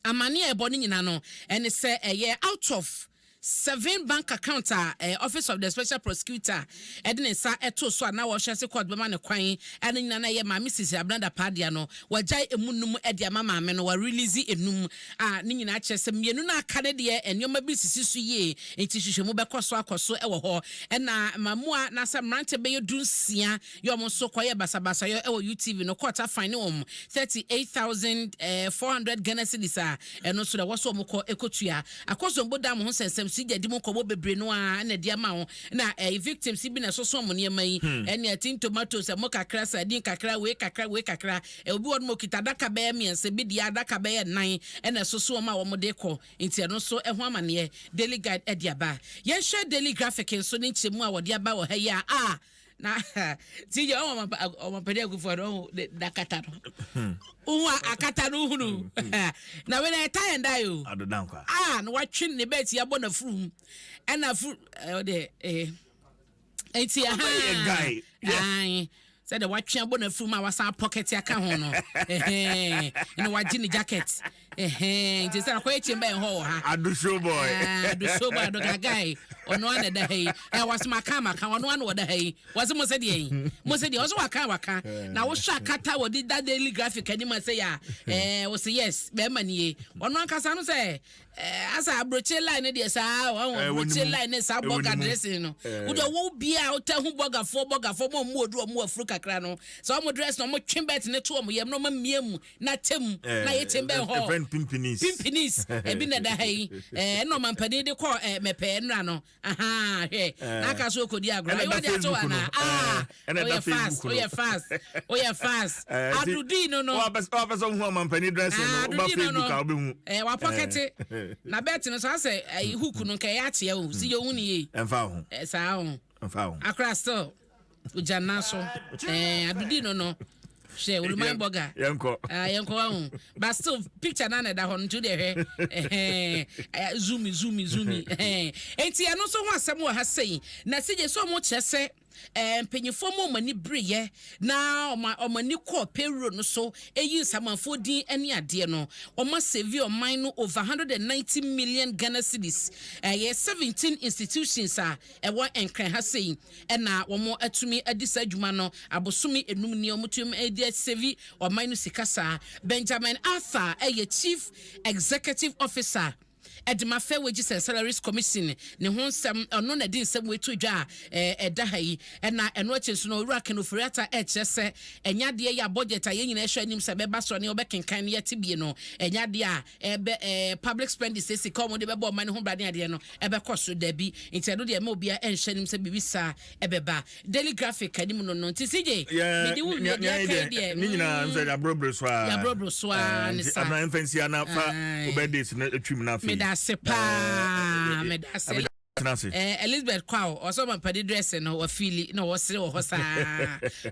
amane ebo ni nyina no ene se eye out of 7 bank account office of the special prosecutor edin sa eto so na wo hwese court be ma ne kwan ene nyina na ye ma Mrs. Ablanda Padia no wajai emunum edi ama me no wa release enum ne nyina chese mienu na aka ne de enyoma bi sisi so ye enti hwehwemu be koso akoso ewo ho ena mamua na sa mrante be yedunsia yo mo so koye basabasa yo ewo UTV no court fine om 38,400 Ghana cedis eno so da wo so mo ko ekotua akoso mboda mo ho sensem si jadi mo kobo bebre no a na dia ma ho na victims bi na so so mo ne mai ene tin tomatoes mo kakra sardine kakra we kakra obi won mo kita daka be miense bi dia daka be nan ene so so ma wo mo de ko nti no so ho amane daily guide e dia ba yen share daily graphic so ni nchemu a wo dia ba wo ha ya na ti yo o ma pede agufo no dakata no uwa akata no hunu na we na tie and die adodan kwa na watwe ne bet ya bona furu na furu de enti guy ai said the watwe bona furu ma wasa pocket aka ho no na waji ne jacket enti say na ko echi mbe ho ha adu show boy do guy ono ana da hei was makama kan ono ana da hei was mo said also waka na wo sha kata wo di that daily graphic ani ma say ya wo say yes be manie ono ankasa no say asa abroche line dey sa abroche line sa burger dressing no wo do wo bia wo ta hu burger fo mo odu mo afru kakra no so mo dress no mo twembet ne to mo yem no ma miemu na tem na ye tembe ho pimpinis ebi na da hei no mampani de ko mepe nra no aha he aka so kodi agro yo dey to ana oh yeah fast adudi no wa person hu mampani dress no ba Facebook a obehu wa pocket na bet no so say hook no nke ya tie o si yo hu ni ye emfa ho sa ho emfa ho akra still ujana so adudi no she ulumai boga yanko but still picture na da hon to the zoom enti ano so ho asem wo ha sei na seje so mo chese penyefo mo mani breye na omani ko payroll no so eyi samanfo din ani ade no omo save oman no over 190 million Ghana cedis 17 institutions ewo enkran ha sei na omo atumi adisa adwuma no abosomi enum ni omutum edi save oman no sikasa Benjamin Arthur chief executive officer Edma Fair Wages and Salaries Commission ne ho nsem ono na din nsem wetu dwa eda hayi na eno achesu no owura kan ofuriata echese enyade ya budget a yenyina ehwa nim se beba so ne obekenkan ne yatibie no enyade a public spending sesi come de beba man ho brade ade no ebe koso da bi intendo de ma obia enhwa nim se bibisa ebeba daily graphic anim no no ntisije me di wu ne de ni nyina nse ya brobro so a ne sa abran fancy ana fa obedis na atwim na fa Medase pa medase Elizabeth Kwao also mampani dress no wafili no wasre wo hosa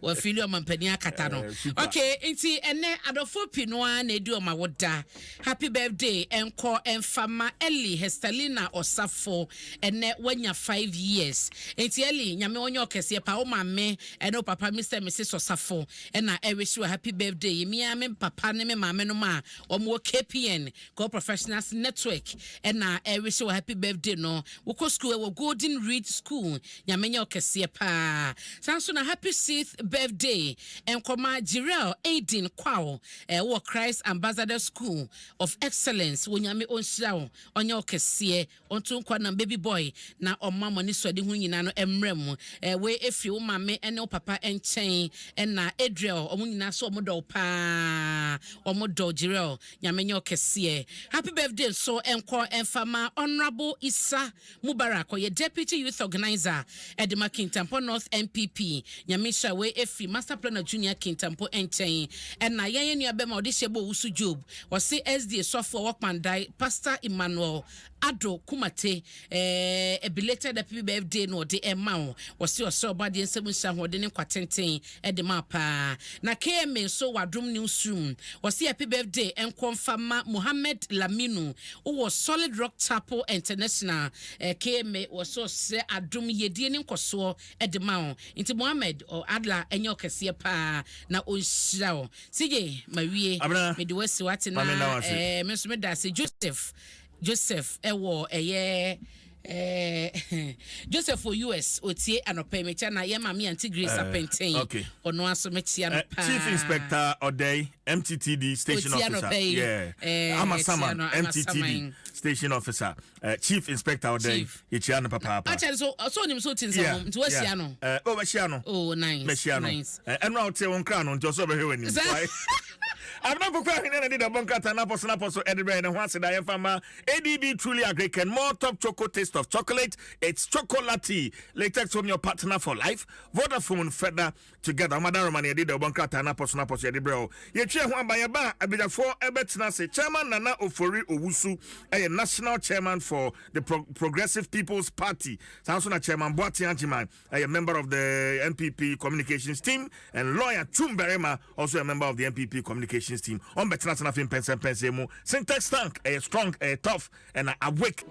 wafili o mampani akata no. Okay, nti ene adofo pinoa na edu o mawoda. Happy birthday enko enfama Eli Hestalina Osafo ene wanya 5 years. Nti Eli nyame onyo kese pa o mame ene papa Mr. Mrs. Osafo ena I wish you a happy birthday. Me ame papa ne me mame no ma omo KPN Go Professionals Network ena I wish you a happy birthday no. Woko school we Golden Reed School nyamenya okese pa. Sanso na happy 6th birthday enkoma Jirel Aiden Kwao wo Christ Ambassador School of Excellence wo nyame onhyira onya okese onto nkwa na baby boy na omama ni swade hu nyina no emrem we efi wo mame ene wo papa enchen ena Adriel omu nyina so omodo pa omodo Jirel nyamenya okese happy birthday so enko enfama Honorable Isa Mubarak ye deputy youth organizer Edema Kintampo North MPP nyamisha we efi master planner junior Kintampo enchen ena yen nuabema odishebo usu job wasi SD software workman die Pastor Emmanuel Ado Kumate a belated happy birthday no de emma wasi oso body nsem sha hode ne kwatenten edema pa na KMA so wadrum newsroom wasi happy birthday enkonfama Mohammed Laminu wo Solid Rock Chapel International KMA waso se adum yedie ne nkoso edema nti Mohammed o Adla enyo kese pa na onhyira sije mawie me de wasi wate na me so me da se Joseph ewo Joseph for US otie anope mecha na ye mami anti Grace Apenten ono aso mechia no pa Chief Inspector Odey MTTD Station Officer Amasama MTTD Station Officer Chief Inspector Odey yechia no papa acha so nim so tinsam nti wasia no oh nice enwa otie won kra no nti oso be hwani I'm not going to need a bunker and apostle Edinburgh and once I am fama ADB truly agree can more top chocolate taste of chocolate. It's chocolatey. Latex from your partner for life. Vodafone Feder together. Madam Romani did a bunker and apostle Edinburgh. Ye chair one by a bar. I be the 4 Ebetnase chairman Nana Ofori Owusu, a national chairman for the Progressive People's Party. Sansona chairman Boati Anjiman, a member of the MPP communications team, and lawyer Chumberema, also a member of the MPP communications team on better nothing pense mu syntax tank a strong a tough and awake.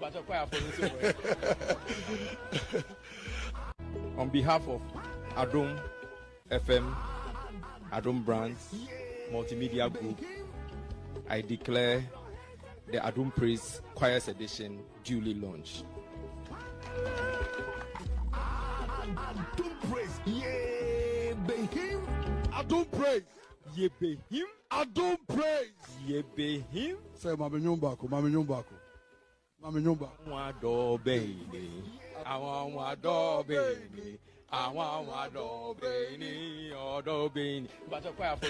On behalf of Adom FM, Adom Brands Multimedia Group, I declare the Adom Praise Choirs Edition duly launched. Adom Praise, yeah, be him. Adom Praise, yeah, be him. Adom Praise, ye be him. Say, Mama Nyumbako. Mama Nyumba. Wado baby, I want wado baby, I want wado baby, odo baby. But a choir for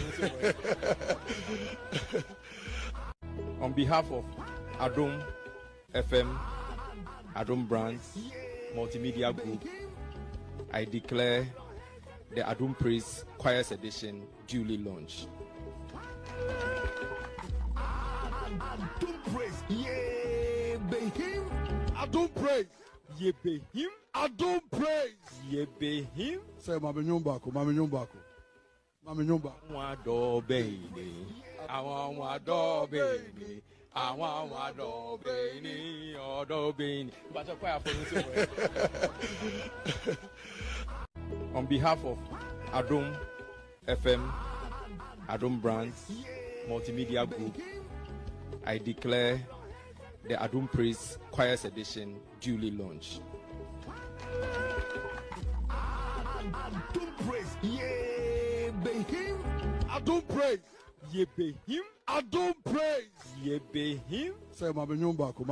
on behalf of Adom FM, Adom Brands Multimedia Group, I declare the Adom Praise Choirs Edition duly launched. Adom Praise, yeah, be him. Adom Praise, yeah, be him. Adom Praise, yeah, be him. Say, Mama Nyumbako. Wado baby, I want wado baby, I want wado baby, odo baby. But a choir for on behalf of Adom FM, Adom Brands Multimedia Group, I declare the Adom Praise Choirs Edition duly launched. Adom Praise, yeah, be him. Adom Praise, yeah, be him. Adom Praise, yeah, be him. Say, Mama Nyumbako.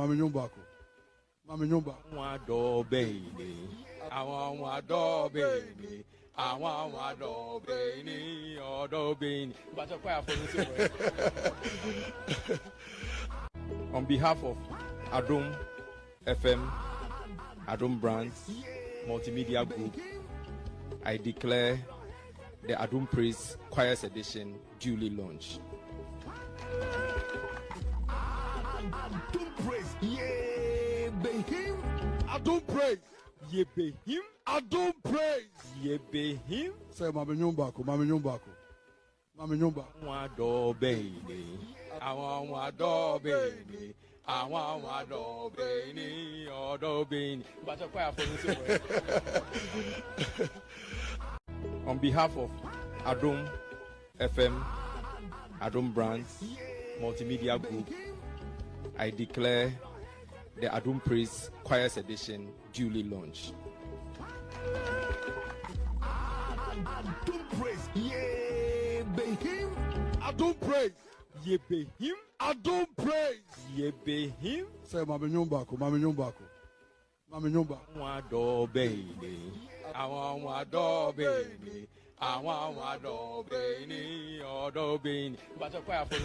Wado baby, I want wado baby, I want wado baby, odo baby. But a choir for on behalf of Adom FM, Adom Brands Multimedia Group, I declare the Adom Praise Choirs Edition duly launched. Adom Praise, yeah, be him. Adom praise. Yebe him. Adom praise. Yebe him. Say Mama Nyumbako. Mama Nyumbako. Mama Nyumbako. Wado baby. I want wado baby. I want wado baby. Odo baby. But a choir for on behalf of Adom FM, Adom Brands, Multimedia Group, I declare the Adom Praise Choirs Edition duly launched. Adom praise. Yebe him. Adom praise. Yebe him. Adom praise. Yebe him. Say Mama Nyumbako. Mama Nyumbako. Mama Nyumbako. Wado baby. I want wado baby. I want wado baby. Odo baby. But a choir for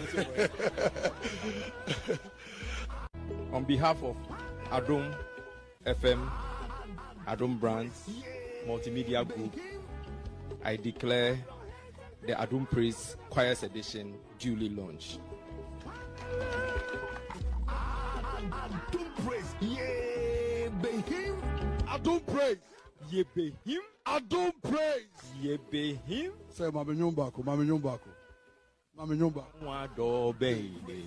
on behalf of Adom FM, Adom Brands, Multimedia Group, I declare the Adom Praise Choirs Edition duly launched. Adom praise. Yebe him. Adom praise. Yebe him. Adom praise. Yebe him. Say Mama Nyumbako. Mama Nyumbako. Mama Nyumbako. Wado baby.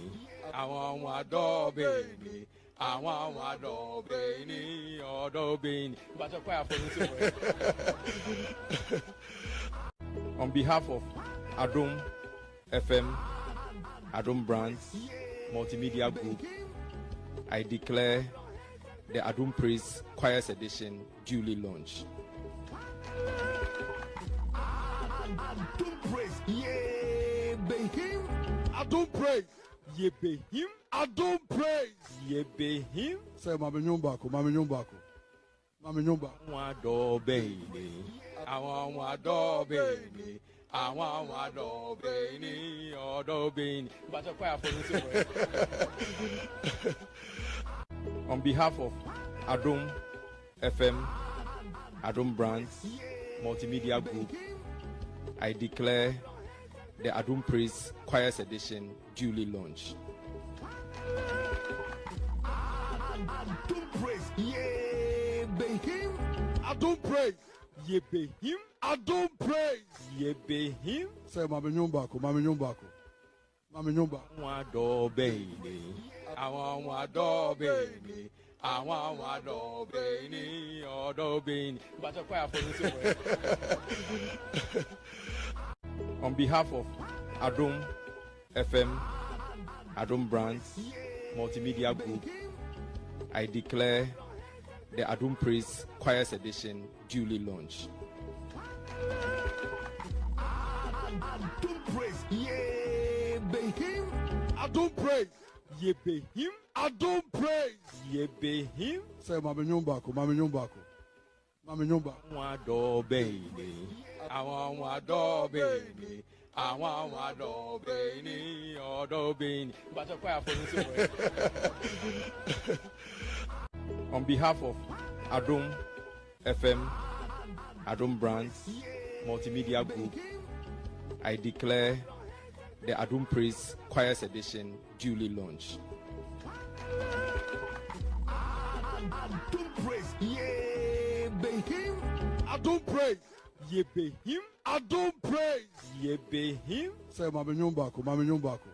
I want wado baby. I want wado baby. Odo baby. But a choir for on behalf of Adom FM, Adom Brands, Multimedia Group, I declare the Adom Praise Choirs Edition duly launched. Adom praise. Yebe him. Adom praise. Yebe him. Adom praise. Yebe him. Say Mama Nyumbako. Mama Nyumbako. Mama Nyumbako. Wado baby. I want wado baby. I want wado baby. Odo baby. But a choir for on behalf of Adom FM, Adom Brands, Multimedia Group, I declare the Adom Praise Choirs Edition duly launched. Adom praise. Yebe him. Adom praise. Yebe him. Adom praise. Yebe him. Say Mama Nyumbako. Mama Nyumbako. Mama Nyumbako. Wado baby. I want wado baby. I want wado baby. Odo baby. But a choir for on behalf of Adom FM, Adom Brands, Multimedia Group, I declare the Adom Praise Choirs Edition duly launched. Adom praise. Yebe him. Adom praise. Yebe him. Adom praise. Yebe him. Say Mama Nyumbako. Mama Nyumbako. Mama Nyumbako. Wado baby. I want wado baby. I want wado baby. Odo baby. But a choir for on behalf of Adom FM, Adom Brands, Multimedia Group, I declare the Adom Praise Choirs Edition duly launched. Adom praise. Yebe him. Adom praise. Yebe him. Adom praise. Yebe him. Say Mama Nyumbako. Mama Nyumbako.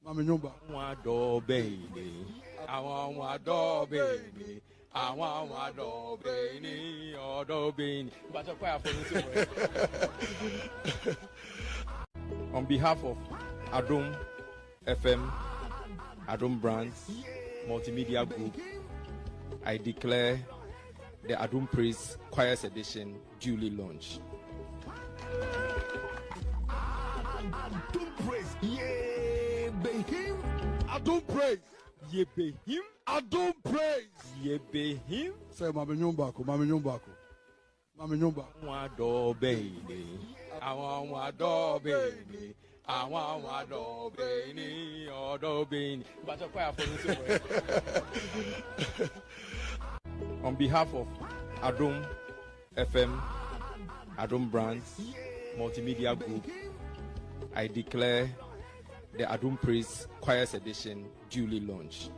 Mama Nyumbako. Wado baby. I want wado baby. I want wado baby. Odo baby. But a choir for on behalf of Adom FM, Adom Brands, Multimedia Group, I declare the Adom Praise Choirs Edition duly launched. Adom praise. Yebe him. Adom praise. Yebe him. Adom praise. Yebe him. Say Mama Nyumbako. Mama Nyumbako. Mama Nyumbako. Wado baby. I want wado baby. I want wado baby. Odo baby. But a choir for on behalf of Adom FM, Adom Brands, Multimedia Group, I declare the Adom Praise Choirs Edition duly launched.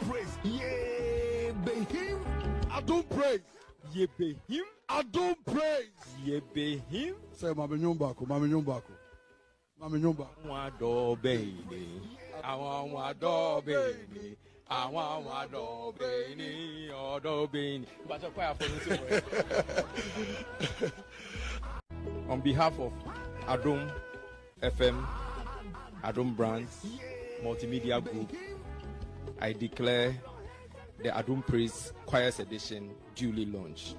praise. Yeah, be him. Adom praise. Ye be him. Adom praise. Ye be him. Say, Mama Nyumbako, Mama Nyumbako. Mama Nyumbako. Wado baby. I want wado baby. I want wado baby. Odo baby. But a choir for on behalf of Adom FM, Adom Brands, Multimedia Group, I declare the Adom Praise Choirs Edition duly launched.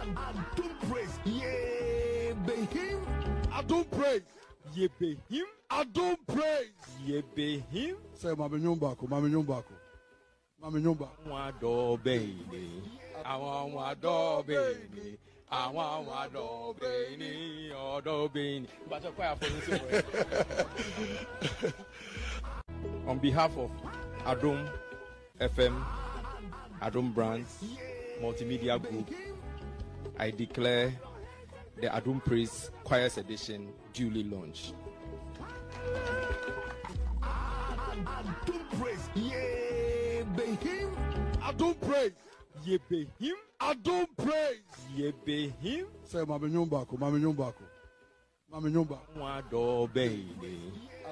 Adom praise. Yeah, be him. Adom praise. Ye be him. Adom praise. Ye be him. Say, Mama Nyumbako, Mama Nyumbako. Mama Nyumbako. Wado baby. I want wado baby. I want wado baby. Odo baby. But a choir for on behalf of Adom FM, Adom Brands, Multimedia Group, I declare the Adom Praise Choirs Edition duly launched. Adom praise. Yeah, be him. Adom praise. Ye be him. Adom praise. Ye be him. Say, Mama Nyumbako, Mama Nyumbako. Mama Nyumbako. Wado baby.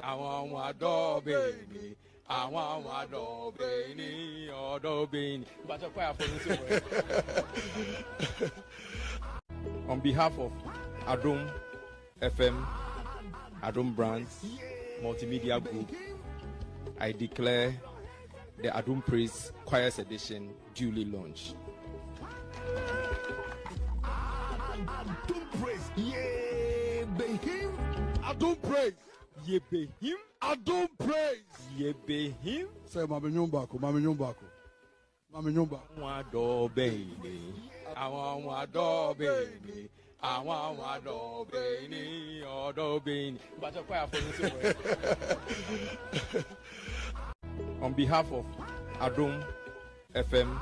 I want wado baby. I want wado baby. Odo baby. But a choir for on behalf of Adom FM, Adom Brands, Multimedia Group, I declare the Adom Praise Choirs Edition duly launched. Adom praise. Yeah, be him. Adom praise. Ye be him. Adom praise. Ye be him. Say, Mama Nyumbako, Mama Nyumbako. Mama Nyumbako. Wado baby. I want wado baby. I want wado baby. Odo baby. But a choir for on behalf of Adom FM,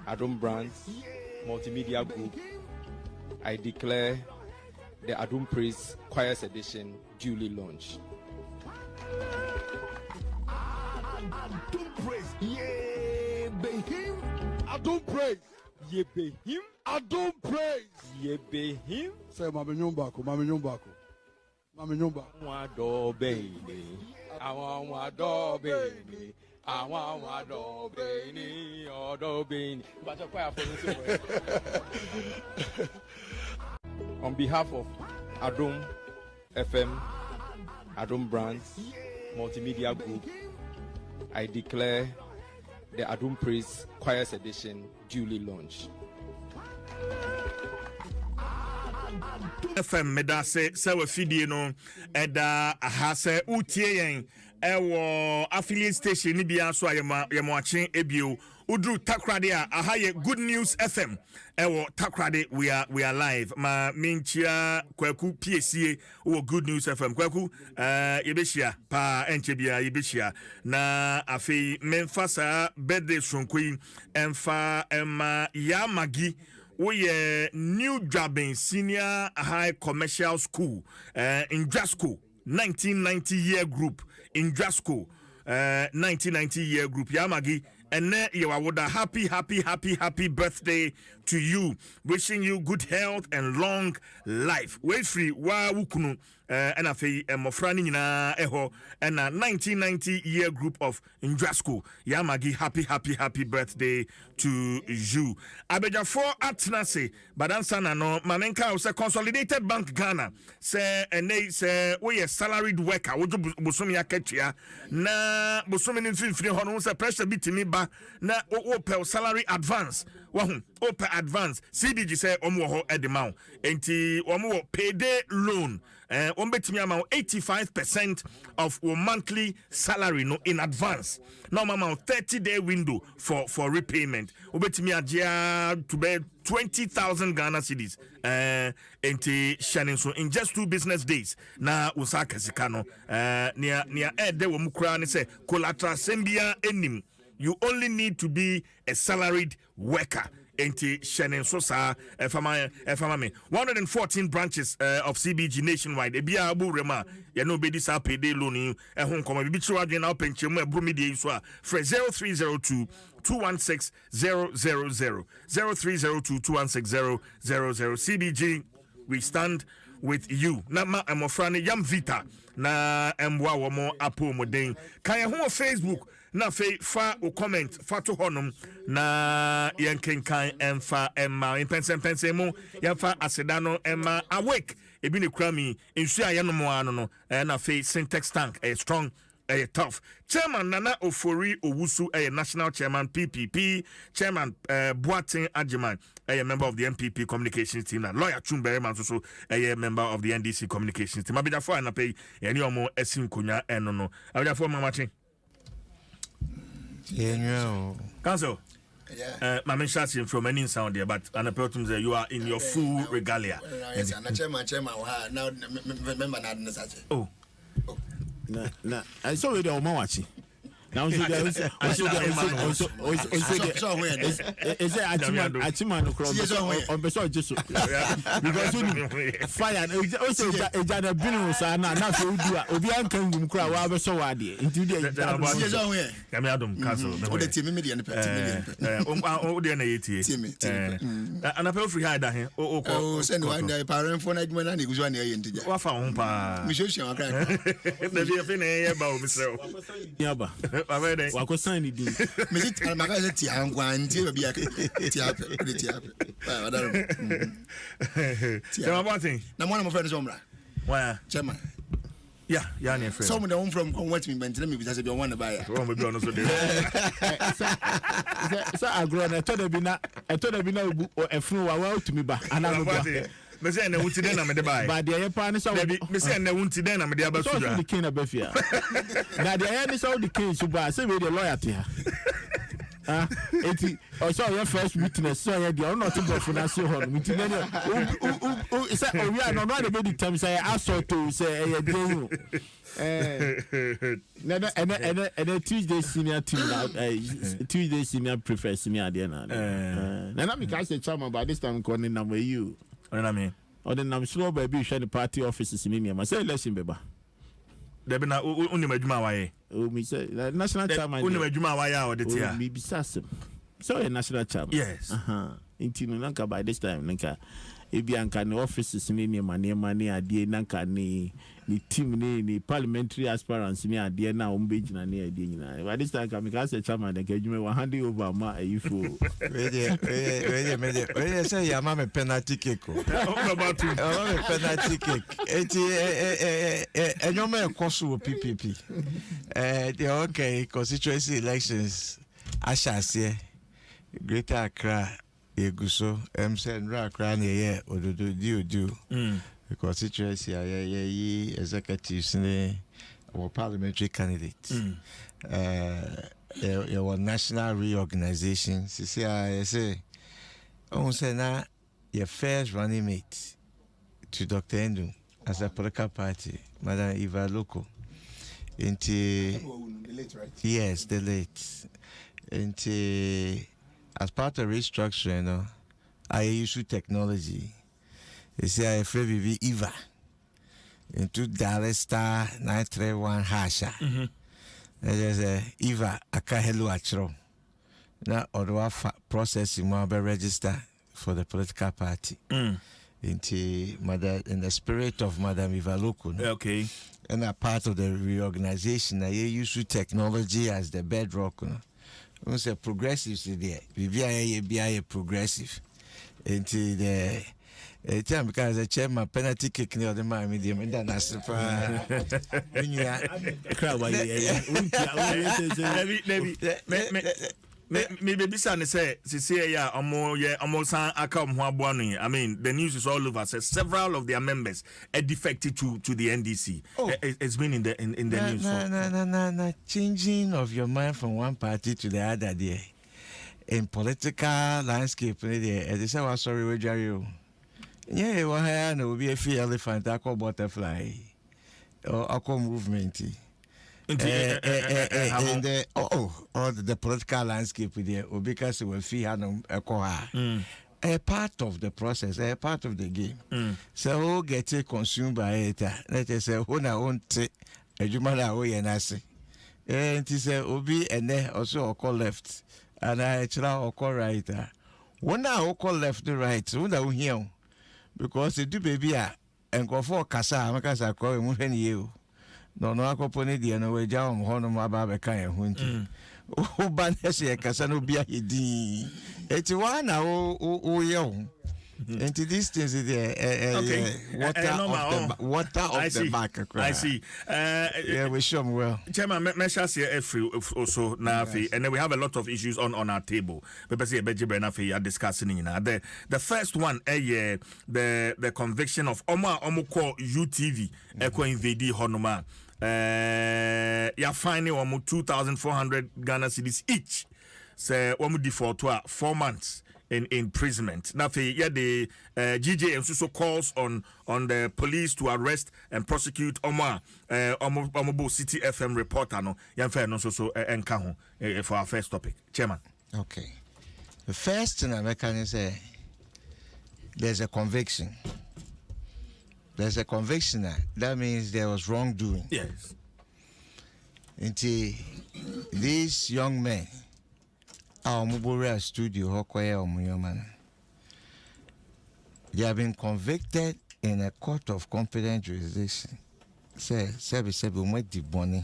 Adom Brands, Multimedia Group, I declare the Adom Praise Choirs Edition duly launched. Adom praise. Yeah, be him. Adom praise. Ye be him. Adom praise. Ye be him. Say, Mama Nyumbako, Mama Nyumbako. Mama Nyumbako. Wado baby. I want wado baby. I want wado baby. Odo baby. But a choir for on behalf of Adom FM, Adom Brands, Multimedia Group, I declare the Adom Praise Choirs Edition duly launched. FM medase sewa fidie no eda ahase utie yen ewo affiliate station ni bia so ayemawache ebio udru takrade a ahaye Good News FM ewo takrade we are live ma minchia kwaku PSA wo Good News FM kwaku yebeshia pa enchebia yebeshia na afei memfasa birthday sonkoi emfa ema ya magi we New Jabin Senior High Commercial School in Dwaso 1990 year group in Dwaso 1990 year group Yamagi and you are with a happy birthday to you, wishing you good health and long life. Wait free wa wukunu and afi mofrani nyina eho and a 1990 year group of Dwaso Yamagi happy birthday to you. Abeja for atnase badansana no mamenka say Consolidated Bank Ghana say and they say we a salaried worker wojo bosomi aketua na bosomi ni mfimfini hono say pressure bitimi ba na o salary advance wahun o advance CBG say omo ho edema enti omo payday loan betimi amount 85% of your monthly salary no in advance. Now amount 30-day window for repayment. Betimi ajia to be 20,000 Ghana cedis. Enti shaning so in just 2 business days. Na usaka sikano near ede wo mukra ni say collateral sembia enim. You only need to be a salaried worker. enti Shannon Sosa efama me 114 branches of CBG nationwide ebia abu rema ye no be this payday loan ehun koma bibi chiwa dwen na openchemu ebru media so a for 0302 216 000 0302 216 000 CBG we stand with you na ma amofrane yam vita na emwa wo mo apo moden kan ye ho Facebook na fe fa o comment fa to honum na yenkenkan emfa emma impense mu yemfa asedano emma awake ebi ne krami ensu ayenom ano no na fe syntax tank strong tough. Chairman Nana Ofori Owusu, a national chairman PPP, Chairman Boatin Ajiman, a member of the MPP communications team, and lawyer Chumberry also a member of the NDC communications team. Abida for and pay any more Esim Kunya and no. Abida for Mamachi. Yeah, Council. My main shot from any sound there, but an approach say you are in your full regalia. Yes, and chairman, now remember not. Oh. Na I saw it on Mawachi. Now is Achiman on Beso Jesu because fire also a Binos are not so do Obian can cry while so wadi into the Adom Castle, the team and a free hider here. Oh, send one day parent for night when I was one year into what found pa. Wako sign it. Misit Almagazeti and one till be a tiap. Now one of my friends Omra. Where Chairman. Yeah, yeah, friend. Some of them from West me but let me because you want to buy it. So I grow and I told them or a flu to me back and I me say na wuti den na me de buy but the pan is me say na wuti den na me de abasu da the king abafia na the end is all the king so ba say we the loyalty ha eti also your first witness so you dey not to go for na so hon witness say we are not the be time say assault to say e dey and Tuesday senior team Tuesday senior prefer senior there na na me can say chairman by this time calling number you I mean, or then I'm slow baby share party offices in me. I say election beba. There be na uni majuma waye. Oh, me say national chairman. Uni majuma waye or the tia. Me bisasem. So a national chairman. Yes. Intino nanka by this time nanka ebi anka ne offices ni money adie nanka ni team ni parliamentary aspirants ni adie na ombeji na ni adie nyina. By this time ka me ka say chairman nanka jume wa hand over ma ayifo. We say ya ma me penalty kick. About to. Me penalty kick. Eti enyoma ekoso PPP. The okay constituency elections ashase Greater Accra Eguso Nra Accra na ye ododo di the constituency ye executives ne our parliamentary candidates your national reorganization say na your first running mate to Dr. Endu as a political party Madam Eva Loko into yes the late into as part of restructuring, I use technology. They say I free BB Eva into Dallas star 931 hasha. There's a Eva Akahelu Achro. Now, or processing more register for the political party. Into Mother in the spirit of Madam Eva Loko. Okay. And a part of the reorganization, I use technology as the bedrock. We say progressives there. BBI progressive. Into the time because the chairman penalty kick near the man medium and then that's maybe Bissan say yeah almost account I mean the news is all over. Says several of their members are defected to the NDC. It's been in the news. No. Changing of your mind from one party to the other there. In political landscape there, they say well sorry where you. Yeah, well no be a free elephant, I call butterfly or I call movement. The political landscape there, because we feel a part of the process, a part of the game. So who get it consumed by it? Let us say who na want a jumala way and I say. And it say obi and then also a call left, and I try or call right. One now call left the right, so now here because they do baby and go for casa, because I call him when you. No, ako po ni dia no we jaw mo hono maba be kan ehun nti o ba na se kasa no bia hedi eti wa na o ye o nti this things there water off the back. I see. Yeah, we show them well. Chairman, measure here every also now, and then we have a lot of issues on our table. But say Beji Brenafi are discussing now. The first one, the conviction of Omar Omuko UTV, Eko Invadi Honoma. You're finding 2,400 Ghana cedis each. So, one default to 4 months in imprisonment. Now, the GJ also calls on the police to arrest and prosecute Omar Omobo City FM reporter. No, for our first topic, Chairman. Okay. The first thing I can say, there's a conviction. There's a conviction that means there was wrongdoing. Yes. Until these young men, our Mubura studio, they have been convicted in a court of competent jurisdiction. Say, we might the bonnie,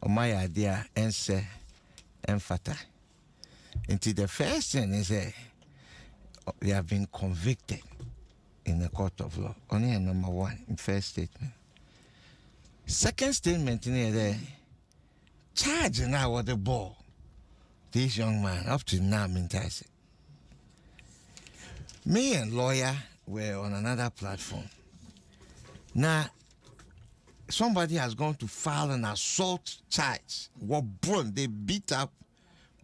or my idea, and say, and fata. Until the first thing is they have been convicted in the court of law. Only a number one in first statement. Second statement in there, charge now with the ball. This young man up to now mentality. Me and lawyer were on another platform. Now, somebody has gone to file an assault charge. What bro they beat up,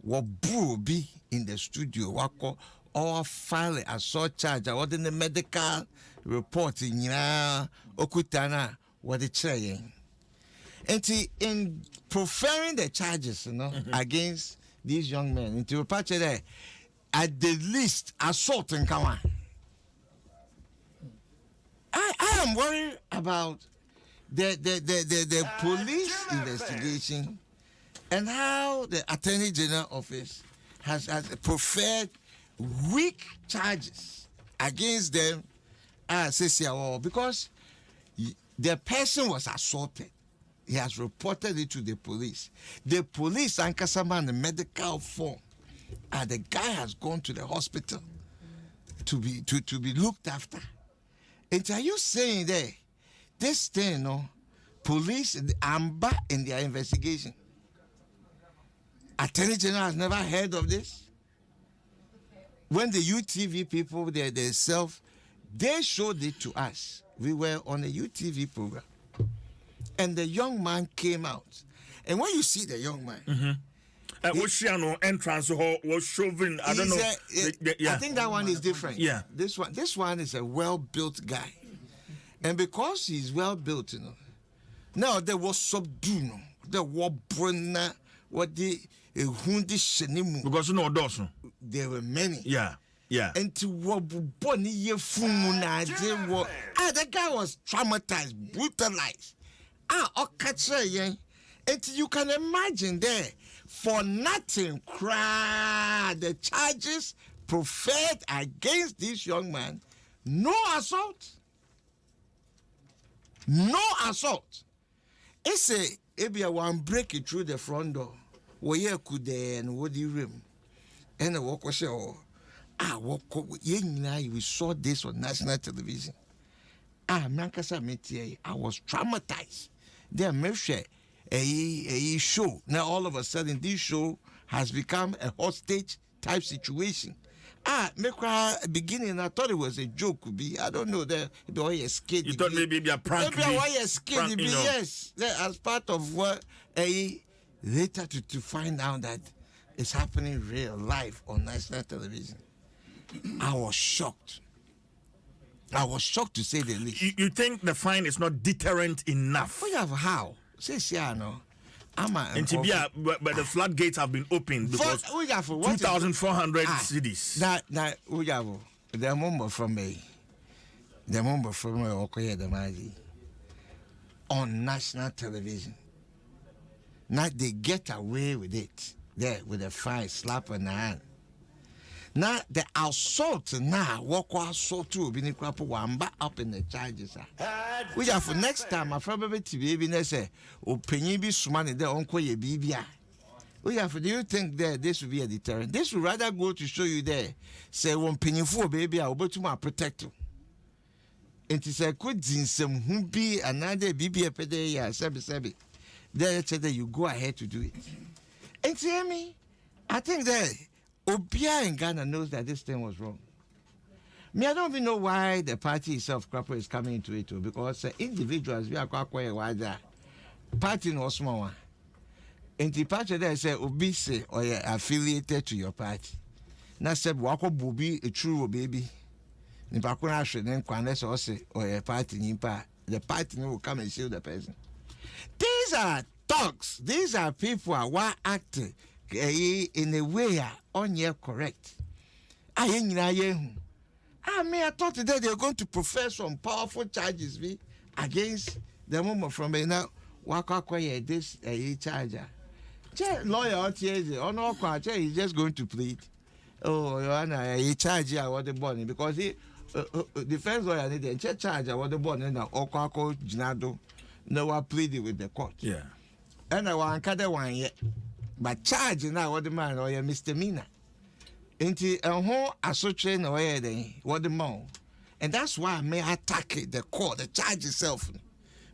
what bro be in the studio, what or file an assault charge, or in the medical report in Okutana, what it's saying. And in preferring the charges, against these young men, into a patch there, at the least, assault and come on. I am worried about the police investigation and how the Attorney General office has preferred weak charges against them because the person was assaulted. He has reported it to the police. The police and Kasama, the medical form, the guy has gone to the hospital to be looked after. And are you saying there, this thing, police amber in their investigation? Attorney General has never heard of this. When the UTV people themselves, they showed it to us. We were on a UTV program. And the young man came out. And when you see the young man, entrance was shoving. I don't know. I think that one is different. Yeah. This one is a well-built guy. And because he's well-built, now there was subdued. There was bruna. What the hundi shenimu. Because there were many. Yeah. And to what bonny ye fumuna, the guy was traumatized, brutalized. And you can imagine there, for nothing, the charges preferred against this young man, no assault. No assault. It's a one break it through the front door. Where could and what do you rim? And the walk was we saw this on national television. I was traumatized. They made a show. Now all of a sudden this show has become a hostage type situation. Beginning I thought it was a joke. I don't know the way a skate. You thought maybe a prank. Maybe why a skate. Yes, as part of what later to find out that it's happening real life on national television. I was shocked. To say the least. You think the fine is not deterrent enough? How? Say, no. but the floodgates have been opened because 2,400 cities. Now, the member from me, Okoye the Mazi, on national television. Now they get away with it there with a fine slap on the hand. Now the assault now walk assault to be wamba up in the charges. We have for next time I probably to be say opinion be smart there uncle ye bibia. We have, do you think that this will be a deterrent? This would rather go to show you there. Say one penny for baby, I'll go to my protector. And it's a good Nsem who be another BB a pedia, sebi. There you go ahead to do it. And see me, I think that Obia in Ghana knows that this thing was wrong. Me, I don't even know why the party itself, Cropper, is coming into it too, because individuals, we are quite wider. Party no small one. And the party there say Obise or you're affiliated to your party. Now said Wako Bubi a true baby. Nipakuna should then Kwanes or say or your party nimpa. The party will come and shield the person. These are thugs. These are people who are acting in a way on your correct. I mean, I thought that they're going to profess some powerful charges against the woman from now. Waka this charger. Lawyer out here, he's just going to plead. Oh, your Honor, he charge you what the bond because he defense lawyer need to charge what the bond and Okako Jinado. No one pleaded with the court. Yeah. And I want to one yet. But charge now what the man or your misdemeanor. Into a whole association or what the man. And that's why I may attack the court, the charge itself.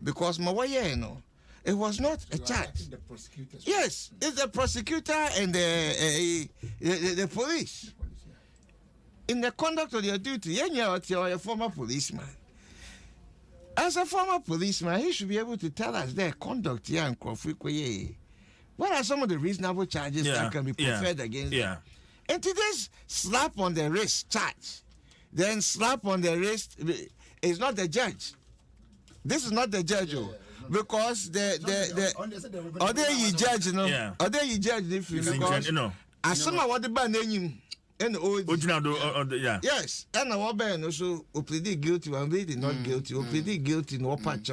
Because my way, it was not a charge. Yes, it's the prosecutor and the police. In the conduct of your duty, you're a former policeman. As a former policeman, he should be able to tell us their conduct here in Kofi. What are some of the reasonable charges that can be preferred against them? And today's slap on the wrist charge, then slap on the wrist is not the judge. This is not the judge, because the other you judge, other you judge different because as some of what the band name and yes, and our band also pleaded guilty and pleaded not guilty, or pleaded guilty no patch.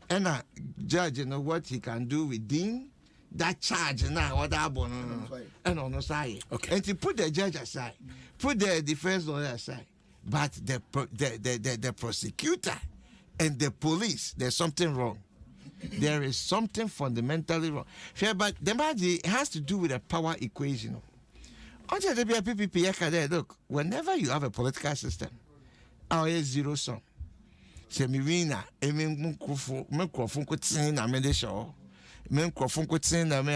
And a judge what he can do within that charge now what happened and on the side. Okay. And to put the judge aside, put the defense lawyer aside, but the prosecutor and the police, there's something wrong. There is something fundamentally wrong. But the matter has to do with a power equation. Look, whenever you have a political system, our is zero sum. Say me winner,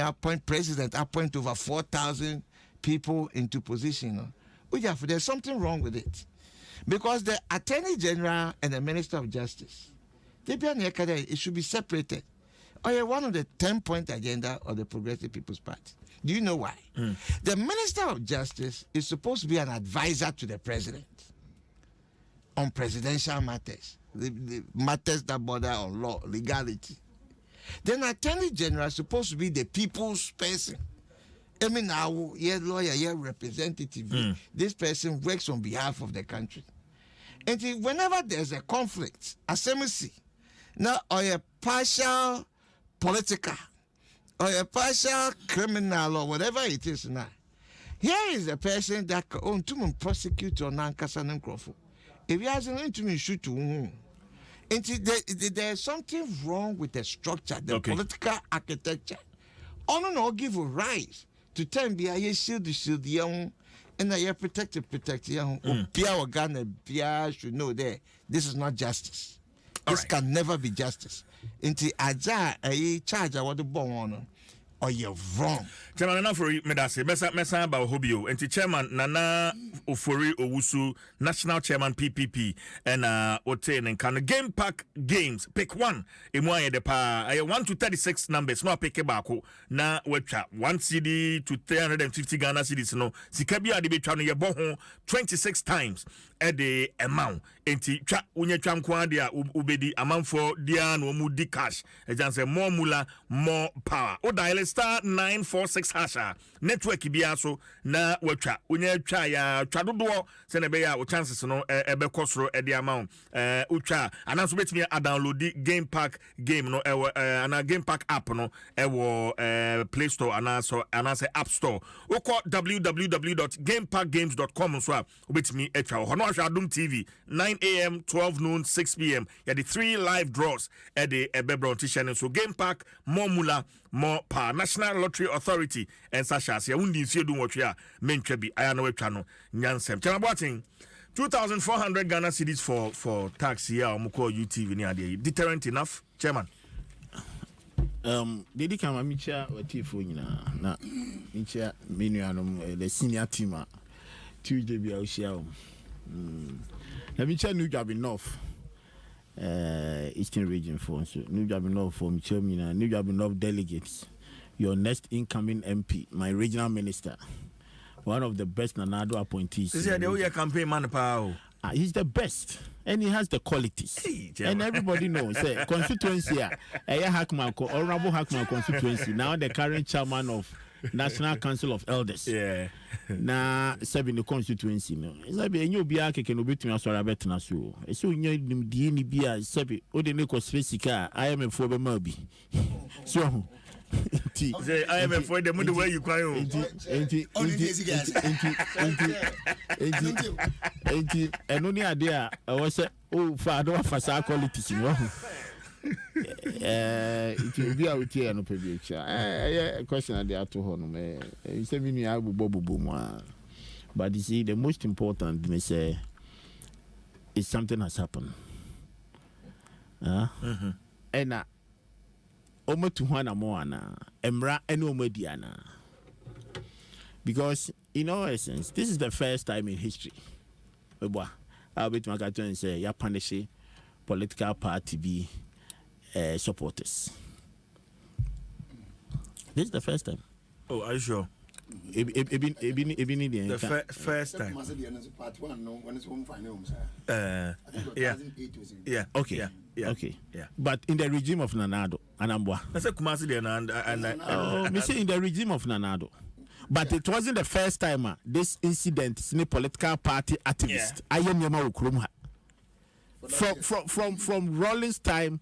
appoint president, appoint over 4,000 people into position. There's something wrong with it. Because the Attorney General and the Minister of Justice, it should be separated. One of the 10-point agenda of the Progressive People's Party. Do you know why? The Minister of Justice is supposed to be an advisor to the President on presidential matters, the matters that border on law, legality. Then Attorney General is supposed to be the people's person. I mean, now, lawyer, representative. This person works on behalf of the country. And whenever there's a conflict, assembly, now, or a partial political, or a partial criminal, or whatever it is now, here is a person that can prosecute or non-Kassan Crawford. If he hasn't to shoot to whom. And there's something wrong with the structure, the political architecture. No give a rise to tell me I shield young and I protect young. Pia or Ghana, Pia should know that this is not justice. This can never be justice. Into Aja, a charge I want to born on. or you're wrong. Chairman Nana Ofori Medase, Mesa about Hobio, and Chairman Nana Ofori Owusu, National Chairman PPP, and Oten and Kan Game Pack Games. Pick one. Imwaye de pa. 1 to 36 numbers. No pick bako. Na wecha 1 CD to 350 Ghana cedis. No. Sikabi adibitano ye bohon 26 times. The amount enti twa unye twa nkwa dia ubedi amount for dia no mu di cash ejanse more mula more power o dial star 946 hasha network bia so na watwa unye twa ya twa dodo se na be ya o chances no ebe kosoro e di amount utwa anaso betimi a download game pack game no ana game pack app no ewo Play Store anaso App Store o call www.gamepackgames.com so obetimi etwa ho no Adom TV 9 a.m. 12 noon 6 p.m. The 3 live draws at the Ebebron Tishan. So game pack more mula more power. National Lottery Authority and Sasha say undi see do what we are main trebi ayano channel Nsem. Channel watching 2,400 Ghana cedis for tax here or Muko UTV near the deterrent enough, Chairman. Dedi kama micha watifu na micha menu the senior team Tuesday be out. Let me tell New Job in North Eastern Region for New Job in North for Michomina, New Job in North delegates. Your next incoming MP, my regional minister, one of the best Nanado appointees. This is the campaign man power. He's the best, and he has the qualities. And everybody knows. Constituency, Honorable Hackman constituency. Now the current chairman of National Council of Elders. Yeah. Na sebi the constituency no. Sebi enyo bia keke no betumi asora betena so. Eso nya nimdie ni bia sebi o de ne ko sika IMF fo be ma bi. So say IMF for the money where you cry o. Enti eno ni ade a wo se o fa do fa sa qualities no. It will be out here no picture. Question at the ato ho no me. You say me ni abubo mo. But you see the most important is something has happened. And omo to hwana mo ana. Emra eno mediana. Because in all essence, this is the first time in history. I'll be to my and say ya punish political party be supporters. This is the first time. Oh, are you sure? The first time. Yeah. Okay. Yeah. Okay. Yeah. But in the regime of Nanado, Anambwa. That's a Kumasi and me say in the regime of Nanado. But it wasn't the first time this incident is a political party activist. I am Yama Ukrumha. From Rawlings' time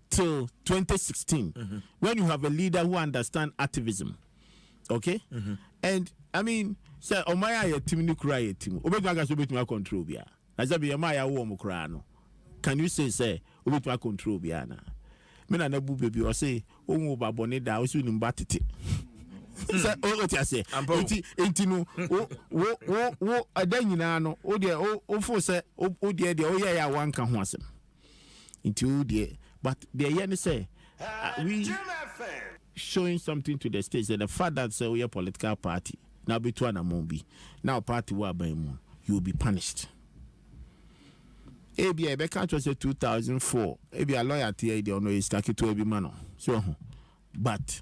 till 2016, when you have a leader who understands activism, okay? And I mean, say, Omaya team ni cry team. Obetwaga so betuma control bia. Azabi Omaya wo mo cry no. Can you say obetuma control bia na? Me na na bu baby o say o wo babone da o su ni mbatete. Say o ti ase. Enti no wo adanyina no o de o fo say o de o ye ya wanka ho asem. Enti o de but the yen say we showing something to the state. The fact that say we a political party now be to an amombi now party wa by mu you will be punished. ABI be can't say 2004 ABI a lawyer tie dey no is take to be man so but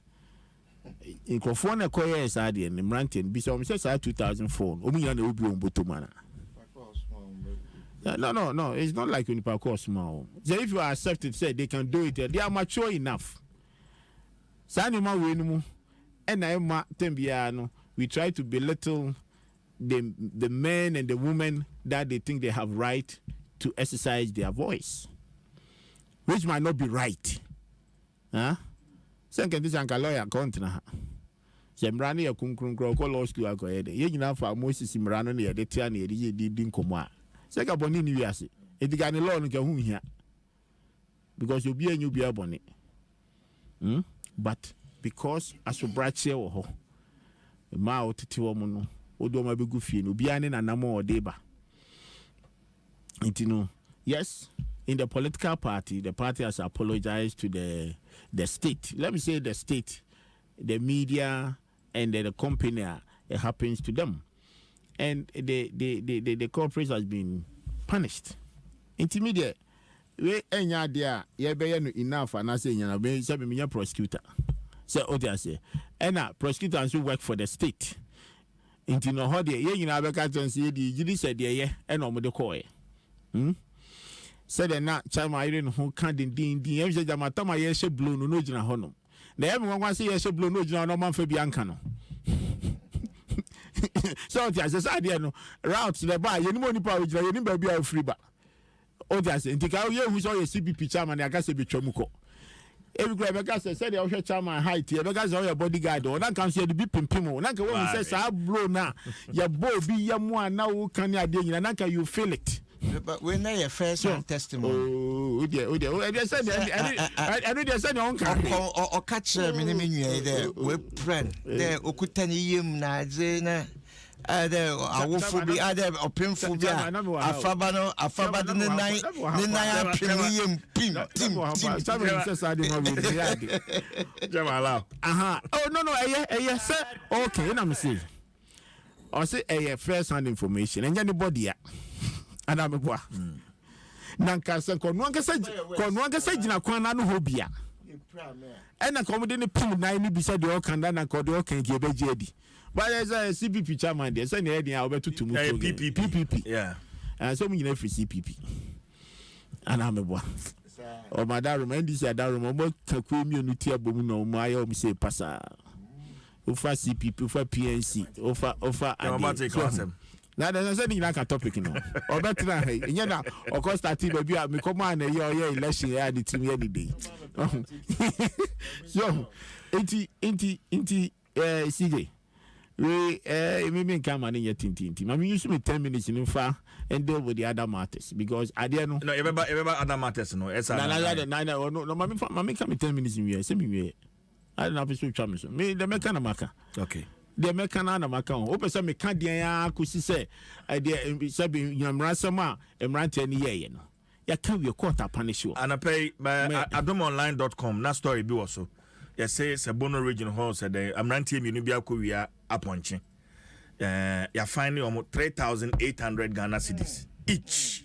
in California koye is ade and Mrantin be so say 2004 omu ya na obi on botomana. No, it's not like Unipaco small. So if you are accepted, say they can do it, they are mature enough. Sanima Winumu and Naima Tembiano, we try to belittle the men and the women that they think they have right to exercise their voice, which might not be right. Second, this uncle lawyer continent. Sembrani a kunkrun law school agoede. You know for Moses Simrano near the Tiani, didn't come. Seka boni ni wiase edigane law no ka hu hia because obi anyu bia boni but because asobrache wo ho ma otiti wo mu no odo ma begu fie no bia ne nanamo odeba intino. Yes, in the political party, the party has apologized to the state. Let me say the state the media and the company, it happens to them. And the corporate has been punished. Intermediate. We enya dia ye be enough and I say you be say me prosecutor. Say what say. And prosecutor also work for the state. Into no how dey ye nyina be ka ton say di gidi said dey ye and o mo de call said na chama irin ho kan din e say jama tama ye she blow no gina honom. Na everyone say ye she blow no gina no man fa bi anka no. So what I say no route the bar ye ni mo ni pa gina ye ni ba bi a free ba. O dey say ntika ye hu so ye CBP chairman ya ka se betwam ko. Every guy said the official chairman height here because your bodyguard or that can say the be pimpimo. Nanka when we say sa blow na your boy be your mo na wo kan ya dey nyina nanka you feel it. But when your first testimony. Oh dear. I said I know they said on can or catch me name there we friend there okutani yim na zena there awofo bi there opemfo bi afaba ne nan apem pim tim Jamala oh no eh say okay na me say or say first hand information and anybody ya and am boa nanka say ko no anka say gina kwan na no hobia and na come de pim nan ni bi say de o kan na ko de o kan ge be jedi. But there's a CPP chairman there. So near the hour to PPP. Yeah. And so we free CPP. And I'm a boy. Oh, my dad remind this. I don't remember. Takwemi unity abomu no. My say pasa. Ofa CPP, ofa PNC, ofa. Now there's anything like a topic, you know. Or better, you know. Of course, that team be me come on your election. Yeah, the team any day. So, inti CJ. We maybe come and yet tintin. I mean, you should be 10 minutes in far and deal with the other matters because I didn't know. No, everybody other matters. No, it's no. Mammy come 10 minutes in here. Send me. I don't have to switch on me. The mechanic maka. Okay. The mechanic maka. Open some mechanic. Could say, I did. Sabi Yamrasama and Rant any year. Ya can be a quarter punish you. And I pay by adomonline.com. That story be also. Yes, say Sabono Regional Hall said I'm ranting you be a aponchi. You're finding almost 3,800 Ghana cedis each.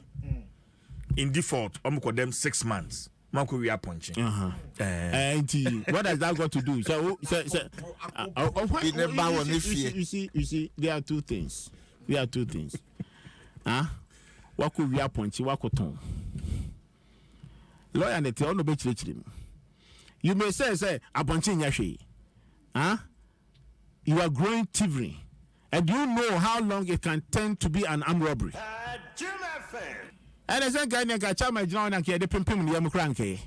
In default, almost them 6 months. Marco we are punching. And what has that got to do? So you see, there are two things. What could we are punching? What could ton? Lawyer, and tell no bet him. You may say, a bunching yashi. You are growing thievery. And you know how long it can tend to be an armed robbery. And I said, I can't my drown and the pimping the cranky.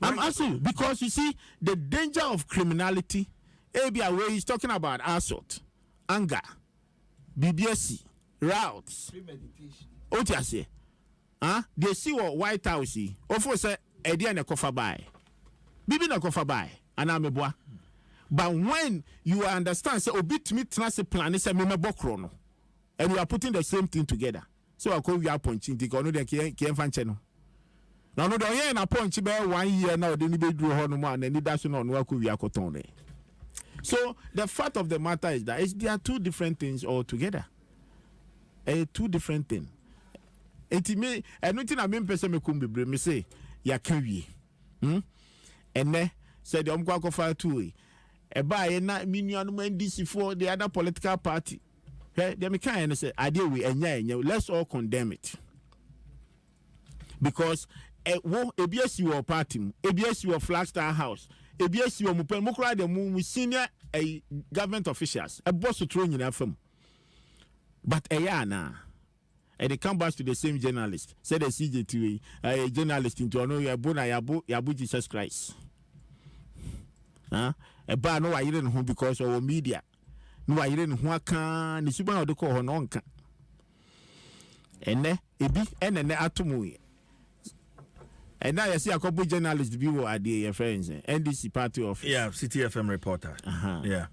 I'm asking because you see the danger of criminality. ABI where he's talking about assault, anger, BBSC, routes. What you say? They see what White House see. Of course, Eddie na kofa buy. Bibi na kofa buy. Anameboa. But when you understand, say obit me transit plan is a memebokro no. And you are putting the same thing together. So I call you a punching the no de kien fan channel. Now no don here na punch be 1 year now they need be do ho no man and that's no no ko wi akotone. So the fact of the matter is that there are two different things altogether. Two different things. Enti me anything I mean person me kum bebre me say ya kan wie. Ene said the go akofa two e ba ye na minuanum NDC for the other political party. Hey, they can say idea we enya let's all condemn it. Because ABS your party, ABS your Flagstaff House, ABS your mukra the mu senior government officials, a boss to throw in from. But na and they come back to the same journalist. Said the CJTV, a journalist into no yabu Jesus Christ. A bar no I didn't know because of media. No I didn't know can the super of the call on can. And then ebi and then atomu. And now you see a couple journalists view at the friends NDC party office. Yeah, CTFM reporter. Yeah.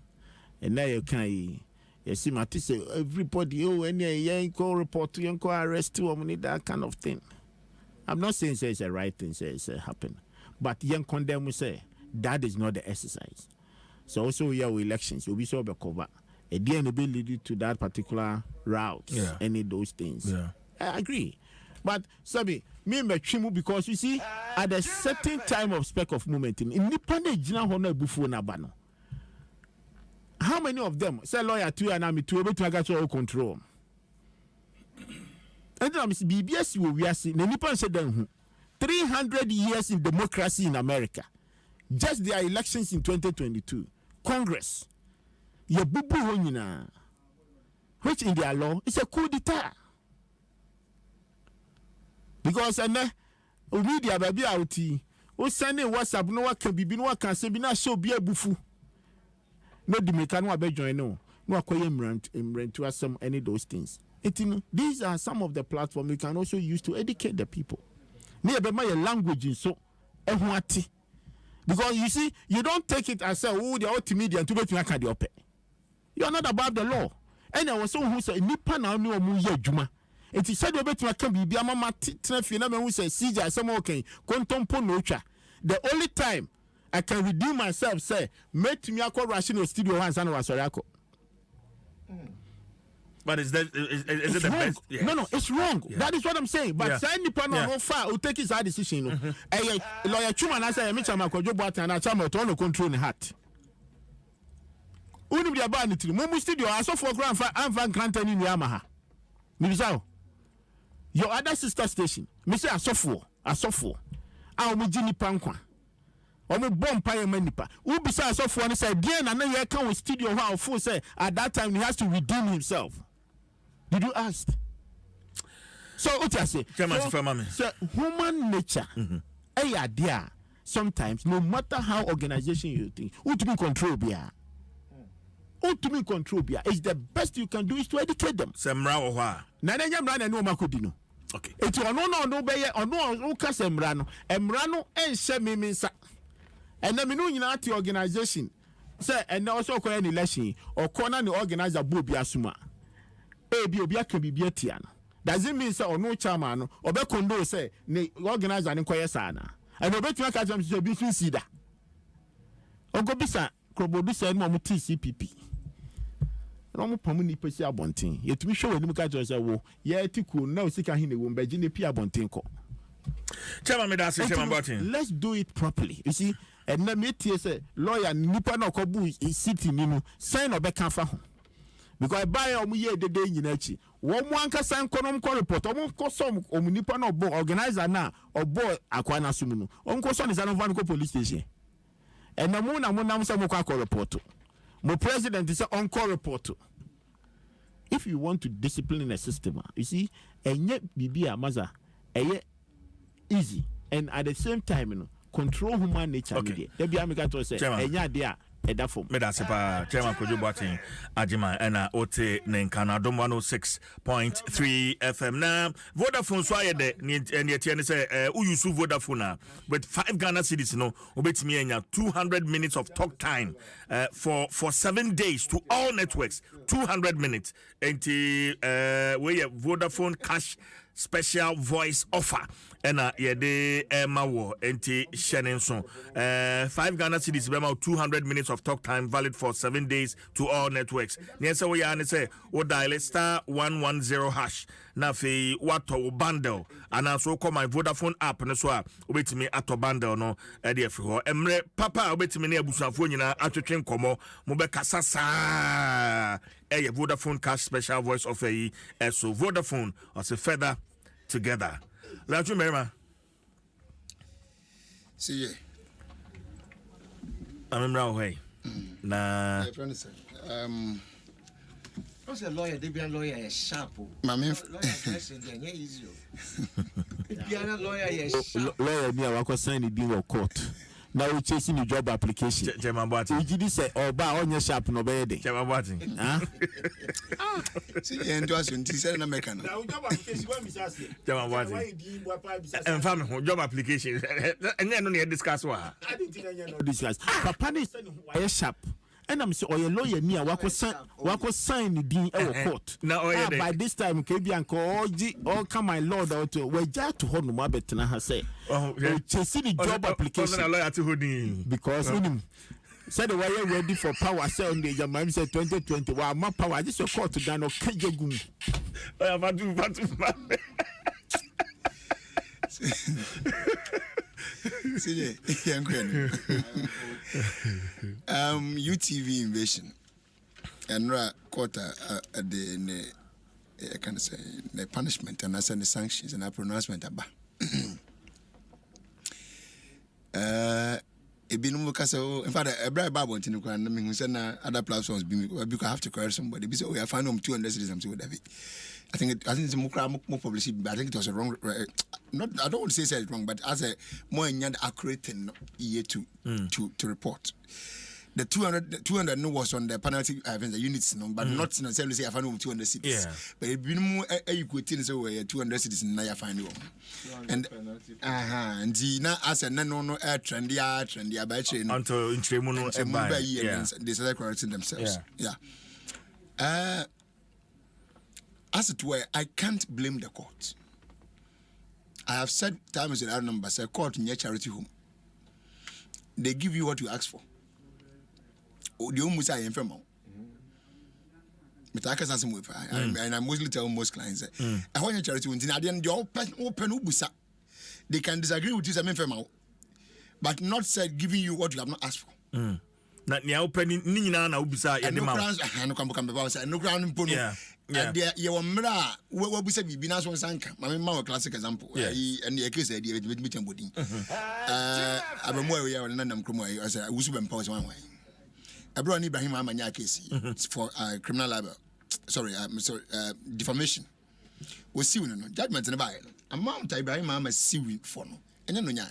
And now you can you see Mati say everybody any call report to call arrest to need that kind of thing. I'm not saying it's a right thing, say it's happen. But young condemn we say that is not the exercise. So also here with elections, you'll be so cover. A DNB lead to that particular route, any of those things. Yeah. I agree. But Sabi, me mechimu because you see, at a certain time of spec of moment in independent jina hono bufu na bano. How many of them say lawyer to and me to able to get your control? And then BBS we are seeing Nippon said 300 years in democracy in America. Just their elections in 2022. Congress. Ye bubu honina. Which in their law is a coup d'etat. Because media baby outi. O send WhatsApp no wa can bibi no wa can say bi na show bi abufu. No the mechanic be join no. No akoye mrant to some any of those things. These are some of the platforms we can also use to educate the people. Near be my language so ehwati. Because you see, you don't take it as the multimedia to bet you can do. You are not above the law. And I was so who said nipa na no mu ye adwuma. It is said obet you can be mama trefi na me who say CJ some okay kontompo no twa. The only time I can redeem myself say make me akọ rational studio once and was sorry akọ. But is it the wrong. best? Yes. No, it's wrong. Yeah. That is what I'm saying. But say nipa no far will take his decision. Lawyer Chuma na say me chama kojo boata na chama to no control ni heart. Uni bi aba ni tiri mu studio aso for grand fan grant any ni amaha. Me bisa your other sister station. Me say asofo. A omo ji nipa nkwa. Omo bomb pa yema nipa. Who bisa asofo ni say dey na ye kan with studio how full say at that time he has to redeem himself. Did you ask? So what I say? So human nature, idea. Sometimes, no matter how organization you think, who to be control bia, is the best you can do is to educate them. Semra oha. Na nenya mra na no makodino. Okay. Eti no be ye ono ka semra no. Emra no enhye miminsa. Ena me no nyina ti organization. Say and also call an election or corner the organizer bobi asuma. Obi aka bibia tia no. Doesn't mean say no chairman or be kondo say ne organizer ne koye sana. And obetuma ka jam say bi fin sida. Ogo bisa krobodu say no mo TCPP. No mo pamu ni pesi abonten. Yetumi show wani ka jam say wo ye tiku na osika hin wo mbaji ne pi abonten ko. Chairman me da say chairman Botin. Let's do it properly. You see, and na me tie say lawyer nipa na kobu city ni no sign obeka fa ho. Because by omu ye de nyina chi wo mu anka san konom ko report omu ko som omu nipa na obo organizer na obo akwa na sumu no omu ko so ni san van ko police station and na mu nam say mo ko report mo president say on call report. If you want to discipline a system, you see enye bibi amaza eye easy and at the same time, you know, control human nature. Okay. There be America to say enya dia me da sepa chairman Kojo Boatin Ajima ena ote nenkana Adom 106.3 FM na Vodafone so ayede ni etie ne say uyusu Vodafone with 5 Ghana cedis no obetimi enya 200 minutes of talk time for 7 days to all networks. 200 minutes enti we Vodafone cash special voice offer and yede mawo enti shenenso 5 Ghana cedis bema 200 minutes of talk time valid for 7 days to all networks. Niese we ya ne say o dial *110# na fe wato bundle ana so call my Vodafone app ne so a obetimi ato bundle no e de afi ho emre papa obetimi na abusuafo nyina atwetwe nkomo mo be kasa saa Vodafone cash special voice offer yi so Vodafone as a feather together. Let's remember. See ye. I'm away. Nah. What's a lawyer? They be a lawyer is sharp. My man. Lawyer easy. Lawyer is sharp. Lawyer me I was sign the deal of court. Now we chasing the job application. Chairman Boatin. You did say or ba on your sharp no be dey. Chairman Boatin. Huh? See and Dwaso Nsem na make na. Now job application when me say. Chairman Boatin. And family job application. And then no discuss wa. I didn't think no discuss. Papa is sharp. and I'm saying, or your lawyer near wako sign the dean court. Now, by this time, KB and come my lord out to where Jack to hold no more better than her say. Chasing the job application because said why you ready for power say on the Yamam said 2020. Wow, my power. This your court to Dano Kajagum. UTV invasion and quarter at the I can say the punishment and I send the sanctions and I pronouncement about in fact, a bribe Bible in the Quran, I mean, send other platforms because I have to correct somebody. Because we have found 200 citizens with David. I think it's more publicity, but I think it was a wrong. Not, I don't want to say it's wrong, but as a more accurate year to report. The 200 no was on the penalty the units, no, but not necessarily say I found 200 cities. Yeah. But it been more equating so 200 cities in I find one. And and now as a no air trendy by chain until in Tremono they started correcting themselves. Yeah. As it were, I can't blame the court. I have said times in our numbers, a court in your charity home. They give you what you ask for. The home is I am from. But I can't say and I mostly tell most clients, I want your charity home. Open they can disagree with you, I mean, but not said giving you what you have not asked for. Not now opening Nina Ubisa and no ground pony. And there you were Mra, what we said, be nice one sank. My mama classic example. And the case idea with meeting budding. I'm more we are in London Cromo as a Usuban Pause one way. I brought Ibrahim Amanya case for criminal libel. Sorry, defamation. We see no judgment in the Bible. A mount Ibrahim Mama see for no. And then no.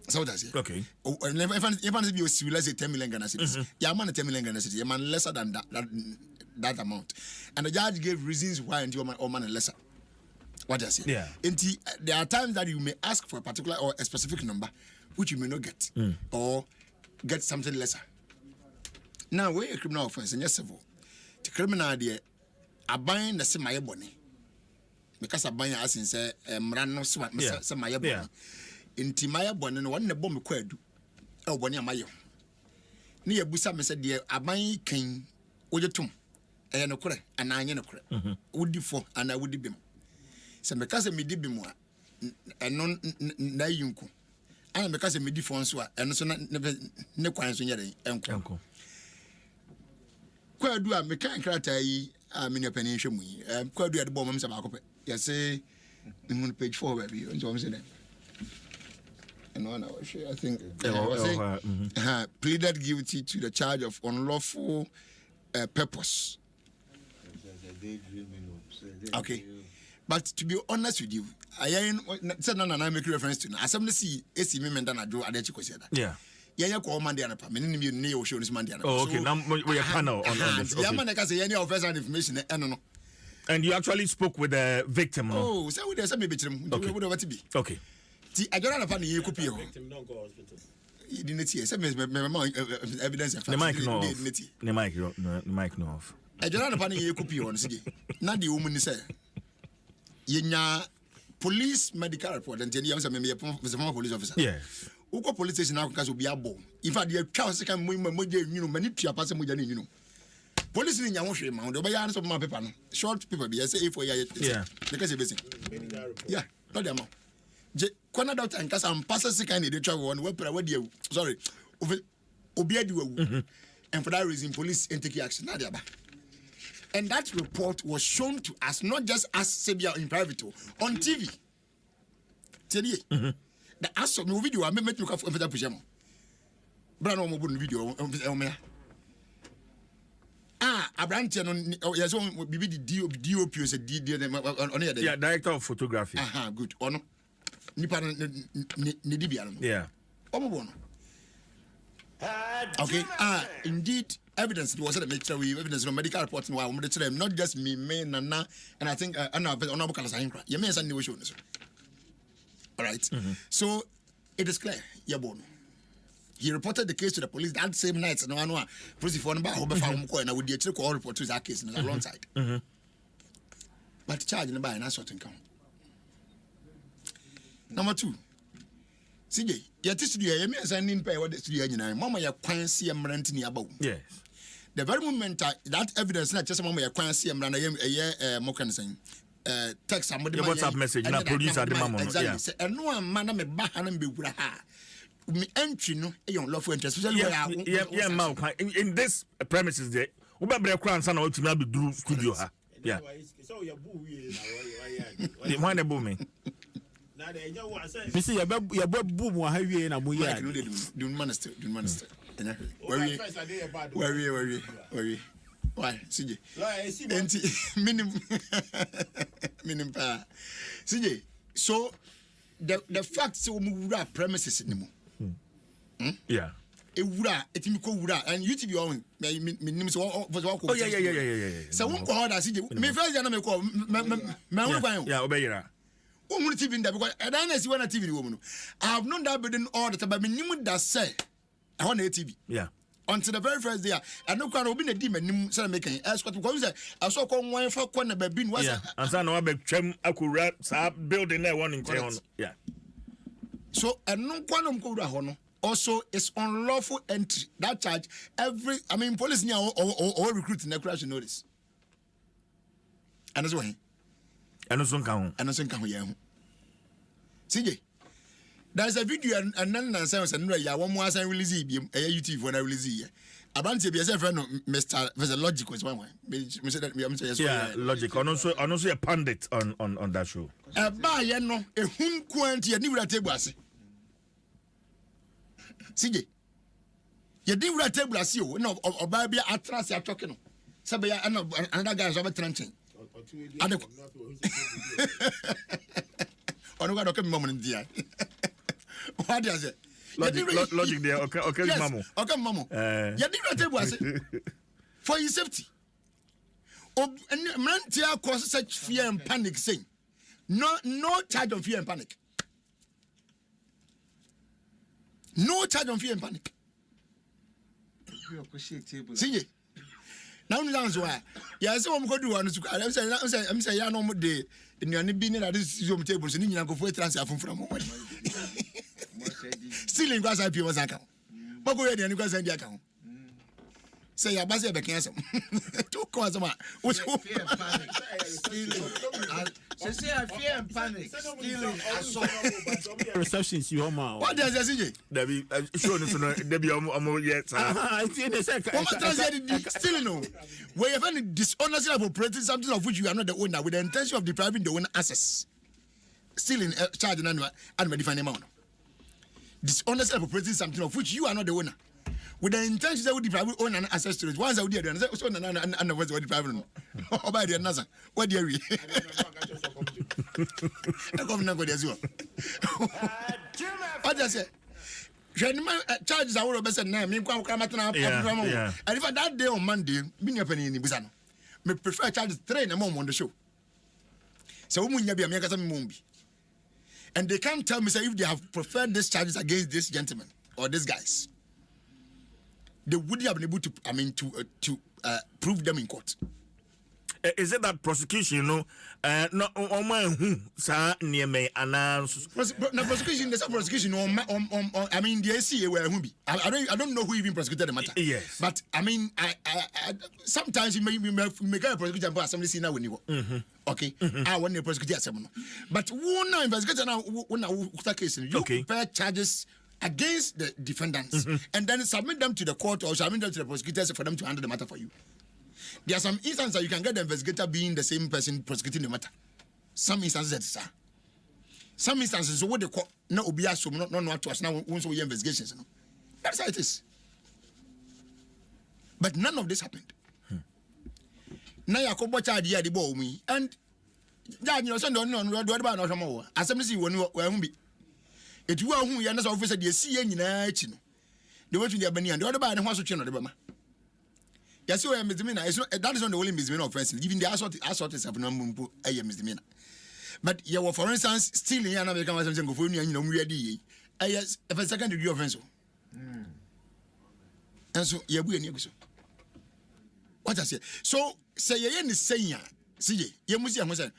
So that's it. Okay. If you civilize 10 million Ghana cedis, yeah, man, 10 million Ghana cedis, man lesser than that amount. And the judge gave reasons why and you are man lesser. What does it? Yeah. There are times that you may ask for a particular or a specific number, which you may not get, or get something lesser. Now, when a criminal offense and yes, civil, the criminal idea, I bind the semi bonny because I bind as in say, Mrano swat, semi bonny. Inti maya bone no one bomb kwadu e bone amayo ne yabusa me se de aban kan ojetum e no kore ana anye no kore wudi fo ana wudi bim se me ka se me di bim a eno na yinku ana me ka se me di fo nso a eno so ne kwan so nyere enko kwadu a me kan krata yi a me ne pani hwemu yi kwadu ya de bomb me se ba kope yese in page 4 baby nso me se dem. And on our share, I think pleaded guilty to the charge of unlawful purpose. Okay, but to be honest with you, I said no, I make reference to. As I'm see, AC me and I do. I didn't say that. Yeah. Yeah, call Mandiana. Many you know show this Mandiana. Oh, okay. Now we are panel on this. Yeah, man, I can say any offense and information. No. And you actually spoke with the victim. Oh, so we there's some bit. Okay. I don't know if you could be you didn't see evidence. The mic no off. I don't know if you could be on city. Not the woman say, Yenya police medical report and 10 years, maybe a former police officer. Yes. Uko police station now because will be a ball. In fact, the cows can move many to a person with you know. Police in Yamoshi Mount, by answer my paper. Short people be say for yeah, because you're busy. Yeah, not the amount. Kwana doctor and case am pass kind dey travel on we sorry obiadi and for that reason police take action na dey aba. And that report was shown to us not just as Sebia in private on TV. Tell you the aso no video I make you for that pujamo bra no mo bu video Abrante no yes on bibi the DOP say on here yeah director of photography good ono nipa ne dibia no yeah omobo no okay indeed evidence was the medical evidence no medical report no we tell them not just me nana and I think honorable Kalasa Hinkra you may send the show all right so it is clear yabo no He reported the case to the police that same night. No one police for number who found and I would the call report to that case in the long side. But charge in the buy and that's what income. Number 2. CJ, yet is studio, you may send pay what the studio, Mama, your quincy and renting about. Yes. The very moment that evidence, not just Mama, your quincy and a year, Mokan saying, text somebody. WhatsApp message, now produce at the moment. Exactly. And no man, I'm a bahan be me entry no your love for interest especially in this premises there we be crown san o timi be do studio ha yeah so you boo we na why na boo me na dey nya wa say me say you boo mo ha wie na mo ya do minister worry why CJ enti minim pa CJ so the fact say we wura premises ni mo yeah. Ewura, etimi ko wura, and you to be on. Me nim so. Oh yeah. So one call that CJ. Me first na me call. Me kwan. Yeah, obeyira. Who TV in there because I don't see one TV woman. I have known that building all the time, but me nim that say I want a TV. Yeah. Until the very first day, I know can obi na di me nim say making. Escort because say I saw kon wan for kon na babin was. Yeah. And so no be twem akura sa building there one in town. Yeah. So and no kwanom ko wura ho no. Also, it's unlawful entry. That charge police near or recruiting the crash notice. And that's why. And also come. CJ, there's a video and none sense and one more sign release a YouTube when I release here. About to be a friend of Mr. There's a logic was one way. Yeah, logic. And also a pundit on that show. A buy no a hun quantity a new table. CJ, you didn't write table as you no or baby atras you're talking. Sabaya another guy is over trenching. On the okay, moment, dear. What does it? Logic there, okay, Mamu. Okay, Mamu. You didn't write table as for your safety. Oh, and man, cause such fear and panic saying no charge of fear and panic. No charge on fear and panic. See, now that's why. Yes, I'm going to do one. I'm saying, I know more day. And you're not being at this Zoom table, so you go for a transfer from home. Still in grass, I pay was account. But go ahead and you guys send the account. Say, I basically can't some. Two cause of my which fear and panic. Say I fear and panic. Stealing. Receptions you home. What does that say? Debbie, sure, Debbie, yet. I see the second. Stealing. Where you find dishonestly of operating something of which you are not the owner with the intention of depriving the owner access. Stealing, charging and defining amount. Dishonestly of operating something of which you are not the owner. With the intention that would deprive own an access to it. Once I would do and so and was what depriving. Oh, by the another. What do we? I come now go there as well. What does it? Charges are all best name. Me come and if that day on Monday, me penny in Busano. Me prefer charges 3 in a moment on the show. So we will be America Mumbi. And they can't tell me say if they have preferred these charges against this gentleman or these guys. They wouldn't have been able to, to prove them in court. Is it that prosecution, no, who, sir, near me, announce? Prosecution, there's a prosecution, the ACA where who be. I don't know who even prosecuted the matter. Yes. But, I sometimes you may get a prosecution, but somebody see now when you go. Okay. I want to prosecute someone. But who now investigate now, who case, you prepare charges against the defendants and then submit them to the court or submit them to the prosecutors for them to handle the matter for you. There are some instances that you can get the investigator being the same person prosecuting the matter. Some instances, sir. Some instances, what they call no obiaso, not to us now, once we investigations. That's how it is. But none of this happened. Now you come watch idea the ball me and then you send on road about no more. As I'm see when be. It you are who you are officer, the CA in the way to the Albany and the other by the house of Chino de Bama. Yes, so misdemeanor. That is not the only misdemeanor offense. Even the assault is a misdemeanor. But you were, for instance, stealing an American was saying, go for you, yes, if a second degree offense. And so you be any so. What I say? So say ye ni saying see ye must say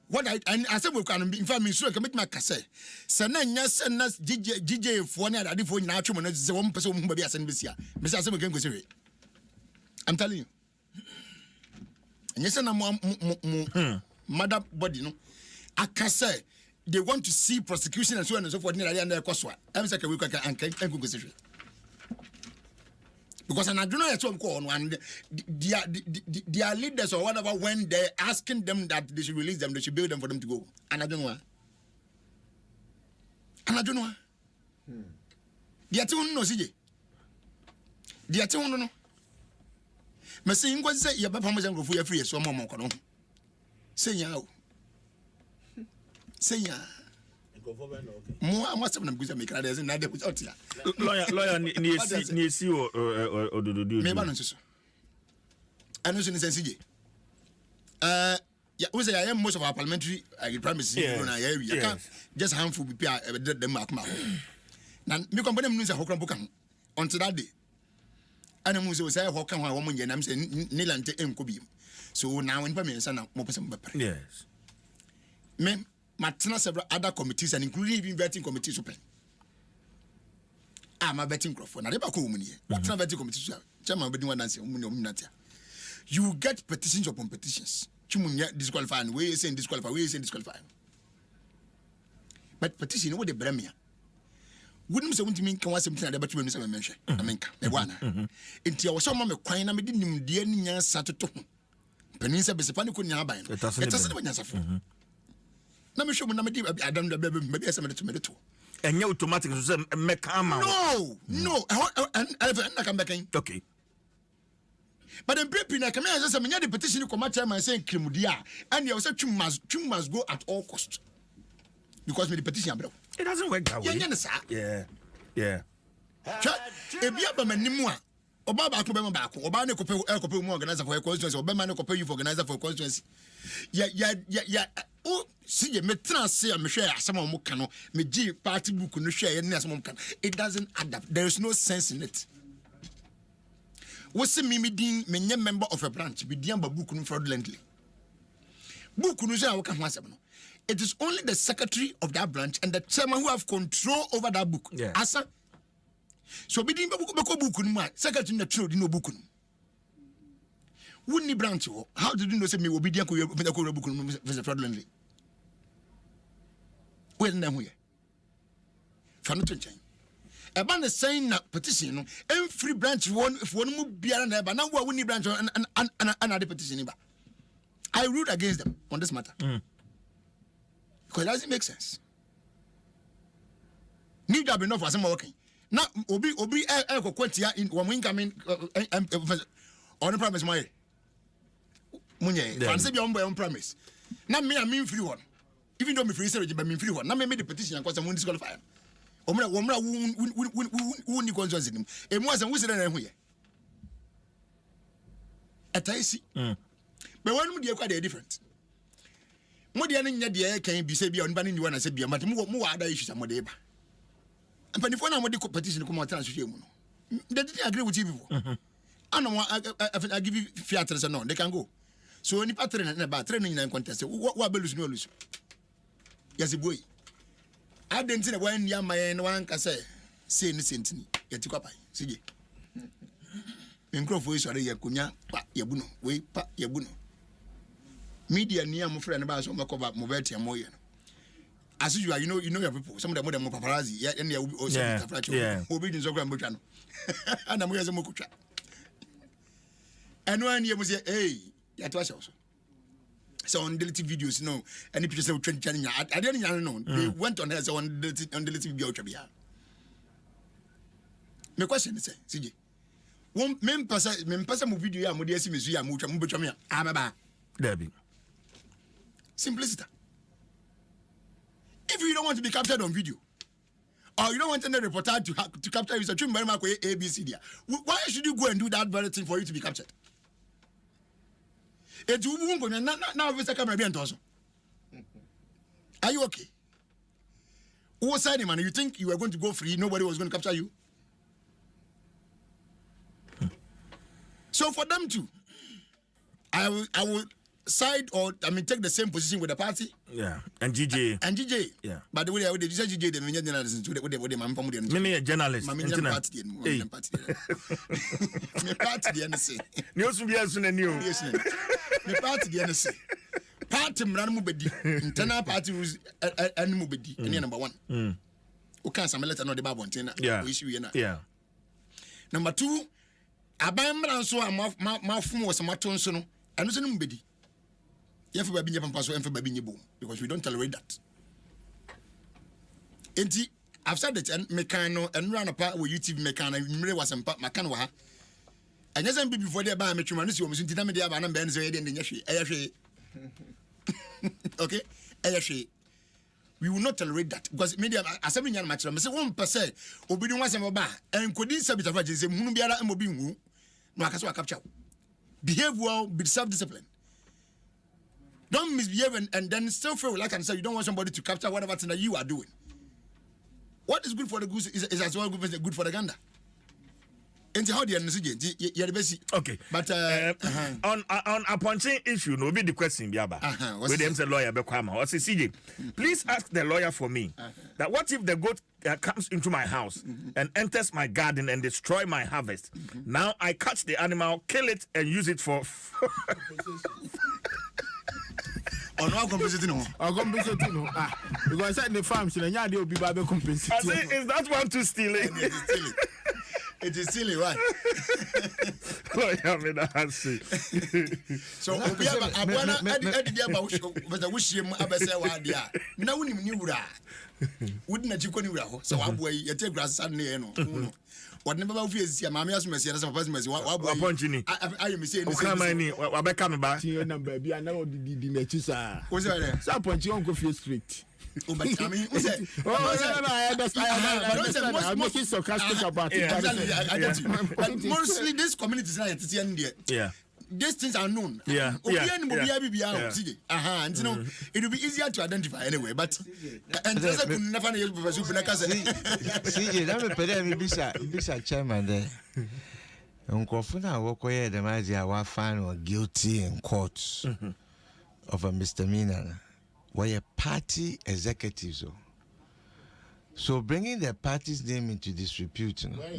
what I said we can in fact me so can make my case. Say na nya say na GJ for na ade for na atwo na say one person who be asen be sia. Me say we can go say. I'm telling you. And yes na mother body no. I can say they want to see prosecution and so on and so forth. I'm saying we can go say. Because I don't know at all and their leaders or whatever, when they're asking them that they should release them, they should bail them for them to go. And I don't know. They are telling no CJ. They are telling no. Me say you go say you papa mo go for free so mo ko no. Say ya o. Say ya. Mo amasa na mguza mekra dey na dey out ya. Lawyer ni esi odododo. Me ba no so. Anu so ni CJ. Yeah, we say I am most of our parliamentary premises in our area. You can't just handful people them akuma. Na me company mu say hokran boka until that day. Ana mu say hokran ho wo mu nye na me say nilante enko bi. So now when me say na mo pese mo be. Yes. Me matena several other committees and including even vetting committees open. I'm a vetting crop. Na dey ba ko mu nie. Matena vetting committees chairman be di one dance mu natia. You get petitions upon petitions. Chumunya disqualify and we saying disqualify, we saying disqualify. But petition what the bremia. Wouldn't say to me can was something about you mention. I mean, one. Until I was some quine, I didn't dear Nia Sato. Peninsa Besapani couldn't have been. It doesn't mean let me show me I don't know maybe I submitted to me too. And you automatic make no, I come back in. Okay. But then people na come here say me the petition come chairman saying krimudia and you say you must go at all cost. Because me the petition bro. It doesn't work that way. Yeah. If you have a nimu a oba ba ko be ma ba ko oba ne kope mu organizer for a constituency oba ma ne kope you for organizer for a constituency. Yeah. Oh, see me trans me share asem o mu ka no me gi party book no share ne asem o mu ka. It doesn't add up. There is no sense in it. What's me din menye member of a branch be dian book no fraudulently. Book no say I can answer no. It is only the secretary of that branch and the chairman who have control over that book. Yeah. Asa. So be din book no secretary na true no book no. Wouldn't branch how did you know say me obi dian ko book no fraudulently? Where na hu ye? Fa no to nchen. Eba na saying na petition no every branch one if one mu biara na eba na wo woni branch and the petition ba. I ruled against them on this matter. Because it doesn't make sense. Need job enough for some working. Now obi ko kwantia in one incoming on promise my munye fancy be on promise. Now me I mean free one. Even though me free say but me free one. Now me the petition and cause someone disqualify. Omra wuni constituency nim emu asan wo sere na hu ye ataisi but when mu dey kwa dey different mu dey na nya dey kan bi se bi on ba ni wana se bi but mu wa ada issues am dey ba and for na mo dey competition ko mo trans hwe mu no they didn't agree with you people I give you fair trust no they can go so ni pattern na ba train na contest wa be lose no lose yes boy I didn't say when young man one can say ni sentini yet kwapa sige enkrofo iso are yakunya pa yabuno we pa yabuno media ni am friend ba so makoba mo beti am oye as you are you know your people some of them paparazzi ya and you also tafracho obi din so kwa mbotwa no ana mo yeze mo kutwa eno an ye mo say hey ya to asho so on deleted videos no any pictures of 20 channel I didn't know they went on there so on deleted video trabia my question is CJ one men person mo video ya mo dey see me so ya mo twa mo betwa me amaba Debbie simplicity. If you don't want to be captured on video or you don't want any reporter to capture you, so ABC there. Why should you go and do that very thing for you to be captured? Now camera be also. Are you okay? Who signed him and you think you were going to go free, nobody was going to capture you? So for them to, I will side or take the same position with the party. Yeah, and GJ. Yeah. But the way I would say GJ, the media journalists to the man from the many journalists. My party, my party, the NSA. News will be as soon as new. My party, the NSA. Party Mranmubedi, internal party was Mubedi, number one. Okay, some letter no the Babon Tina. Yeah. Number two, Abam so my phone was a maton sono, and was an umbedi. You have to be Japan Paso and for baby boom because we don't tolerate that. Enti, I've said it and Mecano and run apart with YouTube Mecano, and was and Macanwa. And yes, I'm before they buy Metro Manusi was in Media Ban and Benz and Yashi. Okay, Ayashi. We will not tolerate that because media assembly young match. I say 1%. Obidi was a bar and could this subject of agency Munubiara and Mobingu. No, I can capture. Behave well, be self-disciplined. Don't misbehave and then still feel like and say you don't want somebody to capture whatever thing that you are doing. What is good for the goose is as well good for the gander. And how do you understand? Okay, but on a punching issue, no be the question, Biaba. With them, the lawyer Bekwama or CJ. Please ask the lawyer for me that what if the goat comes into my house and enters my garden and destroy my harvest? Now I catch the animal, kill it, and use it for. No compensating. Because at the farms, the yard will be Bible compensating. Is that one to steal it? It is silly, right? So, wouldn't you go? So, I'm way you take grass and what never feels your mammy as Messi as a person. I am saying, I'm coming back. Your number be another dinner. Was there some point you won't feel strict? Oh, but I mean, I understand. I'm making sarcastic about it. I get you. But mostly this community is not yeah. These things are known. Yeah. And you know, it will be easier to identify anyway. But and just never know Professor CJ, let me pay me bisa chairman there. Unkofuna wokoye the maji wa found or guilty in court of a misdemeanor. Were party executives. So bringing the party's name into disrepute, where are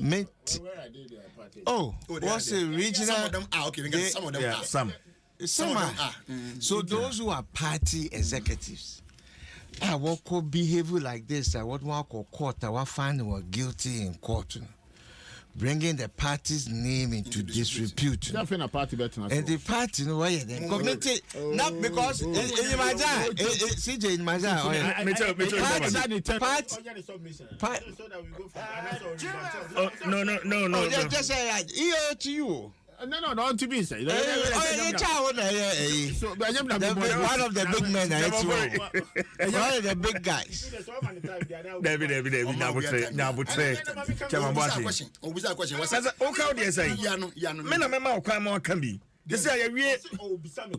they their party? What's a regional? Some of them are okay. Some of them are. Some are. So those who are party executives, what could behave like this? What one could court? What find were guilty in court? Bringing the party's name into disrepute. And the party, no way. Committee, not because in Maja, CJ in Maja. No. Just say to you. No, to be said. One of the big men, one of the big guys. David. This is a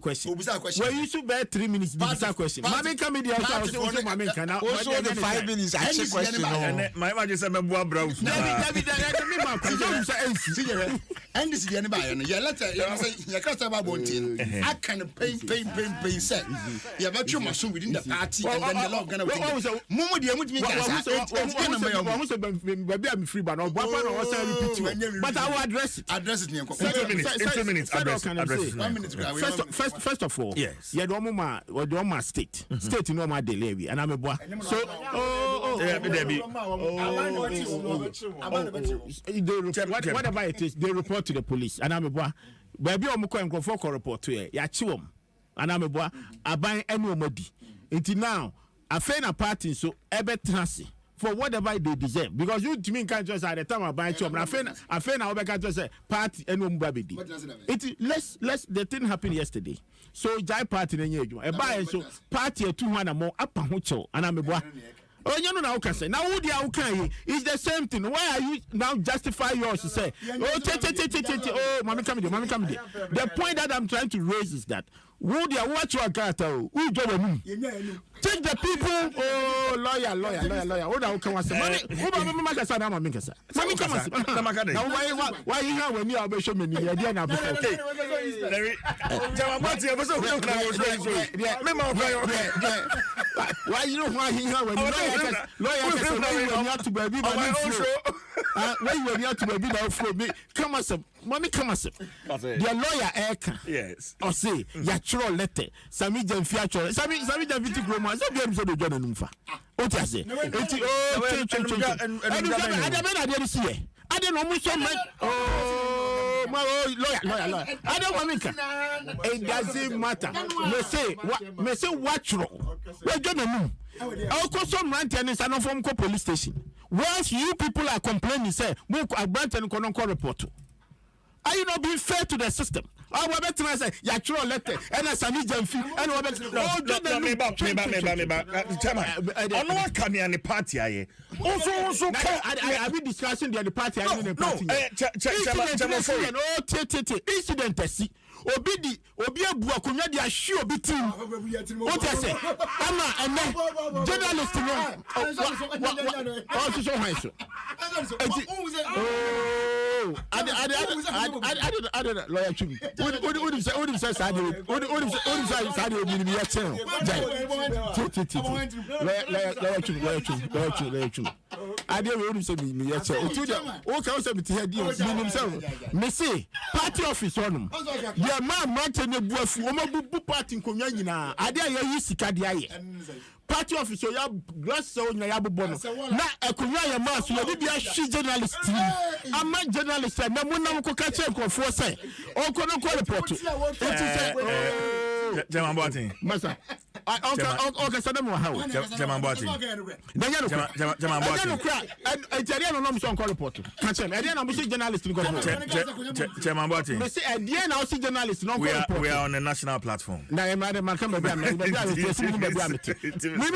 question. Well, you should bear 3 minutes. Be question. Mommy come in the house. Also, mommy can also the 5 minutes. Actually, question. My man just said, "I'm going brown." David, and this is the anybody. Yeah, let's say you can't have about one. I can pay. Set. You have a machine within the party, and then the law gonna win. Mumu, the amount maybe I'm free, but but I will address it. Address it. 2 minutes. First of all, yes. Yeah, the one state. State no my delay, and I'm a boy. So, whatever it is, they report to the police, and I'm a boy. Baby, I'm going to go for report to you. Yeah, chiwom, and I'm a boy. I buy any modi. Until now, I find a party so ebe trasi. For whatever they deserve, because you to me can't just at the time I buy chop. I feel now I can't just say party and babidi. It let's the thing happened yesterday. So Jai party in you. A buy so party 200 more up and hucho and I'm a boy. Oh, you know now can say now who the it's the same thing. Why are you now justify yours to say oh The point that I'm trying to raise is that watch your character. Who take the people. Oh, lawyer. Why you have when you are show me why you know why he have when lawyer to baby when you are to baby come as mommy come as the lawyer yes or say ya chro letter sami jamfi achro sami jamfi groma so be am so do join numfa o ti ase enti I don't know much lawyer. I don't want to. It doesn't matter. Me say watch wrong. We're gonna move. I'll call some maintenance and from police station. Once you people are complaining, say, move a branch and call report. Are you not being fair to the system? I will bet I say, ya chro letter, and a Sami Jamfi, and I will party. Also, I be discussing the party. Incident. Obi abu akonya dia hwe obi tim what I say ama ene journalist no so hwan so I lawyer chumi would say sad would say sad obi ni ya chen lawyer chumi ade we would say me ya chen otu dia o ka say me here dia me say me say party office onum ya man ne buafu o mabubu party nkonya nyina ade ya yi sika de aye party officer ya glass so nya ya bobo no na akonya ya mass ya bibia hwi journalist ama journalist na munam ko ka che nkofo say o ko no ko report it say Jama Boating masa okay sadam wa hawo Jama Boating Jama Boating ejari no no so ko report ka che ede na mo si journalist ko Jama Boating me say ede na o si journalist no ko report we are on a national platform na e ma kan be bia me we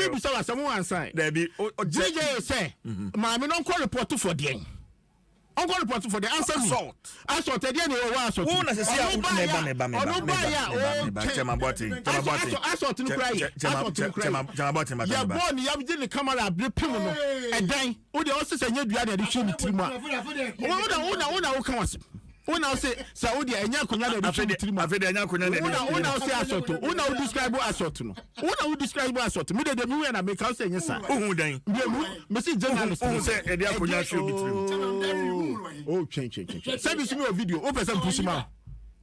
be so someone sign there be DJ say ma me no ko report for there on report for the answer assault there dey o wa assault who na say neba Jama Boating assault no cry Jama Boating ya born ya be the camera bre pim no edan o de o se nya dua na de hwe ni tirima o kan wase una say Saudi enya konya na de tirima afede enya konya na una say assault una describe assault no una describe assault me de me na make say nya sa ohun dan me see journalist say e de akonya hwe obi tirima oh change send me a video o person push ma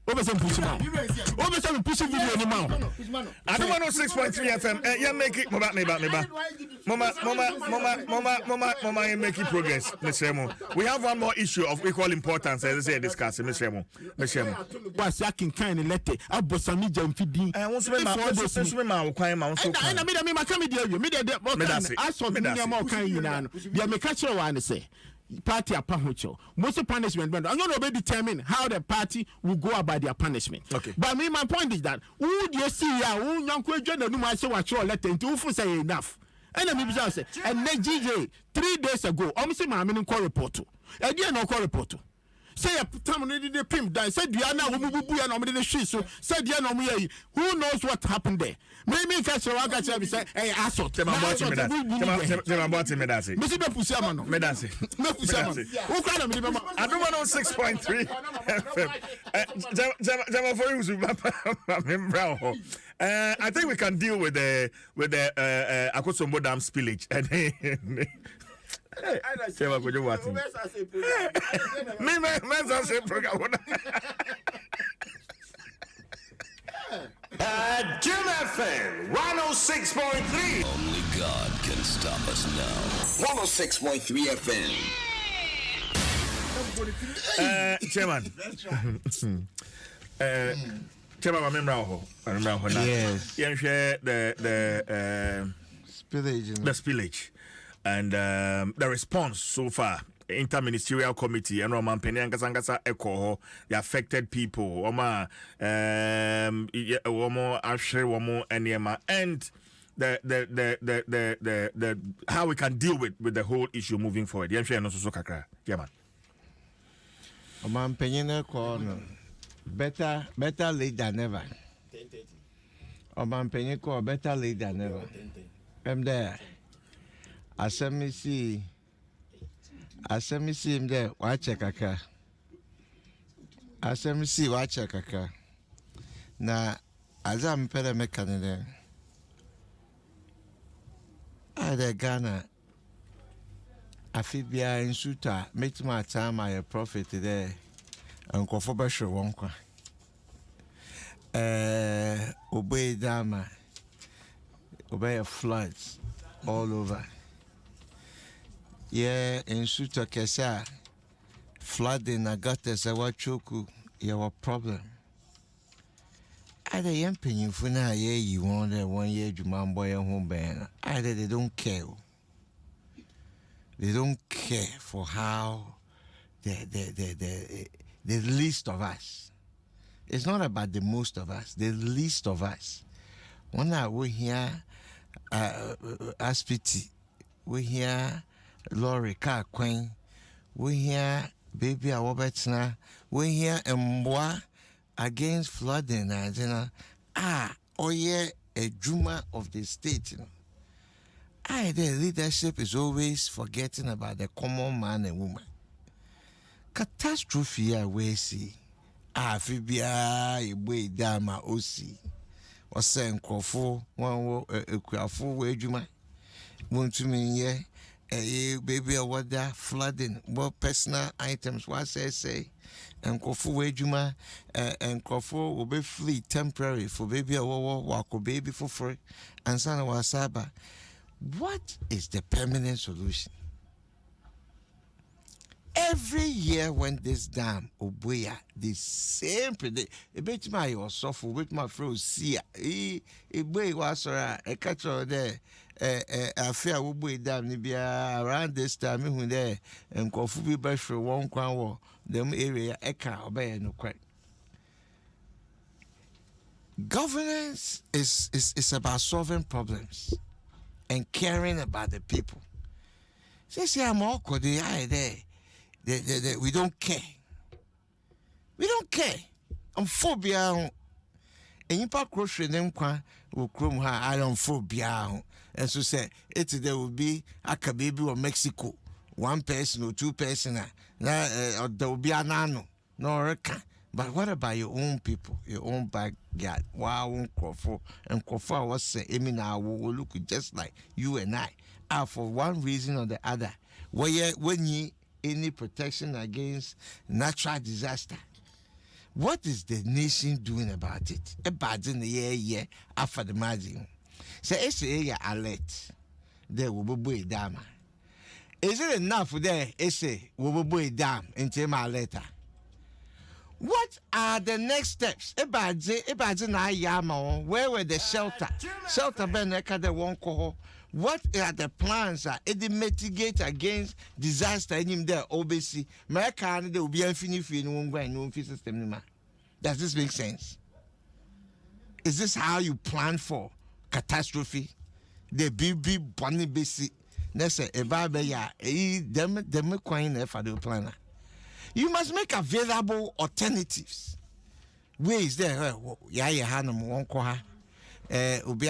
Obesan video ni ma Adom 106.3 FM ya make it mama make it progress Mr. Mo. We have one more issue of equal importance as I say discuss Mr. Mo was yakin kind letter abosami jamfidi wonso me ma kwan ma wonso na me come dey you me dey aso me ma kan yina no dia me catch you one say party apahocho most punishment but I'm going to determine how the party will go about their punishment. Okay. But my point is that who do you see ya who yanko join no ma say what your letter into who say enough and me be say and GJ 3 days ago say ma me call report e dey no call report say time no dey pim dan say dua na wo bubu ya no me dey hwe so say dia no me yi who knows what happened there me catch you catch me say hey assault Jama Boating me that me see be push am no me that me push am who can me be Adom 106.3 FM Jama for you I think we can deal with the Akosombo Dam spillage and say what you want me say program Jim FM 106.3. Only God can stop us now. 106.3 FM. Chairman. Chairman, I remember now. Yes. You share the spillage and the response so far. Interministerial committee and Roman Penyangasa Echo, the affected people, Oma Ashe, and Yema, and the how we can deal with the whole issue moving forward. Yeah, man. Oman Penyana Better late than never. 10:30. Oman Peniko, better late than never. I'm there. As me see him there. Watch a kaka. As me see, watch a kaka. Now, as I'm peda mechanic, I the Ghana. I feel behind Suta, make my time my profit there. And go for Basho Wonka. Obey Dama. Obey floods all over. Yeah, in Suta Kesa, flooding Agates, Awachoku, your problem. Either yamping for now, you want 1 year, you man boy and home ban. Either they don't care. They don't care for how the least of us. It's not about the most of us, the least of us. When we hear Aspiti, we hear Lori Car Queen, we hear Baby Awobetina, we hear Mboa against flooding, oh yeah, a Juma of the state, you know. The leadership is always forgetting about the common man and woman. Catastrophe, we see. Fibia, a dama, osi. Or saying Crawford, one Crawford, where you might want to mean, yeah, a baby or what that flooding, what personal items, what say, and Crawford, where you might, and Crawford will be free temporary for baby or walk baby for free, and son of Wasaba. What is the permanent solution? Every year when this dam Obuya, the same predict a bit my or suffer with my friend see a boy was a catcher there a fair Obuya dam Nibia around this time when there and Kofubi brush for 1 crown them area eka obey no quite. Governance is about solving problems and caring about the people. Say I'm awkward there. We don't care. We don't care. I'm phobia. And you pack grocery them will chrome her I don't phobia. And so say it there will be a baby or Mexico. 1 person or 2 person. Or there will be an anno. No reckon. But what about your own people, your own backyard? Wow, Crawford and Crawford was saying, now will look just like you and I. For one reason or the other, when you any protection against natural disaster, what is the nation doing about it? About in the year after the margin. So it's a alert. There will be a dam. Is it enough there? It's a will be a dam into my letter. What are the next steps? Where were the shelter? Shelter beneka the one call. What are the plans to mitigate against disaster in him there? Obviously, my kind there will be infinite no system. Does this make sense? Is this how you plan for catastrophe? The big bunny basic. Let's say a barber them coin for the planner. You must make available alternatives. Ways there, there will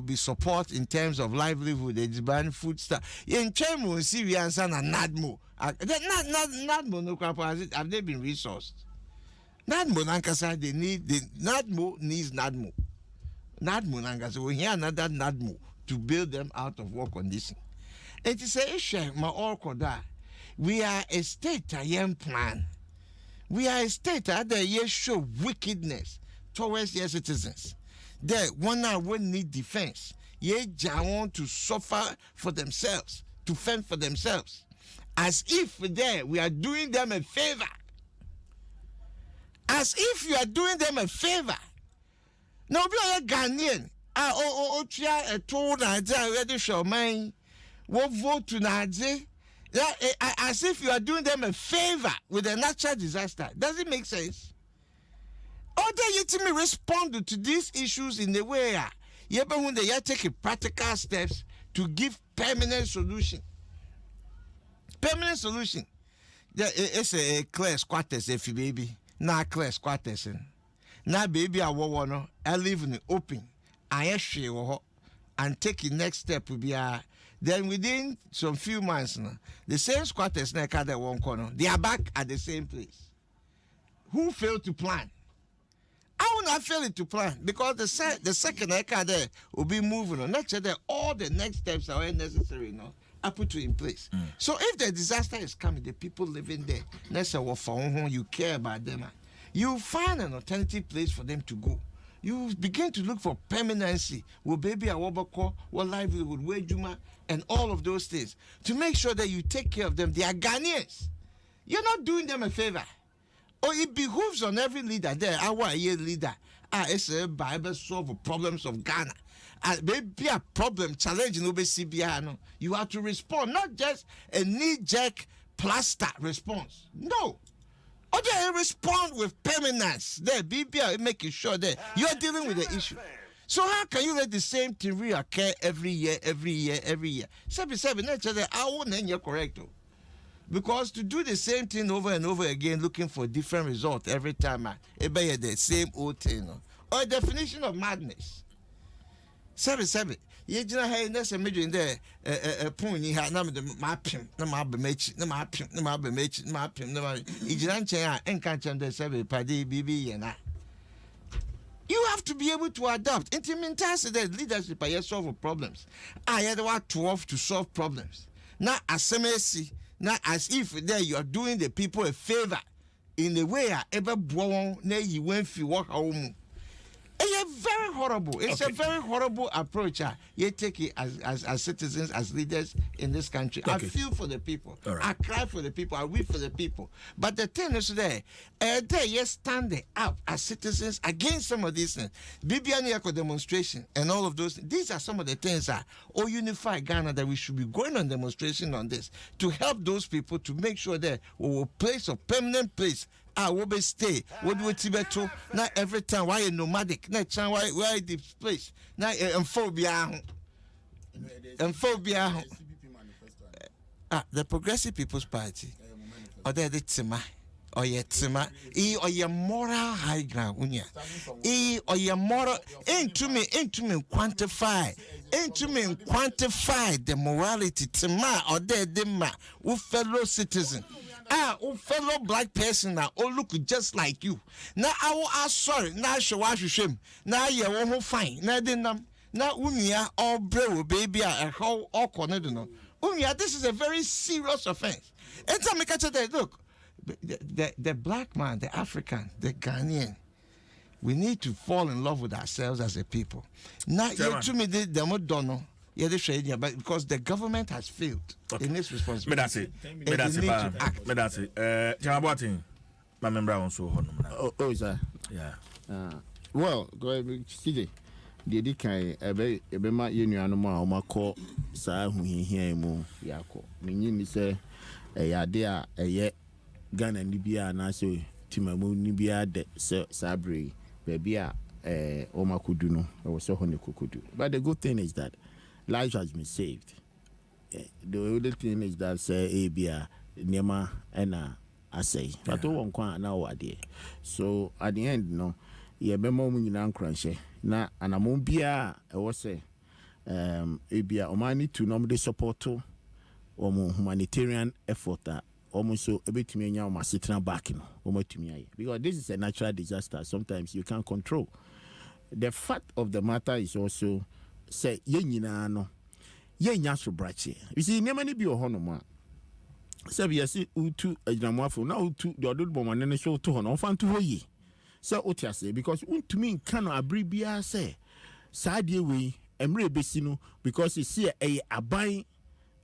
be support in terms of livelihood, they demand food stuff. In terms of Syrians and NADMO, NADMO no crap have they been resourced? NADMO Nankasa they need the NADMO needs NADMO. NADMO Nankasa we hear another NADMO to build them out of war condition. It is a issue my all koda. We are a state a young plan. We are a state that show wickedness towards their citizens. They one will need defense. Ye want to suffer for themselves, to fend for themselves. As if there we are doing them a favor. As if you are doing them a favor. Now be a Ghanaian. Told ready show mine. What vote to Nazi? As if you are doing them a favor with a natural disaster. Does it make sense? Or they yet me respond to these issues in a way when they take practical steps to give permanent solution. Permanent solution. it's a clear squatters if you baby. Now clear squatters. Now baby I want I live in the open. I share and take the next step will be then within some few months now, the same squatters now at one corner, they are back at the same place. Who failed to plan? I will not fail to plan because the second car there will be moving on. Next year, all the next steps are necessary, are put in place. So if the disaster is coming, the people living there, let's say you care about them, you find an alternative place for them to go. You begin to look for permanency, will baby a wabako, what livelihood, wejuma, and all of those things to make sure that you take care of them. They are Ghanaians. You're not doing them a favor. Or it behooves on every leader there, our year leader, it's a Bible solve problems of Ghana. Maybe a problem, challenge in OBCBI. You have to respond, not just a knee-jerk plaster response. No. Or they respond with permanence. There, BBI making sure that you are dealing with the issue. So how can you let the same thing reoccur every year? 77, I won't name you correct. Because to do the same thing over and over again, looking for different results every time, it be the same old thing. Or a definition of madness. 77. You know, hey, that's a major in there. Pony had number the mapping, no map match, no mapping, no map match, mapping, no mapping. Ijiranche and catch them the 7 paddy BB and I. You have to be able to adapt. Intimentality, the leadership, I solve problems. I had 12 to solve problems. Not as MSC, not as if there you are doing the people a favor in the way I ever born, nay, you went for walk home. It's very horrible. It's a very horrible approach. You take it as citizens, as leaders in this country. I feel for the people. Right. I cry for the people. I weep for the people. But the thing is they standing up as citizens against some of these things. Bibianiako demonstration and all of those things. These are some of the things that unify Ghana that we should be going on demonstration on this to help those people to make sure that we will place a permanent place. Will be stay. What do we Tibeto? Not every time. Why nomadic? Not time. Why this place? Not phobia. The Progressive People's Party. Or the Tima. Or your Tima. Or your moral high ground. Or your moral. Into me quantify. The morality. Tima or the Dima. Who fellow citizen. Fellow black person now, look just like you. Now I will ask sorry, now show shame. Now you won't find. Now unia all bro baby how all connected. Unia, this is a very serious offense. And tell me, look, the black man, the African, the Ghanaian, we need to fall in love with ourselves as a people. Now you to me the don't know. But because the government has failed in its responsibility. That's it. My member also. Oh, sir. Yeah. Well, go ahead, CJ. The Dikai, a bema unianuma, or my call, sir, who he mo, Yako. Meaning, say, a yadea, a yet gun and Libya, and I say, Timamu, Nibia, de Sabri, Babia, Oma Kuduno, or so honey kudu. But the good thing is that lives has been saved. The only thing is that say Abia Nema and I say, but one quite now idea. So at the end, ye be moment in Ancranche. Na and Amumbia, I was say, Abia Omani to normally support to or humanitarian effort that almost so a bit me now must sit back in because this is a natural disaster. Sometimes you can't control. The fact of the matter is also say yenina no yenya so brache you see nema ni bi ohono ma say bi yesi utu adwamafo na utu the ododo bomane ne so to ho no fa nto hoyi say otiase because untumi nka no abribia say saade we emre besi no because you see aban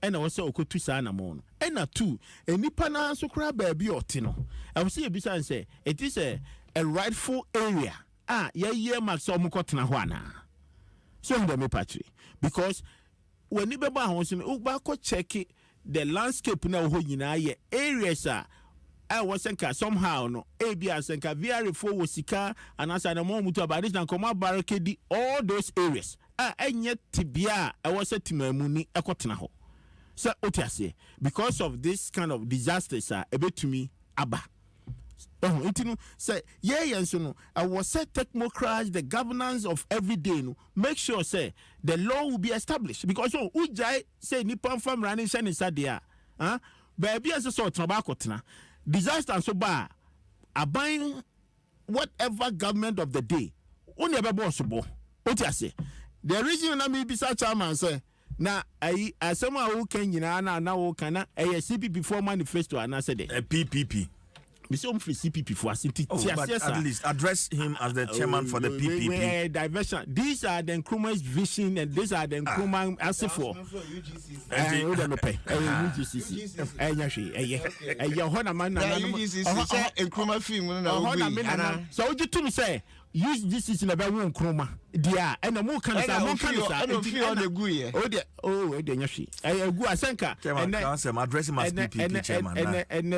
ena wo say okotu sa na mo no ena tu enipa na so kra ba bi oti no I will see ebisa say it is a rightful area ye max omukotena ho ana. So me patri because when you be house check the landscape now areas I was somehow no ABS and very for sika and as a moment about this and come barricade all those areas and yet tibia I was a timamuni ekotena ho. So otiase because of this kind of disasters a bit to me aba. Oh, it no say and so no. I was said technocrats, the governance of every day. No, make sure say the law will be established because ujai say Nippon farm running shen inside there. Baby as a sort of tobacco disaster and so bad. A buying whatever government of the day. Only ever possible. What I say. The reason I may be such a man say. Now, I somehow who can now can a CPP for manifesto and I said a PPP. We see free CPP for us. But at least address him as the chairman for the PPP. Diversion. These are the Nkrumah's vision, and these are the Nkrumah as for. I don't pay. So you to me say. Use this is in a very one chroma. Dear, and a more kind of I don't feel the good. Oh, dear, she. I go a senka. And I'm addressing my PPP chairman. And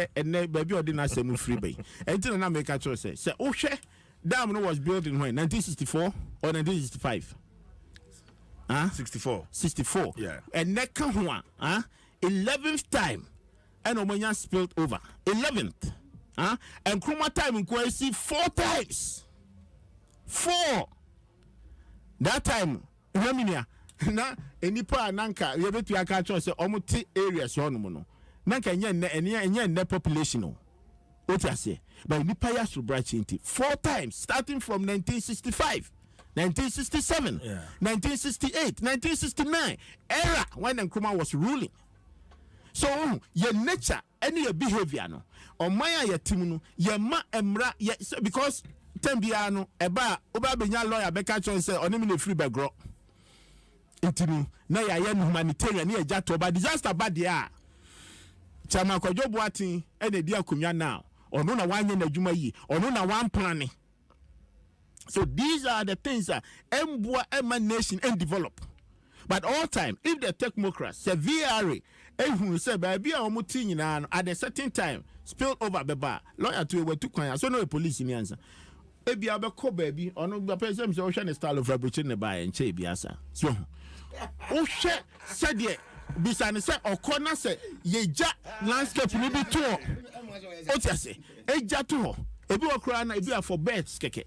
baby, I didn't say move free bay. Until I make a choice. Say, oh, share. Dam was built in when 1964 or 1965. 64. Yeah. And next one, 11th time. And Omanya spilled over. 11th. And chroma time in Kwesi 4 times. 4 that time Raminia na enipa nanka we betu aka cho say omuti areas on no nanka nye ne population no otiase but nipa ya so branch 4 times starting from 1965 1967 1968 1969 era when Nkrumah was ruling. So your nature and your behavior no on my ya team no your ma emra because Tembiano, eba benya lawyer beka chon say onimi le free begro. Intinu na ya humanitarian na eja to ba disaster bad ya. Chama Kojo Boatin e na dia akumya now. Ono na wanye na adwuma yi, ono na wan plan. So these are the things that emboa emanation and develop. But all time if the technocrats say VRA ehun say ba bia omuti nyina no at a certain time spill over beba lawyer to we to kwan so no police ni answer. Ebi abeko baby ono gba person say o hwe ne style of fabrication ne ba enche biasa so o hwe said ye bisa ne say okona say yeja landscape ni bi to o ti ase eja to ho ebi okra na ebi for birds keke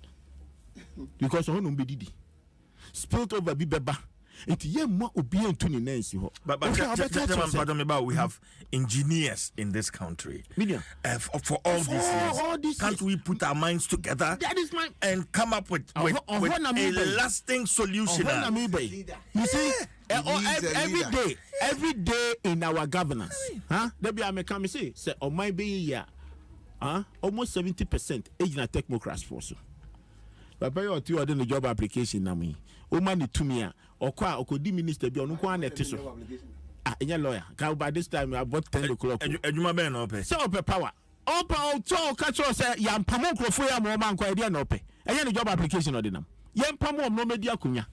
because ono be didi spilled over bi beba it ye ma obi entu ni nansi ho but we have engineers in this country for all these years. Can't we put our minds together and come up with a lasting solution? You see every day in our governance there be I come say on my be year almost 70% age na technocrats force but pay or two the job application na me o man to me okwa okodi minister bi onu kwa na teso enya lawyer by this time about 10 o'clock adwuma ben na ope so ope power opa to catch us ya mpamo krofo ya mo man kwa ide na ope enya the job application ordinam ya mpamo no media kunya.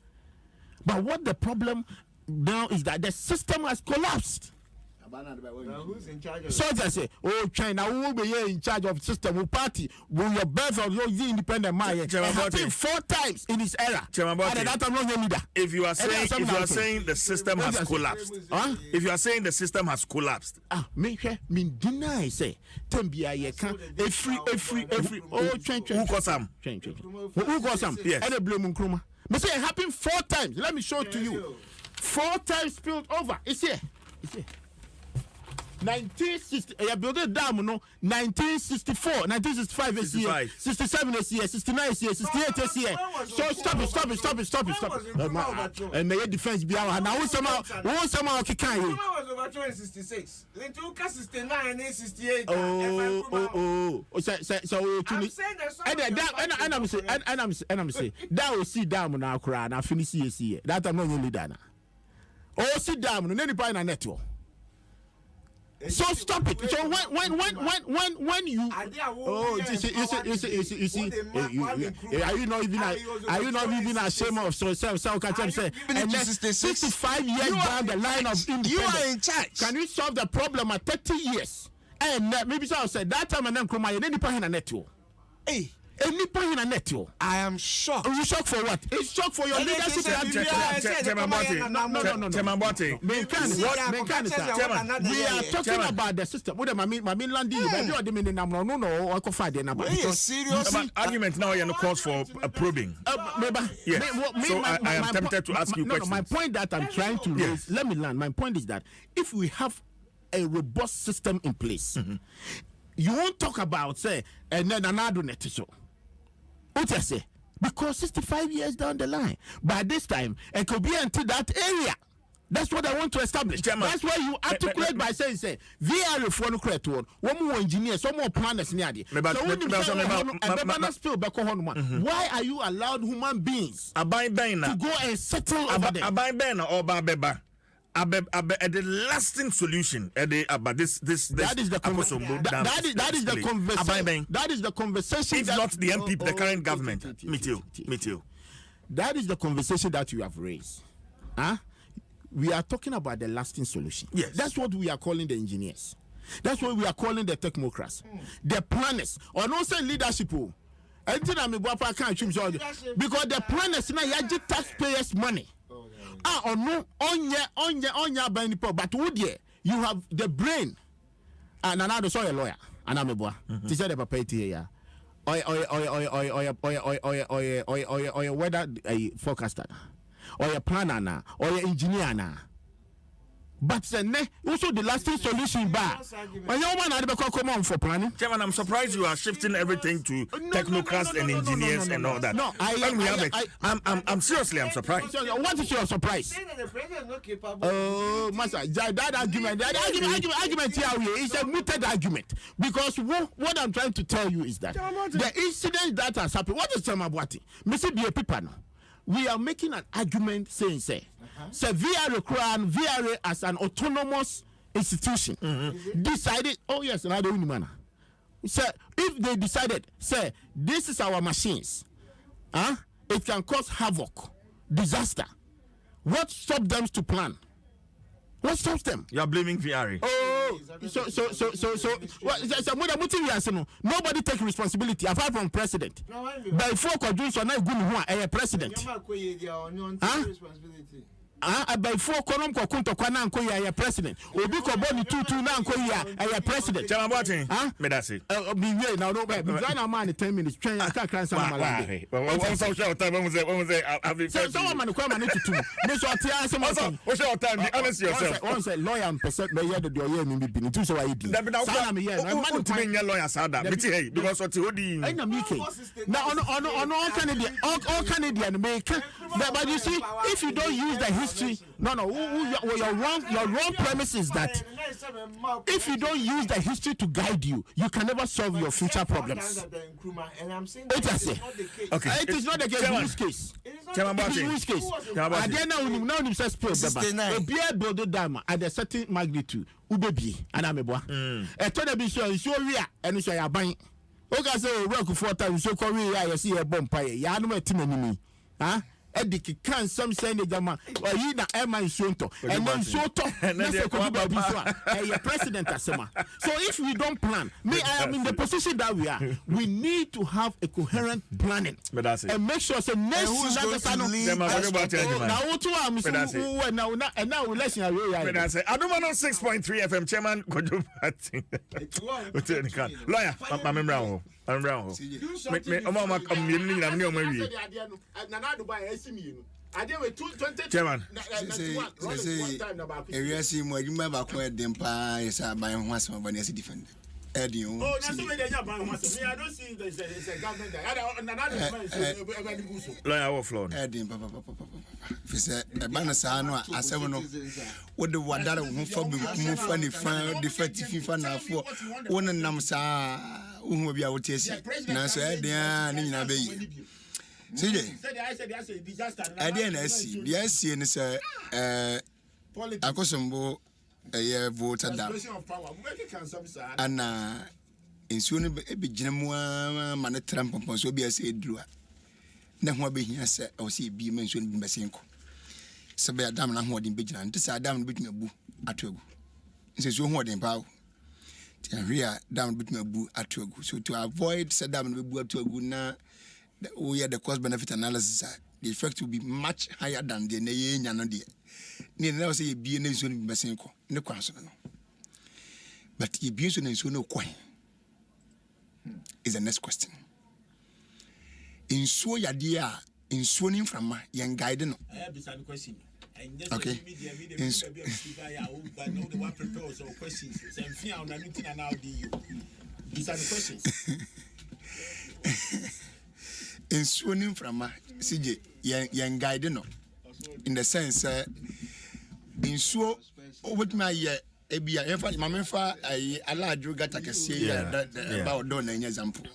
But what the problem now is that the system has collapsed. Who's in charge of so they say, oh, China, who will be in charge of system, who party, will your birth of your independent mind? It happened 4 times in this era. If you are saying the system has collapsed, if you are saying the system has collapsed, me deny say, Tembia yeka, every, oh, change. Who got some? Who got some? Yes. And a blue Nkrumah. Me say it happened 4 times. Let me show it to you. 4 times spilled over. It's here. 1960, I built a dam, no, 1964, 1965 is here, 67 is here, 69 is here, 68 is here. So stop it. And may your defense be our now. Who somehow kick you? was over 266. Then 269 and 68. I'm saying that will sit down now, cry and I finish here. That I'm not only done. Oh, sit down, no need to network. So stop it. So when you you see are you not even ashamed of yourself? So can say and 65 years down the line of independence, you are in charge. Can you solve the problem at 30 years? And maybe so I said that time and then Nkrumah you need to pay na network. Any point in a net, I am shocked. Are you shocked for what? It's shocked for your leadership. We are talking about the system. What I mean, Landi, serious argument now in the cause for probing. Yes. So I am tempted to ask you questions. My point that I'm trying to raise, let me land. My point is that if we have a robust system in place, you won't talk about say and then another netizo. What I say? Because 65 years down the line, by this time, it could be into that area. That's what I want to establish. That's why you articulate by saying, say, VR for no create one more engineers, some more planners near the. Why are you allowed human beings to go and settle over there? The lasting solution about this that is the conversation. That is the conversation. If not the MP, the current government. Me too. That is the conversation that you have raised. Huh? We are talking about the lasting solution. Yes. That's what we are calling the engineers. That's what we are calling the technocrats. The planners. Or no say leadership. Because the planners now you taxpayers' money. Or no onya but would you have the brain and another so a lawyer and I'm a boy. She said the papa here. Or weather forecaster. Or a planner or an engineer. But also the lasting solution bar. When your man had come on for planning. Chairman, I'm surprised you are shifting everything to technocrats and engineers and all that. No, I'm seriously, I'm surprised. What is your surprise? Oh, Master, that argument here is a mooted argument. Because what I'm trying to tell you is that the incident that has happened, what is Chamabwati? Mr. Be a people now. We are making an argument saying, say VRA as an autonomous institution decided, oh yes, another woman. So if they decided, say, this is our machines, it can cause havoc, disaster. What stops them to plan? What stops them? You are blaming VRA. Oh, nobody take responsibility apart from president. By 4 June, so now good president. By 4 Konom Kokunto Kwana Nko ya president. Obi ko boni 2 na Nko ya president. Chama Boatin. Me that's it. Me now no be. Zana man 10 minutes. Train ya ka kan sama malande. One so short time when we say someone man ko man to 2. Me so atia some also o short time be honest yourself. One say lawyer and person be here the oye me be to so why di. Sana me here. Man to me lawyer sada. Me hey because what you odi. I na me ke. Now on all Canadian make. But you see if you don't use the history, your wrong premise is that if you don't use the history to guide you, you can never solve your future problems. It is not the case in this case. In this case, at the end now you say spill the beer build dam at a certain magnitude. Ubebi and ameboa. A told be sure we are and it's your buying. Okay, say work 4 times so Korea you see a bomb pie. Ya no me Ediki can some say the Jama or he na Emma Sonto and then Soto a president Asema. So if we don't plan, I am in the position that we are. We need to have a coherent planning and make sure say next now Adom 106.3 FM chairman Kojo Party. Lawyer, I'm around. Chairman, Eddie. Oh, that's the way they are buying. I don't see the government there. Lawyer floor. Eddie, Papa. If it's a banasano, I said, no, what the water who for me, funny, defective FIFA for one and Namsa, whom will be our taste. Now, so Eddie, Nina Bay. See, Eddie, I see, the SC and it's a cosumbo. A year voted down. And in soon be Genua, man, Trump upon so be a say, Drew. Then what be here, sir, or see be mentioned in Basinko. Sabia Dam and Hoarding Bijan, this are down between a boo at you. This is your hoarding power. we are down with my boo at to so to avoid set down with boo to na we are the cost benefit analysis the effect will be much higher than the neye nyano de ni na say be na so ni besen ko ne kwan so no but e be so na so no kwan is the next question in so ya dia in so ni from yan guide no question. Okay. These are the questions. In swimming from CJ, young guide no. In the sense, in so what my ebia in fact, my member I allow you got like a say about don an example.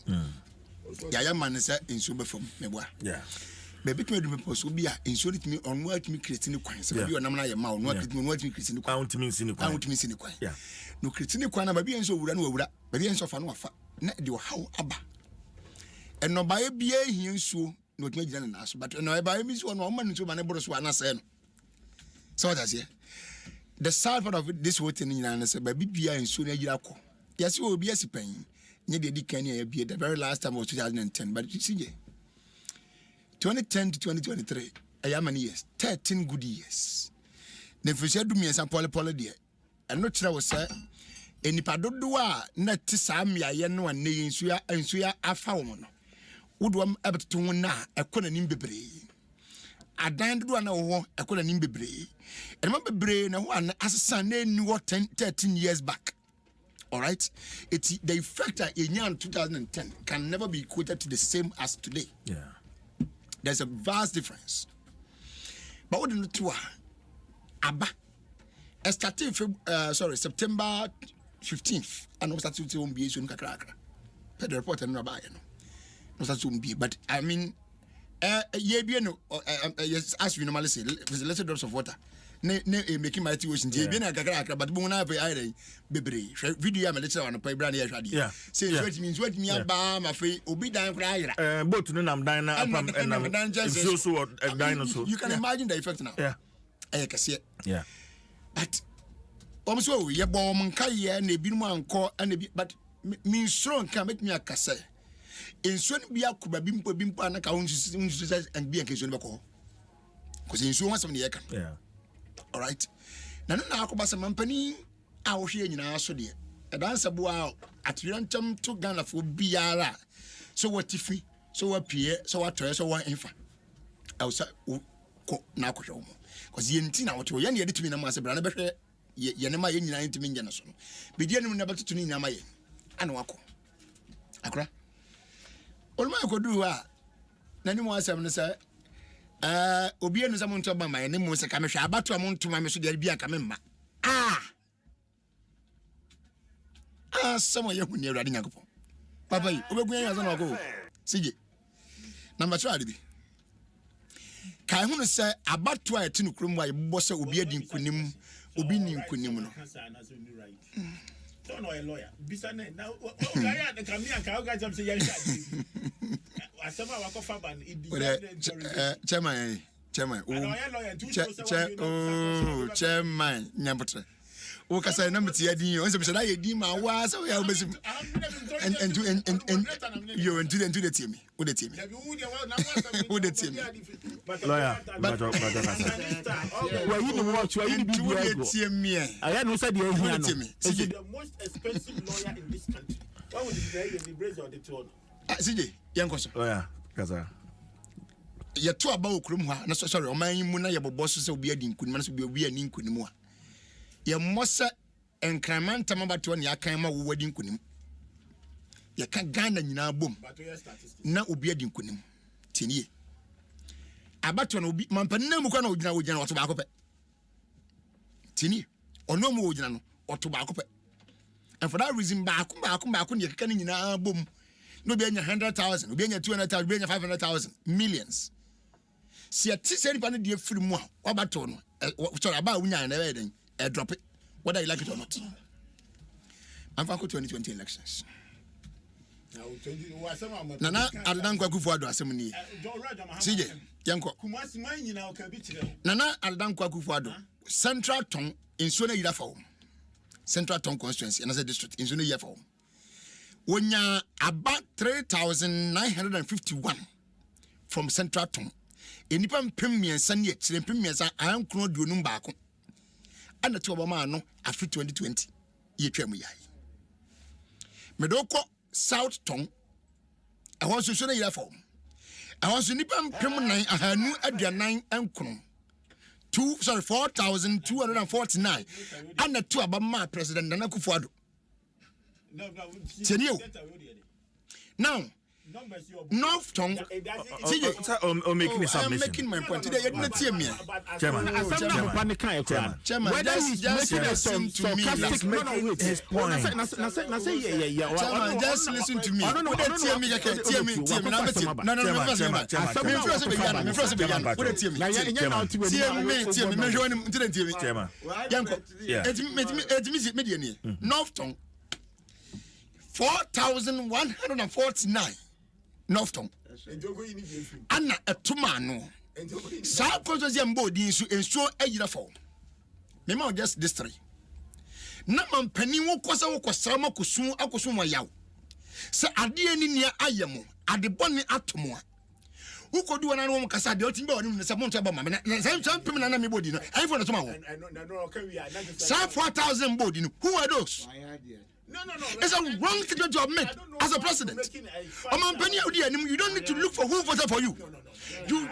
Yeah, man is in super from me. Yeah. Baby, me do me post will be insured me on what me creating the coin. So you are not my mouth, what me creating the count means in the coin. Yeah. No creating the coin, baby, and so we run over that. Baby, and so far, no, not do how abba. And no by a beer here, so not me than us, but no by me one woman to my neighbors one as so that's it. The sad part of this whole thing in answer, baby, beer and sooner you are. Yes, you will be a pain. Near the Kenya beer the very last time was 2010, but you see. 2010 to 2023, I am years, 13 good years. The future do me some poly dear. And not sure was say, any padoa, not to Samia, Yano and Nay, and Suya, a found. Would one ever to na, I couldn't imbibre. I dined one hour, I couldn't imbibre. And remember brain and one as a son, knew 13 years back. All right, it's the effect in year 2010 can never be quoted to the same as today. Yeah. There's a vast difference. But what do you do? Abba, I started September 15th, and I started to be soon. Kakra, the report and Rabbi, no, started be. But I mean, yes, as we normally say, there's a little drops of water. Making my tuition, but Mona Bebre, video I'm a little on a pay brand. Yeah, say what means what me about my free Obi down cry. Both to them, Dina, and I'm a dinosaur. You can imagine the effect now. Yeah, I can see it. Yeah, but also, your bomb can and a bit more call and but means strong can make me a casse. In soon be a kuba bimpo and accounts and be a case of call. Because in so much of the acre. Yeah. All right. Now, I could pass a company out here in our study. A dancer bow at Rancham to Ghana for Biara. So what if we so what Pierre, so what treasure, one infant. Outside now, because the intina what you need to be a master brother, Yanama in 90 million. Begin never to Nina and Wako. Accra. All my could do are Nanny was 7 say. Obi enu zamu nto ba my name was a kamehwa abato am nto ma me so de bia kamemma someone you kun yewrade nyakopo papa yi obegun yan na ko sije number 2 adibi kai hunu se abato a etinu krom wa yebo se obi adi nkunim obi ni nkunim no don't know a lawyer bisane now okay the kamia ka oga jam say yan asema wako faban chairman nyampotre o kasa na meti adin o se be na yedin ma wa so ya obesim and you into the team who the team lawyer but why you know what you be the team me I know said you here the most expensive lawyer in this country why would you the brace or the tone CJ yankoso lawyer kaza ye to aba okrum ha na sorry o man mu na ye bobo so se obi adi nkunim na so obi ani nkunim a ye mosa enkramanta mabato ne akan ma wo wadi nkunim ye ka Ghana nyina bom na obi adi nkunim tinie abato na obi mampana mu kwa na ogina oto ba akopɛ tinie ono mu ogina no oto ba akopɛ and for that reason ba ne keka nyina bom no be anya 100,000 be anya 200,000 be anya 500,000 millions si ati se ni pa no de afiri mu a obato no sorry aba unya na be den drop it whether you like it or not. I'm for 2020 elections. Nana Adom Kwakufuado asem ni CJ yanko Nana Adom Kwakufuado central ton insuo na yira fa wo Central Town constituency and as a district in Zuni year for. When you about 3,951 from Central Town. Enipa premier sanye chire premier sa ankro du num baako. Ana to obama no afi 2020 ye twam yai. Medoko South Town. I want to show you that form. I want to nipa pem 9 ahanu aduanan ankro. 4,249 and the two about President Nana Kufuado. Now, North Tongue, I'm making my point today. You didn't hear me, Chairman. Just listen to me. His point. Chairman, just listen to me. North Tongue 4,149 North Tongue. Anna a tumano. South Coast Body and so a year for. Memo just this three. Naman penny was sama kusun akusuma yaw. Sa adie ni nia ayemo ade boni atomo. Who could do an animal casa the ultimate in the Samonta Bama? Some people na me body. I for the tomorrow. 4,000 body. Who are those? No. It's a wrong statement to have made as a president. You don't need to look for who voted for you.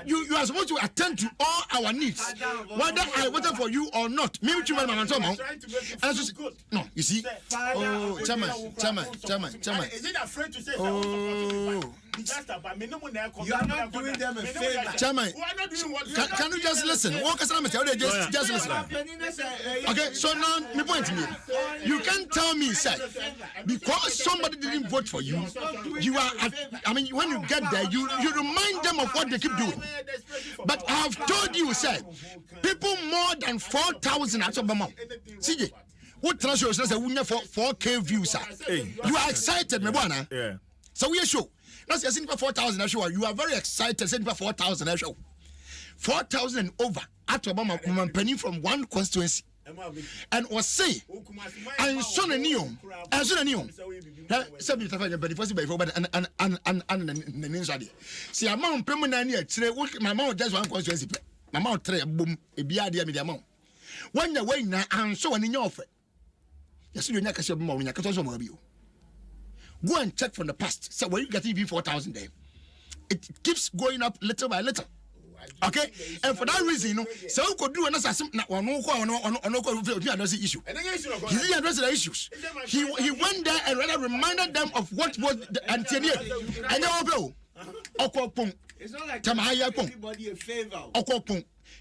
You are supposed to attend to all our needs, whether I voted for you or not. Maybe you might have no, you see. Oh, chairman. Is it afraid to say? You are not doing them a favor. Chairman, can you just listen? Just listen. Okay, so now, me point to me. You can't tell me, sir, because somebody didn't vote for you, you are, when you get there, you remind them of what they keep doing. But I have told you, sir, people more than 4,000 at Obama. CJ, what transfer is 4K views, sir? You are excited, me bwana. Yeah. So we are sure. Now, say 4,000 show. You are very excited. Say 4,000 show. 4,000 and over. At Obama, penny from one constituency, and was say, and son and neon, and son and neon. Something to find a benefit by Robert and the see, amount permanent year. My mouth just one constituency. My mouth tray boom, a beard with the amount. When the way now, and so in your offer. Yes, you're not a shop more in a catastrophe of you. Go and check from the past. So when you get even 4,000 there, it keeps going up little by little. Okay, and for that reason, you know, so who could do another issue. He didn't address the issues. He went there and rather reminded them of what was the antenna. And they all go. It's not like everybody a favor.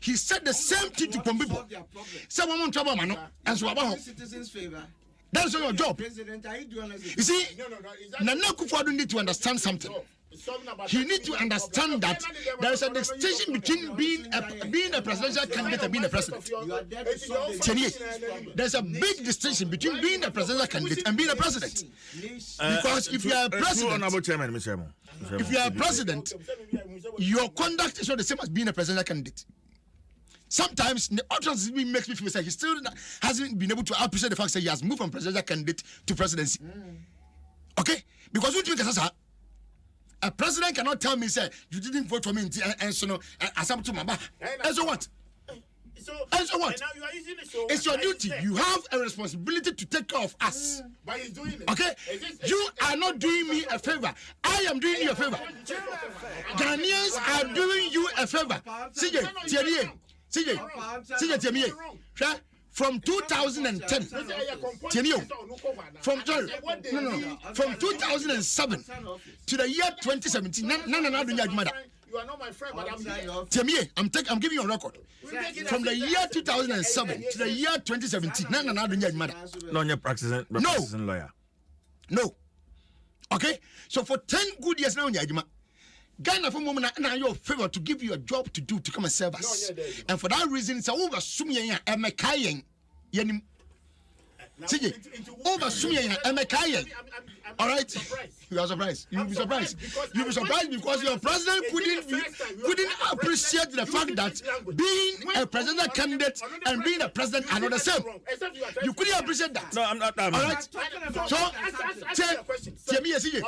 He said the same thing to some people. Someone won't trouble man, and so about citizens' favor. That's not your job. President, are you doing you see, Nana Kufuor need to understand something. He needs to understand that there is a distinction between being a presidential candidate and being a president. There's a big distinction between being a presidential candidate and being a president. Because if you are a president, your conduct is not the same as being a presidential candidate. Sometimes the utterance makes me feel like he still hasn't been able to appreciate the fact that he has moved from presidential candidate to presidency. Okay? Because what you think a president cannot tell me, say, you didn't vote for me and so no, as I'm to my back. And so what? And so what? It's your duty. You have a responsibility to take care of us. But he's doing it. Okay? You are not doing me a favor. I am doing you a favor. Ghanaians are doing you a favor. CJ, from 2010, from 2007 to the year 2017, You are not my friend, but I'm giving you a record. From the year 2007 to the year 2017, No, you're practicing lawyer. No. Okay? So for 10 good years now, Ghana for woman now your favor to give you a job to do to come and serve us. And for that reason, it's over Sumia and Makayan. CJ, over Sumia and Makayan. All right, you are surprised. You'll be surprised. You'll be surprised because your president couldn't appreciate the fact that being a presidential candidate and being a president are not the same. You couldn't appreciate that. No, I'm not. All right. So, tell me, okay.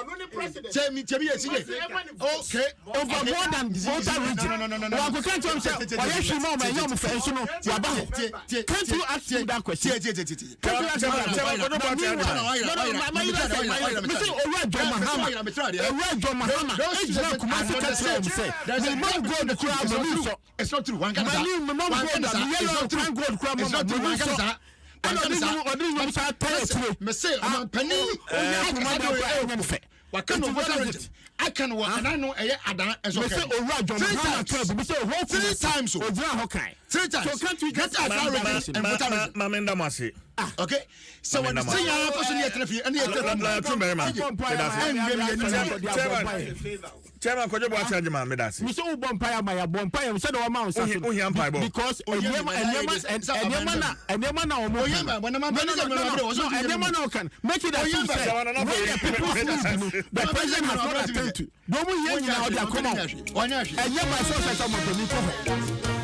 Over more than voter region. No. Can't you ask me that question? It's not true. One can I can walk and I know Adam as okay. 3 times. So can't we get okay. So when the Chairman, could you watch your man? We saw Bompire, my Bompire, we said, oh, man, because make it the president has not attended to. Don't we hear now? Come on.